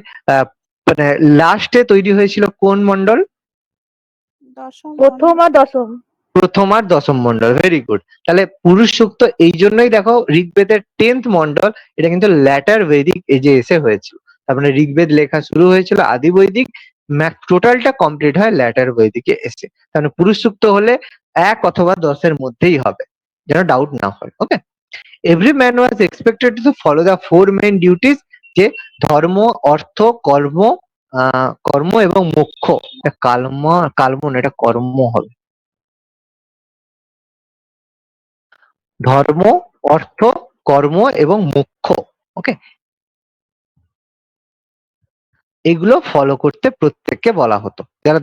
মানে লাস্টে তৈরি হয়েছিল কোন মন্ডল? প্রথম আর দশম মন্ডল। Very good. তাহলে পুরুষ সূক্ত এই জন্যই দেখো ঋগ্বেদের 10th মন্ডল, এটা কিন্তু ল্যাটার বৈদিক এজে এসে হয়েছিল। তার মানে ঋগ্বেদ লেখা শুরু হয়েছিল আদি বৈদিক, টোটালটা কমপ্লিট হয় ল্যাটার বৈদিকে এসে। তার মানে পুরুষ সূক্ত হলে 1 অথবা 10-এর মধ্যেই হবে, যেন ডাউট না হয়। Okay, every man was expected to follow the 4 main duties, যে ধর্ম, অর্থ, কর্ম এবং মোক্ষ। কালম না, এটা কর্ম হবে। ধর্ম, অর্থ, কর্ম এবং মোক্ষ। ওকে, এগুলো ফলো করতে প্রত্যেককে বলা হতো। যারা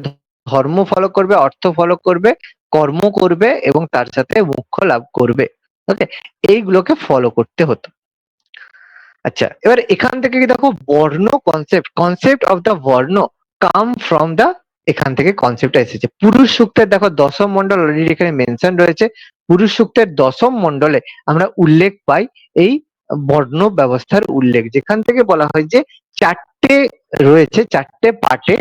ধর্ম ফলো করবে, অর্থ ফলো করবে, কর্ম করবে এবং তার সাথে মোক্ষ লাভ করবে, ওকে, এইগুলোকে ফলো করতে হতো। আচ্ছা, এবার এখান থেকে কি দেখো বর্ণ কনসেপ্ট অফ দ্য বর্ণ কাম ফ্রম দ্য, এখান থেকে কনসেপ্টটা এসেছে। পুরুষ সূক্তের দেখো দশম মন্ডল অলরেডি এখানে মেনশন রয়েছে। পুরুষ সূক্তের দশম মন্ডলে আমরা উল্লেখ পাই এই বর্ণ ব্যবস্থার উল্লেখ, যেখান থেকে বলা হয় যে চারটে রয়েছে, চারটে পার্টে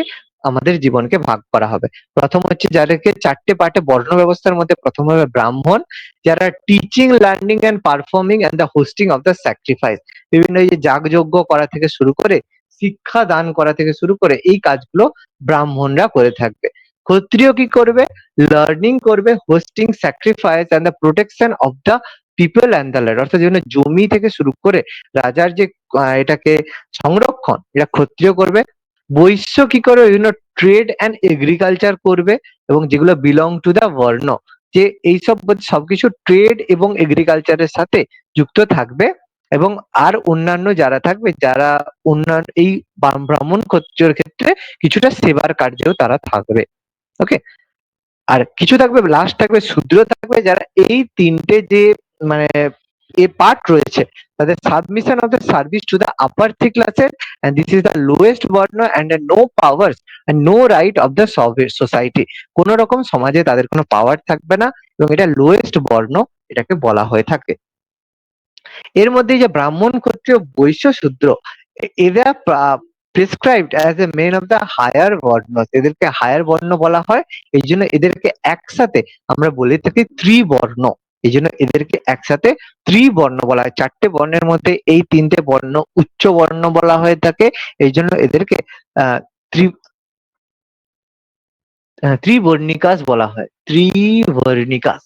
আমাদের জীবনকে ভাগ করা হবে। প্রথম হচ্ছে যাদেরকে চারটে পার্টে বর্ণ ব্যবস্থার মধ্যে প্রথম হবে ব্রাহ্মণ, যারা teaching, learning and performing and the hosting of the sacrifice, বিভিন্ন এই যে যাগযজ্ঞ করা থেকে শুরু করে শিক্ষা দান করা থেকে শুরু করে এই কাজগুলো ব্রাহ্মণরা করে থাকবে। ক্ষত্রিয় কি করবে? লার্নিং করবে, hosting sacrifice and the protection of the people and the land, অর্থাৎ বিভিন্ন জমি থেকে শুরু করে রাজার যে এটাকে সংরক্ষণ, এটা ক্ষত্রিয় করবে। বৈশ্য কি করবে? বিভিন্ন ট্রেড অ্যান্ড এগ্রিকালচার করবে, এবং যেগুলো বিলং টু দ্য বর্ণ, যে এইসব সবকিছু ট্রেড এবং এগ্রিকালচারের সাথে যুক্ত থাকবে, এবং আর অন্যান্য যারা থাকবে, যারা অন্যান্য এই ব্রাহ্মণ ক্ষত্রিয়র ক্ষেত্রে কিছুটা সেবার কার্যেও তারা থাকবে। ওকে, আর কিছু থাকবে, লাস্ট থাকবে শূদ্র থাকবে, যারা এই তিনটে যে মানে এ পার্ট রয়েছে, তাদের submission of the service to the upper three classes, and this is the lowest varna and no powers and no right of the society. কোন রকম সমাজে তাদের কোনো পাওয়ার থাকবে না, এবং এটা লোয়েস্ট বর্ণ এটাকে বলা হয়ে থাকে। এর মধ্যে যে ব্রাহ্মণ, ক্ষত্রিয়, বৈশ্য, শূদ্র, এরা prescribed as a men of the higher varna, এদেরকে হায়ার বর্ণ বলা হয়। এই জন্য এদেরকে একসাথে আমরা বলে থাকি ত্রিবর্ণ। এই জন্য এদেরকে একসাথে ত্রিবর্ণ বলা হয়। চারটে বর্ণের মধ্যে এই তিনটে বর্ণ উচ্চ বর্ণ বলা হয়ে থাকে। এই জন্য এদেরকে আহ ত্রিবর্ণিকাস বলা হয়। ত্রিবর্ণিকাস,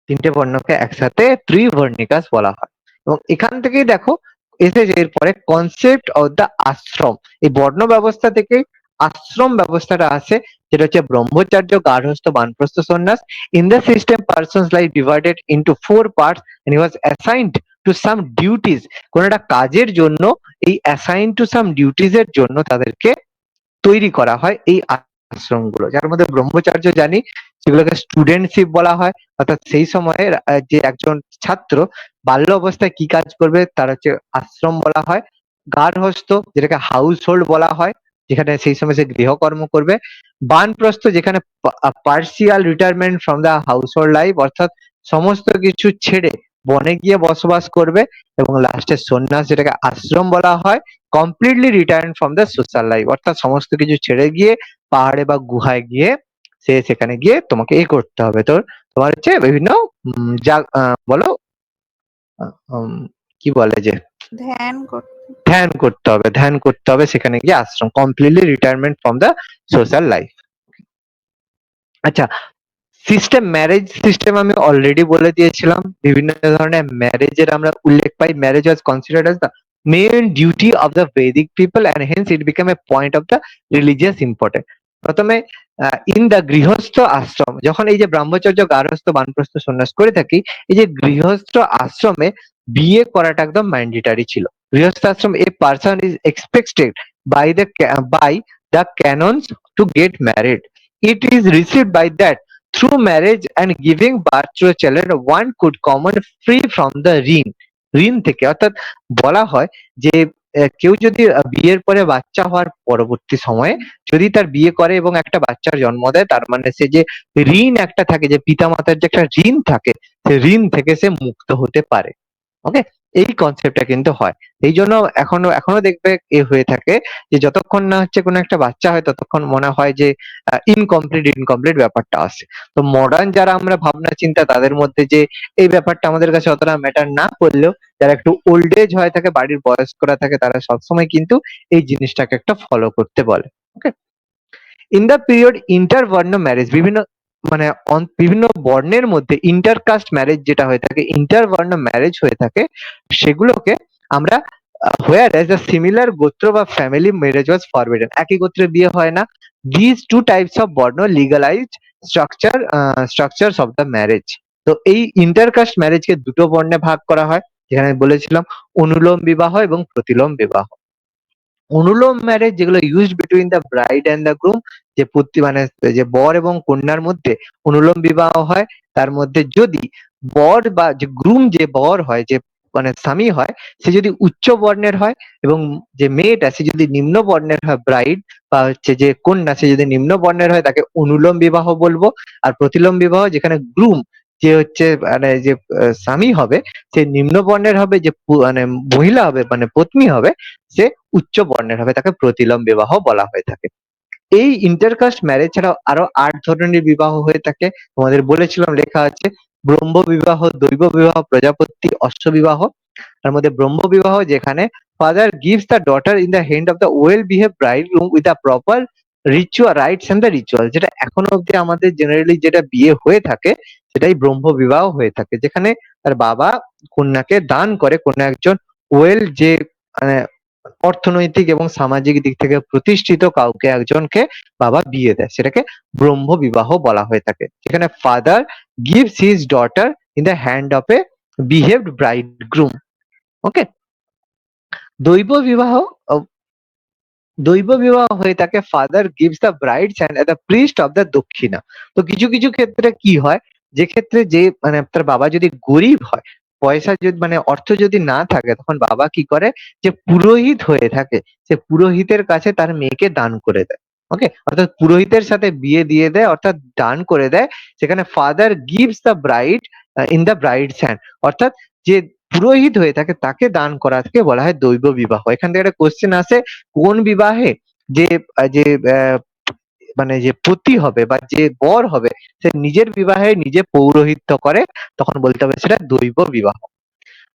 তিনটে বর্ণকে একসাথে ত্রিবর্ণিকাস বলা হয়। এবং এখান থেকেই দেখো এসেছে এরপরে কনসেপ্ট অফ দ্য আশ্রম। এই বর্ণ ব্যবস্থা থেকে আশ্রম ব্যবস্থাটা আসে, যেটা হচ্ছে ব্রহ্মচর্য, গার্হস্থ, বানপ্রস্থ, সন্ন্যাস। In the system persons life divided into 4 parts and he was assigned to some duties. কোন একটা কাজের জন্য এই অ্যাসাইন টু সাম ডিউটিস এর জন্য তাদেরকে তৈরি করা হয় এই আশ্রমগুলো, যার মধ্যে ব্রহ্মচর্য জানি, সেগুলোকে স্টুডেন্টশিপ বলা হয়। অর্থাৎ সেই সময়ে যে একজন ছাত্র বাল্য অবস্থায় কি কাজ করবে তার হচ্ছে আশ্রম বলা হয়। গার্হস্থ, যেটাকে হাউস হোল্ড বলা হয়, যেখানে সেই সময় সে গৃহকর্ম করবে। বানপ্রস্থ, যেখানে partial retirement from the house hold life, অর্থাৎ সমস্ত কিছু ছেড়ে বনে গিয়ে বসবাস করবে। এবং লাস্টে সন্ন্যাস, যেটাকে আশ্রম বলা হয়, completely retired from the social life, অর্থাৎ সমস্ত কিছু ছেড়ে গিয়ে পাহাড়ে বা গুহায় গিয়ে সেখানে গিয়ে তোমাকে করতে হবে। তোমার হচ্ছে বিভিন্ন যা বলো কি বলে যে ধ্যান করতে। ধ্যান করতে হবে সেখানে গিয়ে, ashram, completely retirement from the social life. আচ্ছা, সিস্টেম, ম্যারেজ সিস্টেম আমি অলরেডি বলে দিয়েছিলাম। বিভিন্ন ধরনের ম্যারেজের আমরা উল্লেখ পাই। Marriage was considered as the main duty of the Vedic people and hence it become a point of the religious important. প্রথমে ইন দ্য গৃহস্থ আশ্রম, যখন এই যে ব্রহ্মচর্য, গার্হস্থ, বানপ্রস্থ, সন্ন্যাস করে থাকি, এই যে গৃহস্থ আশ্রমে বিয়ে করাটা একদম ম্যান্ডেটারি ছিল। Grihastha ashram, a person is expected by the canons to get married. It is received by that through marriage and giving birth to a child one could common free from the ঋণ থেকে। অর্থাৎ বলা হয় যে কেউ যদি বিয়ের পরে বাচ্চা হওয়ার পরবর্তী সময়ে যদি তার বিয়ে করে এবং একটা বাচ্চার জন্ম দেয়, তার মানে সে যে ঋণ একটা থাকে, যে পিতামাতার যে একটা ঋণ থাকে, সে ঋণ থেকে সে মুক্ত হতে পারে। ওকে, এই কনসেপ্টটা কিন্তু হয়। এই জন্য এখনো দেখবে এ হয়ে থাকে যে যতক্ষণ না হচ্ছে কোনো একটা বাচ্চা হয় ততক্ষণ মনে হয় যে ইনকমপ্লিট ব্যাপারটা আসে। তো মডার্ন যারা আমরা ভাবনা চিন্তা, তাদের মধ্যে যে এই ব্যাপারটা আমাদের কাছে অতটা ম্যাটার না করলেও, যারা একটু ওল্ড এজ হয়ে থাকে, বাড়ির বয়স্করা থাকে, তারা সবসময় কিন্তু এই জিনিসটাকে একটা ফলো করতে বলে। ওকে, ইন দ্য পিরিয়ড ইন্টারবর্ণ ম্যারেজ, বিভিন্ন বর্ণের মধ্যে ইন্টারকাস্ট ম্যারেজ যেটা হয়ে থাকে, ইন্টারবর্ণ ম্যারেজ হয়ে থাকে, সেগুলোকে আমরা where as a similar গোত্র বা ফ্যামিলি ম্যারেজ ওয়াজ ফরবিডেন। একই গোত্রে বিয়ে হয় না। দিস টু টাইপস অফ বর্ণ legalised structures of the marriage. তো এই ইন্টারকাস্ট ম্যারেজকে দুটো বর্ণে ভাগ করা হয়, যেখানে বলেছিলাম অনুলোম বিবাহ এবং প্রতিলোম বিবাহ। অনুলোম ম্যারেজ, যেগুলো used between the bride and the groom, যে বর এবং কন্যার মধ্যে অনুলোম বিবাহ হয়। তার মধ্যে যদি বর বা যে গ্রুম, যে বর হয়, যে মানে স্বামী হয় সে যদি উচ্চ বর্ণের হয় এবং যে মেয়েটা সে যদি নিম্ন বর্ণের হয় ব্রাইড বা হচ্ছে যে কন্যা সে যদি নিম্ন বর্ণের হয় তাকে অনুলোম বিবাহ বলবো। আর প্রতিলোম বিবাহ যেখানে গ্রুম যে হচ্ছে মানে যে স্বামী হবে সে নিম্ন বর্ণের হবে, যে মানে মহিলা হবে মানে পত্নী হবে সে উচ্চ বর্ণের হবে, তাকে প্রতিলোম বিবাহ বলা হয়ে থাকে। এই ইন্টারকাস্ট ম্যারেজ ছাড়াও আরো ৮ ধরনের বিবাহ হয়ে থাকে। তোমাদের বলেছিলাম লেখা আছে ব্রহ্ম বিবাহ, দৈব বিবাহ, প্রজাপতি, অশ্ব বিবাহ। তার মধ্যে ব্রহ্ম বিবাহ যেখানে father gives the daughter in the hand of the well behave bridegroom with the proper ritual rites and the ritual, যেটা এখনো অব্দি আমাদের জেনারেলি যেটা বিয়ে হয়ে থাকে সেটাই ব্রহ্ম বিবাহ হয়ে থাকে, যেখানে তার বাবা কন্যাকে দান করে, কন্যা একজন ওয়েল যে মানে অর্থনৈতিক এবং সামাজিক দিক থেকে প্রতিষ্ঠিত কাউকে একজনকে বাবা বিয়ে দেয়, সেটাকে ব্রহ্ম বিবাহ বলা হয়ে থাকে। যেখানে father gives his daughter in the hand of a behaved bridegroom. Okay. দৈব বিবাহ দৈব বিবাহ হয়ে থাকে father gives the brides hand the priest of the dakshina. তো কিছু কিছু ক্ষেত্রে কি হয়, যে ক্ষেত্রে যে মানে তার বাবা যদি গরিব হয়, পয়সা যদি মানে অর্থ যদি না থাকে, তখন বাবা কি করে যে পুরোহিত হয়ে থাকে, সে পুরোহিতের কাছে তার মেয়েকে দান করে দেয়। ওকে, অর্থাৎ পুরোহিতের সাথে বিয়ে দিয়ে দেয়, অর্থাৎ দান করে দেয়। সেখানে father gives the bride in the brides hand, অর্থাৎ যে পুরোহিত হয়ে থাকে তাকে দান করাকে বলা হয় দৈব বিবাহ। এখান থেকে একটা কোশ্চেন আসে, কোন বিবাহে যে যে মানে যে পতি হবে বা যে বর হবে সে নিজের বিবাহে নিজে পৌরোহিত্য করে, তখন বলতে হবে সেটা দৈব বিবাহ।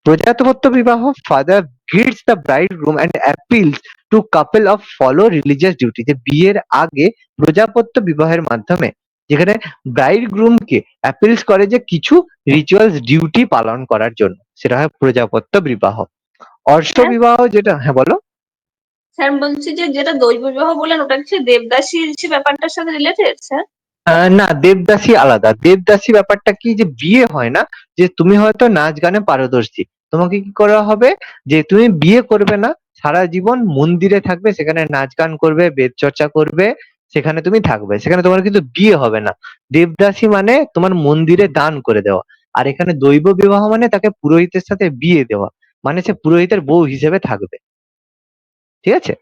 প্রজাতত্ত্ব বিবাহ, father greets the bridegroom and appeals to couple of follow religious duty, যে বিয়ের আগে প্রজাপত্য বিবাহের মাধ্যমে যেখানে ব্রাইডগ্রুমকে অ্যাপিলস করে যে কিছু রিচুয়ালস ডিউটি পালন করার জন্য, সেটা হয় প্রজাপত্য বিবাহ। অর্শ হ্যাঁ বিবাহ যেটা, হ্যাঁ বলো। স্যার, বলছি যে যেটা দৈব বিবাহ বললেন ওটা কি দেবদাসীর যে ব্যাপারটার সাথে রিলেটেড স্যার? না, দেবদাসী আলাদা। দেবদাসী ব্যাপারটা কি, যে বিয়ে হয় না, যে তুমি হয়তো নাচ গানে পারদর্শী, তোমাকে কি করা হবে যে তুমি বিয়ে করবে না, সারা জীবন মন্দিরে থাকবে, সেখানে নাচ গান করবে, বেদ চর্চা করবে, সেখানে তুমি থাকবে, সেখানে তোমার কিন্তু বিয়ে হবে না। দেবদাসী মানে তোমার মন্দিরে দান করে দেওয়া। আর এখানে দৈব বিবাহ মানে তাকে পুরোহিতের সাথে বিয়ে দেওয়া, মানে সে পুরোহিতের বউ হিসেবে থাকবে। ঠিক আছে?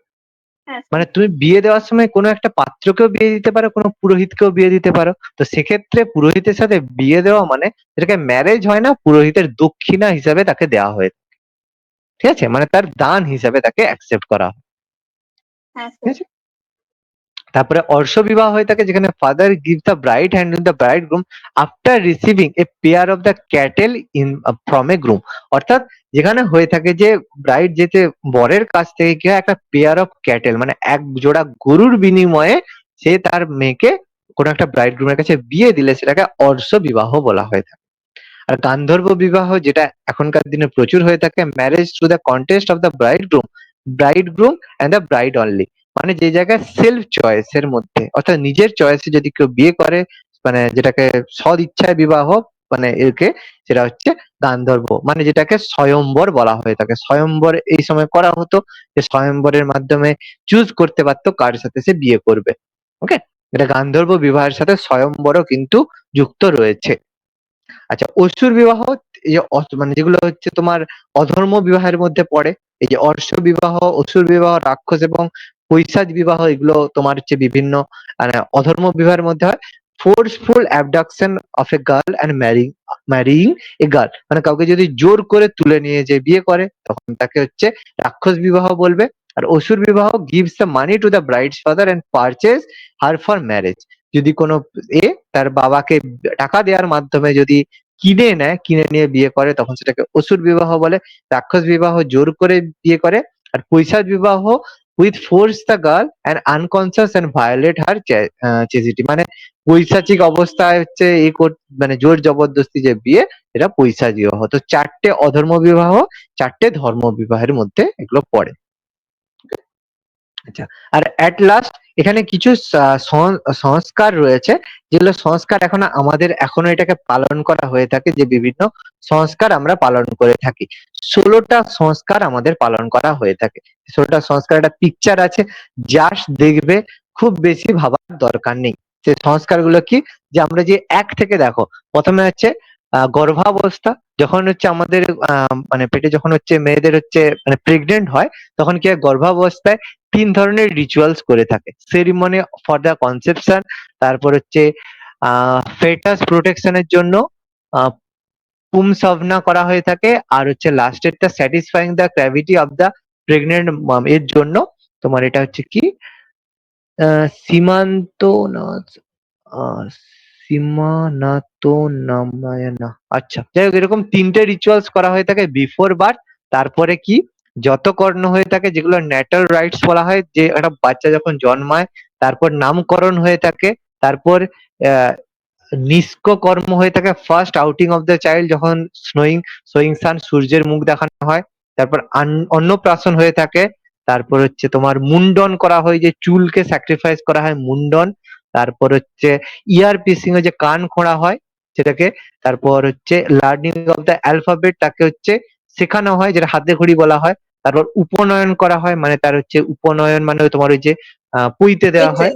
হ্যাঁ স্যার। মানে তুমি বিয়ে দেওয়ার সময় কোনো একটা পাত্রকেও বিয়ে দিতে পারো, কোনো পুরোহিতকেও বিয়ে দিতে পারো। তো সেক্ষেত্রে পুরোহিতের সাথে বিয়ে দেওয়া মানে সেটাকে ম্যারেজ হয় না, পুরোহিতের দক্ষিণা হিসাবে তাকে দেওয়া হয়। ঠিক আছে? মানে তার দান হিসাবে তাকে অ্যাকসেপ্ট করা হয়। হ্যাঁ ঠিক স্যার। আছে? তারপরে অর্শ বিবাহ হয়ে থাকে, যেখানে father give the bride hand in the bridegroom after receiving a pair of the cattle in from a groom, অর্থাৎ যেখানে হয়ে থাকে যে ব্রাইড যেতে বরের কাছ থেকে কি হয়, একটা পেয়ার অফ ক্যাটেল মানে এক জোড়া গরুর বিনিময়ে সে তার মেয়েকে কোনো একটা ব্রাইড গ্রুমের কাছে বিয়ে দিলে সেটাকে অর্শ বিবাহ বলা হয়ে থাকে। আর গান্ধর্ব বিবাহ যেটা এখনকার দিনে প্রচুর হয়ে থাকে, marriage through the contest of the bridegroom and the bride only, মানে যে জায়গায় সেলফ চয়েস এর মধ্যে, অর্থাৎ নিজের চয়েসে যদি কেউ বিয়ে করে, মানে যেটাকে সদ ইচ্ছায় বিবাহ মানে একে, সেটা হচ্ছে গান্ধর্ব, মানে যেটাকে স্বয়ম্বর বলা হয়ে থাকে। স্বয়ম্বর এই সময় করা হতো, যে স্বয়ম্বরের মাধ্যমে চুজ করতে পারতো কার সাথে সে বিয়ে করবে। ওকে, এটা গান্ধর্ব বিবাহের সাথে স্বয়ম্বরও কিন্তু যুক্ত রয়েছে। আচ্ছা, অসুর বিবাহ, এই যে মানে যেগুলো হচ্ছে তোমার অধর্ম বিবাহের মধ্যে পড়ে, এই যে অর্শ বিবাহ, অসুর বিবাহ, রাক্ষস এবং পৈশাচ বিবাহ, এগুলো তোমার হচ্ছে বিভিন্ন মানে অধর্ম বিবাহের মধ্যে হয়। Forceful abduction of a girl and ম্যারিং a girl, মানে কাউকে যদি জোর করে তুলে নিয়ে যে বিয়ে করে তখন তাকে হচ্ছে রাক্ষস বিবাহ বলবে। আর অসুর বিবাহ gives the money to the brides father and purchase her for marriage, যদি কোনো তার বাবাকে টাকা দেওয়ার মাধ্যমে যদি কিনে নেয়, কিনে নিয়ে বিয়ে করে, তখন সেটাকে অসুর বিবাহ বলে। রাক্ষস বিবাহ জোর করে বিয়ে করে। আর পৈশাচ বিবাহ with force the girl and unconscious and violate her chastity, মানে পৈশাচিক অবস্থায় হচ্ছে মানে জোর জবরদস্তি যে বিয়ে, এটা পৈশাচ বিবাহ। তো 4টে অধর্ম বিবাহ, 4টে ধর্ম বিবাহের মধ্যে এগুলো পড়ে। আচ্ছা, আর এট লাস্ট এখানে কিছু সংস্কার রয়েছে, যেগুলো সংস্কার এখনো এটাকে পালন করা হয়ে থাকে, যে বিভিন্ন সংস্কার আমরা পালন করে থাকি। 16টা সংস্কার আমাদের পালন করা হয়ে থাকে। 16টা সংস্কার, একটা পিকচার আছে, জাস্ট দেখবে, খুব বেশি ভাবার দরকার নেই। সে সংস্কারগুলো কি, যে আমরা যে 1 থেকে দেখো, প্রথমে হচ্ছে গর্ভাবস্থা, যখন হচ্ছে আমাদের মানে পেটে যখন হচ্ছে মেয়েদের হচ্ছে মানে প্রেগনেন্ট হয়, তখন কি হয়, গর্ভাবস্থায় 3 ধরনের রিচুয়ালস করে থাকে। সেরিমনি ফর দ্য কনসেপশন, তারপর হচ্ছে ফেটাস প্রোটেকশনের জন্য পুংসভনা করা হয়ে থাকে, আর হচ্ছে লাস্টেরটা satisfying the craving of the pregnant mum এর জন্য তোমার এটা হচ্ছে কি সীমান্ত না আহ, সীমানাতনামায়না, আচ্ছা যাই হোক, এরকম 3টে রিচুয়ালস করা হয়ে থাকে বিফোর বার্থ। তারপরে কি যত কর্ণ হয়ে থাকে, যেগুলো ন্যাটাল রাইটস বলা হয়, যে একটা বাচ্চা যখন জন্মায়, তারপর নামকরণ হয়ে থাকে, তারপর আহ নিষ্ক কর্ম হয়ে থাকে first outing of the child, যখন সোয়িং সান সূর্যের মুখ দেখানো হয়, তারপর অন্নপ্রাশন হয়ে থাকে, তারপর হচ্ছে তোমার মুন্ডন করা হয়, যে চুলকে স্যাক্রিফাইস করা হয় মুন্ডন, তারপর হচ্ছে ইয়ার পিসিং এ যে কান খোঁড়া হয় সেটাকে, তারপর হচ্ছে লার্নিং অফ দ্য অ্যালফাবেট, তাকে হচ্ছে শেখানো হয়, যেটা হাতে খড়ি বলা হয়, তারপর উপনয়ন করা হয়, মানে তার হচ্ছে উপনয়ন মানে তোমার ওই যে পইতে দেওয়া হয়,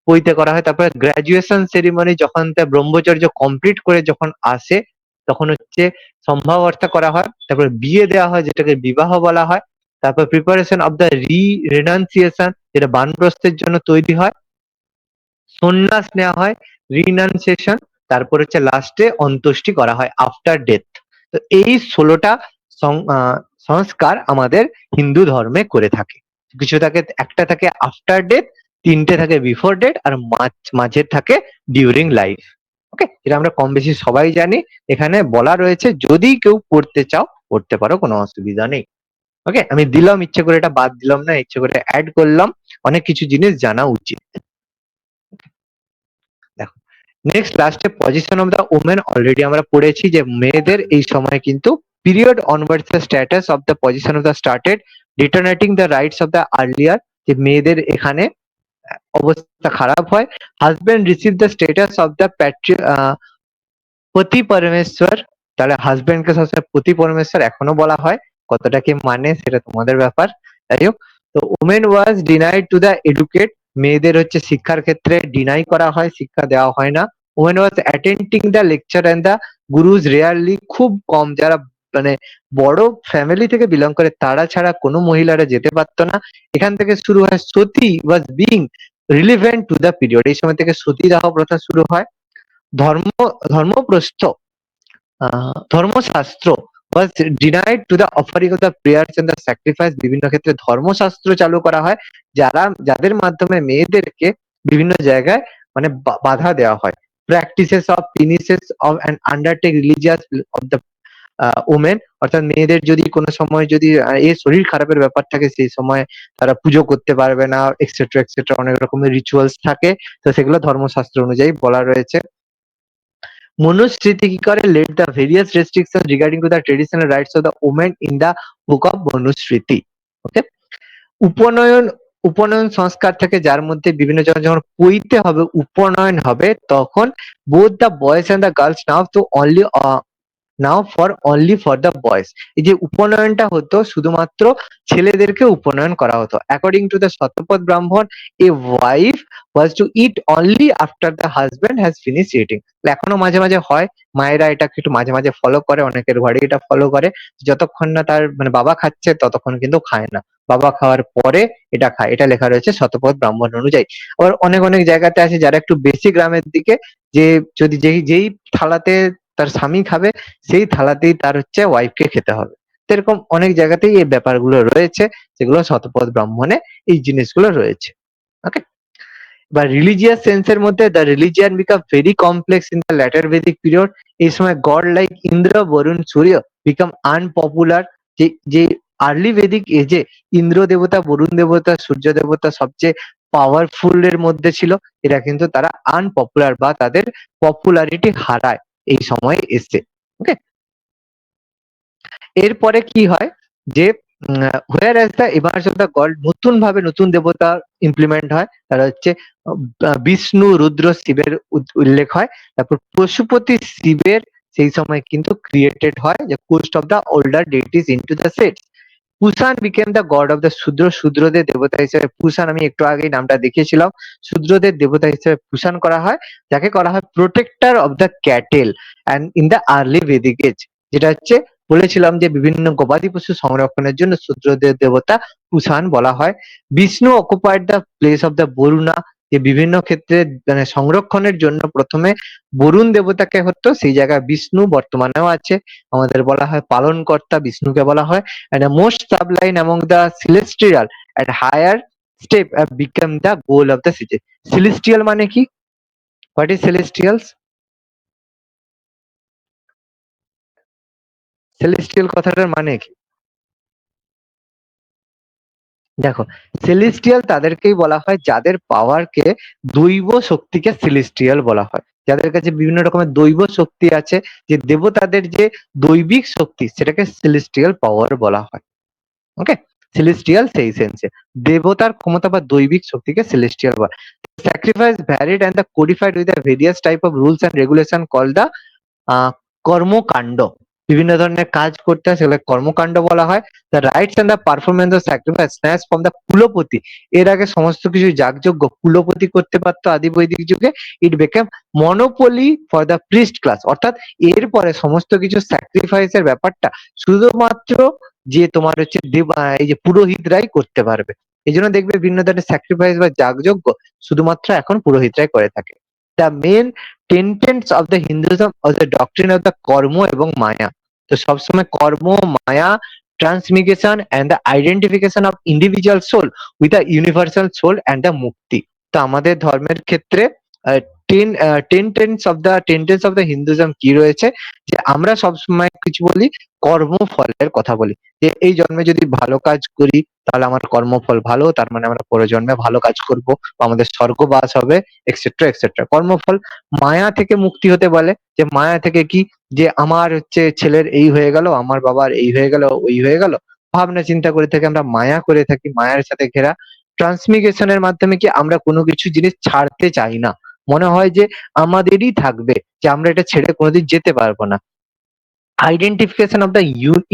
পইতে করা হয়, তারপরে গ্রাজুয়েশন সেরিমনি, যখন তার ব্রহ্মচর্য কমপ্লিট করে যখন আসে, তখন হচ্ছে সম্ভাবর্থা করা হয়, তারপর বিয়ে দেওয়া হয়, যেটাকে বিবাহ বলা হয়, তারপর প্রিপারেশন অফ দ্য রিনাউন্সিয়েশন, যেটা বানপ্রস্থের জন্য তৈরি হয়, সন্ন্যাস নেওয়া হয়, রিনাউন্সিয়েশন, তারপর হচ্ছে লাস্টে অন্ত্যেষ্টি করা হয় আফটার ডেথ। তো এই 16টা সংস্কার আমাদের হিন্দু ধর্মে করে থাকে। কিছু থাকে, একটা থাকে আফটার ডেথ, 3টে থাকে বিফোর ডেথ, আর মাঝে থাকে ডিউরিং লাইফ। ওকে, এটা আমরা কম বেশি সবাই জানি। এখানে বলা রয়েছে, যদি কেউ পড়তে চাও পড়তে পারো, কোনো অসুবিধা নেই। ওকে, আমি দিলাম, ইচ্ছে করে এটা বাদ দিলাম না, ইচ্ছে করে অ্যাড করলাম, অনেক কিছু জিনিস জানা উচিত। দেখো, নেক্সট লাস্টে position of the women already আমরা পড়েছি, যে মেয়েদের এই সময় কিন্তু period onwards the status of the position of the started determining the rights of the earlier, যে মেয়েদের এখানে অবস্থা খারাপ হয়। Husband receive the status of the pati parameshwar, তাহলে হাজবেন্ড কে সবসময় পতি পরমেশ্বর এখনো বলা হয়, কতটা কি মানে সেটা তোমাদের ব্যাপার। যাই হোক, তো women was denied to the educate, মেয়েদের হচ্ছে শিক্ষার ক্ষেত্রে ডিনাই করা হয়, শিক্ষা দেওয়া হয় না। Women was attending the lecture and the gurus rarely, খুব কম, যারা মানে বড় ফ্যামিলি থেকে বিলং করে তারা ছাড়া কোনো মহিলারা যেতে পারতো না। এখান থেকে শুরু হয় sati was being relevant to the period, এই সময় থেকে সতীদাহ প্রথা শুরু হয়। ধর্ম ধর্মপ্রস্থ ধর্মশাস্ত্র was denied to the offering of the prayers and the sacrifice, বিভিন্ন ক্ষেত্রে ধর্মশাস্ত্র চালু করা হয়, যাদের মাধ্যমে মেয়েদেরকে বিভিন্ন জায়গায় মানে বাধা দেওয়া হয়। Practices of finishes of and undertake religious of the women, অর্থাৎ মেয়েদের যদি কোনো সময় যদি শরীর খারাপের ব্যাপার থাকে, সেই সময় তারা পুজো করতে পারবে না, এক্সেট্রা এক্সেট্রা, অনেক রকমের রিচুয়ালস থাকে, তো সেগুলো ধর্মশাস্ত্র অনুযায়ী বলা রয়েছে। মনুস্মৃতি কি করে, let the various restriction regarding to the traditional rights of the women in the book of Manusmriti. Okay, উপনয়ন উপনয়ন সংস্কার থেকে, যার মধ্যে বিভিন্ন যখন যখন পইতে হবে, উপনয়ন হবে, তখন both the boys and the girls only for the boys, এই যে উপনয়নটা হতো শুধুমাত্র ছেলেদেরকে উপনয়ন করা হতো। According to the Shatapatha Brahmana, a wife was to eat only after the husband has finish eating. এখনো মাঝে মাঝে হয়, মায়েরা এটাকে একটু মাঝে মাঝে ফলো করে, অনেকের ঘরে এটা ফলো করে, যতক্ষণ না তার মানে বাবা খাচ্ছে ততক্ষণ কিন্তু খায় না, বাবা খাওয়ার পরে এটা খায়, এটা লেখা রয়েছে শতপথ ব্রাহ্মণ অনুযায়ী। আবার অনেক অনেক জায়গাতে আছে যারা একটু বেশি গ্রামের দিকে, যে যদি যেই থালাতে তার স্বামী খাবে, সেই থালাতেই তার হচ্ছে ওয়াইফকে খেতে হবে। তো এরকম অনেক জায়গাতেই এই ব্যাপারগুলো রয়েছে, যেগুলো শতপথ ব্রাহ্মণে এই জিনিসগুলো রয়েছে। ওকে, বা রিলিজিয়াস সেন্সের মধ্যে the religion become very complex in the later Vedic period, এই সময় গড লাইক ইন্দ্র বরুণ সূর্য বিকাম আনপপুলার, যে আর্লি ভেদিক এজে ইন্দ্র দেবতা, বরুণ দেবতা, সূর্য দেবতা সবচেয়ে পাওয়ারফুল এর মধ্যে ছিল, এরা কিন্তু তারা আনপপুলার বা তাদের পপুলারিটি হারায় এই সময়ে এসে। ওকে, এরপরে কি হয়, যে where as the emerge of the god, নতুন ভাবে নতুন দেবতা ইমপ্লিমেন্ট হয়, তারা হচ্ছে বিষ্ণু, রুদ্র, শিবের উল্লেখ হয়। তারপর পশুপতি শিবের সেই সময় কিন্তু ক্রিয়েটেড হয়, যে cost of the older deities into the sets, Pushan became the god of the Shudra, শূদ্রদের দেবতা হিসেবে পুষান, আমি একটু আগেই নামটা দেখিয়েছিলাম, শূদ্রদের দেবতা হিসেবে পুষান করা হয়, যাকে করা হয় protector of the cattle and in the early Vedic age. যেটা হচ্ছে বলেছিলাম যে বিভিন্ন গবাদি পশু সংরক্ষণের জন্য শূদ্রদের দেবতা পুষান বলা হয়। Vishnu occupied the place of the Varuna, যে বিভিন্ন ক্ষেত্রে মানে সংরক্ষণের জন্য প্রথমে বরুণ দেবতাকে হতো, সেই জায়গায় বিষ্ণু বর্তমানেও আছে, আমাদের বলা হয় পালনকর্তা বিষ্ণুকে বলা হয়। and the most sublime among the celestial at higher step have become the goal of the city. Celestial মানে কি? What is celestials? Celestial কথাটার মানে কি? দেখো, সেলেস্টিয়াল তাদেরকেই বলা হয় যাদের পাওয়ারকে দৈব শক্তিকে সেলেস্টিয়াল বলা হয়, যাদের কাছে বিভিন্ন রকমের দৈব শক্তি আছে, যে দেবতাদের যে দৈবিক শক্তি সেটাকে সেলেস্টিয়াল পাওয়ার বলা হয়। ওকে, সেলেস্টিয়াল সেই সেন্সে দেবতার ক্ষমতা বা দৈবিক শক্তিকে সেলেস্টিয়াল বলে। Sacrifice varied and the codified with the various type of rules and regulation call the কর্মকাণ্ড। বিভিন্ন ধরনের কাজ করতে হয় সেগুলো কর্মকাণ্ড বলা হয়। The rites and the performance of sacrifice snatch from the kulapati, এর আগে সমস্ত কিছু যাগযজ্ঞ কুলপতি করতে পারতো আদি বৈদিক যুগে। ইট became monopoly for the priest class, অর্থাৎ এরপরে সমস্ত কিছু স্যাক্রিফাইসের ব্যাপারটা শুধুমাত্র যে তোমার হচ্ছে এই যে পুরোহিতরাই করতে পারবে। এই জন্য দেখবে বিভিন্ন ধরনের স্যাক্রিফাইস বা যাগযজ্ঞ শুধুমাত্র এখন পুরোহিতরাই করে থাকে। The main tenets of the Hinduism of the doctrine of the karma এবং মায়া, তো সবসময় karma, maya, transmigration and the identification of individual soul with the universal soul and the mukti. তো আমাদের ধর্মের ক্ষেত্রে টেন্টেন্স অফ দ্য হিন্দুইজম কি রয়েছে, যে আমরা সবসময় কিছু বলি কর্মফলের কথা বলি, যে এই জন্মে যদি ভালো কাজ করি তাহলে আমার কর্মফল ভালো, তার মানে আমরা পরের জন্মে ভালো কাজ করব বা আমাদের স্বর্গবাস হবে, এক্সেট্রা এক্সেট্রা। কর্মফল। মায়া থেকে মুক্তি হতে বলে, যে মায়া থেকে কি, যে আমার হচ্ছে ছেলের এই হয়ে গেল, আমার বাবার এই হয়ে গেল, ওই হয়ে গেল, ভাবনা চিন্তা করে থাকি আমরা, মায়া করে থাকি, মায়ার সাথে ঘেরা। ট্রান্সমিগ্রেশনের মাধ্যমে কি আমরা কোনো কিছু জিনিস ছাড়তে চাই না, মনে হয় যে আমাদেরই থাকবে, যে আমরা এটা ছেড়ে কোনোদিন যেতে পারবো না। Identification of the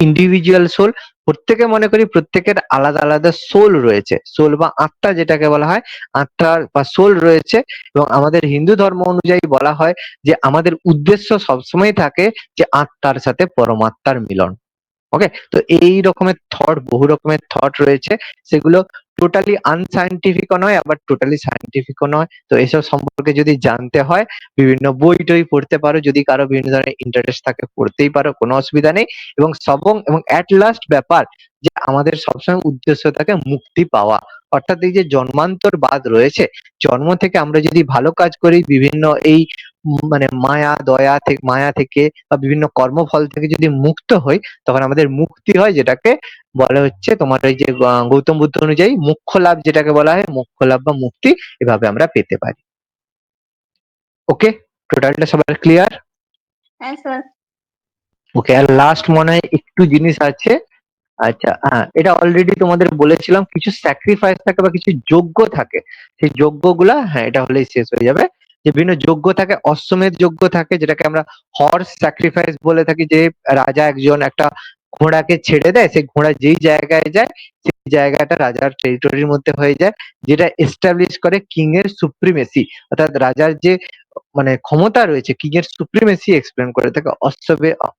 individual soul, প্রত্যেকে মনে করি প্রত্যেকের আলাদা আলাদা সোল রয়েছে, সোল বা আত্মা যেটাকে বলা হয়, আত্মার বা সোল রয়েছে। এবং আমাদের হিন্দু ধর্ম অনুযায়ী বলা হয় যে আমাদের উদ্দেশ্য সবসময় থাকে যে আত্মার সাথে পরমাত্মার মিলন। ওকে, তো এই রকমের থট, বহু রকমের থট রয়েছে, সেগুলো টোটালি আনসাইন্টিফিকও নয় আবার টোটালি সাইন্টিফিকও নয়। তো এসব সম্পর্কে যদি জানতে হয় বিভিন্ন বই টই পড়তে পারো, যদি কারো বিভিন্ন ধরনের ইন্টারেস্ট থাকে পড়তেই পারো, কোনো অসুবিধা নেই। এবং এট লাস্ট ব্যাপার যে আমাদের সবসময় উদ্দেশ্য থাকে মুক্তি পাওয়া, অর্থাৎ এই যে জন্মান্তর বাদ রয়েছে, জন্ম থেকে আমরা যদি ভালো কাজ করি, বিভিন্ন এই মানে মায়া থেকে বা বিভিন্ন কর্মফল থেকে যদি মুক্ত হই, তখন আমাদের মুক্তি হয়, যেটাকে বলা হচ্ছে তোমার এই যে গৌতম বুদ্ধ অনুযায়ী মোক্ষ লাভ, যেটাকে বলা হয় মোক্ষ লাভ বা মুক্তি, এভাবে আমরা পেতে পারি। ওকে, টোটালটা সবার ক্লিয়ার? হ্যাঁ স্যার। ওকে, আর লাস্ট মনে হয় একটু জিনিস আছে। আচ্ছা, হ্যাঁ, এটা অলরেডি তোমাদের বলেছিলাম, কিছু স্যাক্রিফাইস থাকে বা কিছু যজ্ঞ থাকে, সেই যজ্ঞগুলা, হ্যাঁ এটা হলেই শেষ হয়ে যাবে। যে বিভিন্ন যজ্ঞ থাকে, অশ্বমেধ যজ্ঞ থাকে, যেটাকে আমরা হর্স স্যাক্রিফাইস বলে থাকি, যে রাজা একজন একটা ঘোড়াকে ছেড়ে দেয়, সেই ঘোড়া যেই জায়গায় যায় সেই জায়গাটা রাজার টেরিটরির মধ্যে হয়ে যায়, যেটা এস্টাবলিশ করে কিং এর সুপ্রিমেসি, অর্থাৎ রাজার যে মানে ক্ষমতা রয়েছে, কিং এর সুপ্রিমেসি এক্সপ্লেন করে থাকে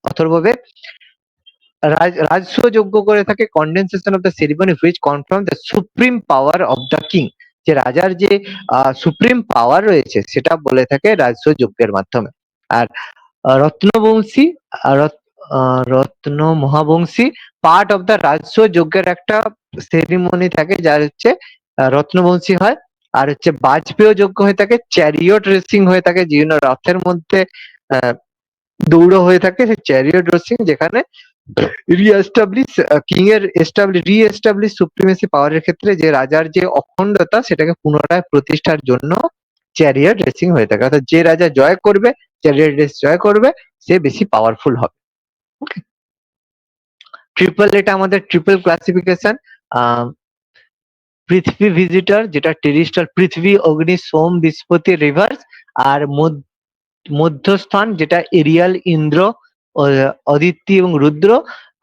অথর্ববেদ। রাজস্ব যজ্ঞ করে থাকে, condensation of the ceremony which confirm the supreme power of the king, যে রাজার যে সুপ্রিম পাওয়ার রয়েছে সেটা বলে থাকে রাজস্ব যজ্ঞের মাধ্যমে। আর রত্নবংশী রত্ন মহাবংশী পার্ট অফ দ্য রাজস্ব যজ্ঞের একটা সেরিমনি থাকে, যার হচ্ছে রত্নবংশী হয়। আর হচ্ছে বাজপেয় যজ্ঞ হয়ে থাকে, চ্যারিয়ট রেসিং হয়ে থাকে, বিভিন্ন রথের মধ্যে দৌড় হয়ে থাকে, সেই চ্যারিয়ট রেসিং, যেখানে রিএস্টাবলিশ সুপ্রিমেসি পাওয়ারের ক্ষেত্রে যে রাজার যে অখণ্ডতা সেটাকে পুনরায় প্রতিষ্ঠার জন্য চ্যারিয়ট রেসিং হয়ে থাকে, অর্থাৎ যে রাজা জয় করবে, চ্যারিয়ট রেস জয় করবে, সে বেশি পাওয়ারফুল হবে। ওকে, ট্রিপল, এটা আমাদের ট্রিপল ক্লাসিফিকেশন। পৃথিবী ভিজিটর, যেটা টেরিস্ট্রিয়াল, পৃথিবী, অগ্নি, সোম, বৃহস্পতি, রিভার্স। আর মধ্যস্থান যেটা এরিয়াল, ইন্দ্র, অদিতি এবং রুদ্র।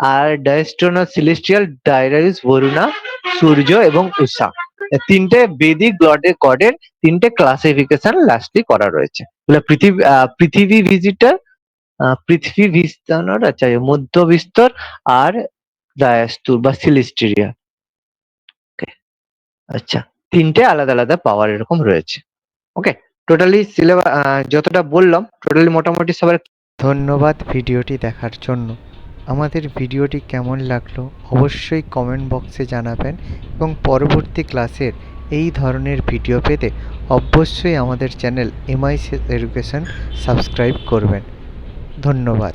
আর ডায়স্টোনা সিলেস্টিয়াল, ডাইরাইস, বরুণা, সূর্য এবং উষা। তিনটে বেদিক গডের তিনটে ক্লাসিফিকেশন লাস্টলি করা রয়েছে। পৃথিবী ভিজিটর, পৃথিবী বিস্তার, আচ্ছা মধ্য বিস্তর আর ডায়াস্তুর বা সিলিস্টেরিয়া। আচ্ছা, তিনটে আলাদা আলাদা পাওয়ার এরকম রয়েছে। ওকে, টোটালি সিলেবাস যতটা বললাম টোটালি মোটামুটি সবার। ধন্যবাদ ভিডিওটি দেখার জন্য। আমাদের ভিডিওটি কেমন লাগলো অবশ্যই কমেন্ট বক্সে জানাবেন এবং পরবর্তী ক্লাসের এই ধরনের ভিডিও পেতে অবশ্যই আমাদের চ্যানেল MICS এডুকেশন সাবস্ক্রাইব করবেন। ধন্যবাদ।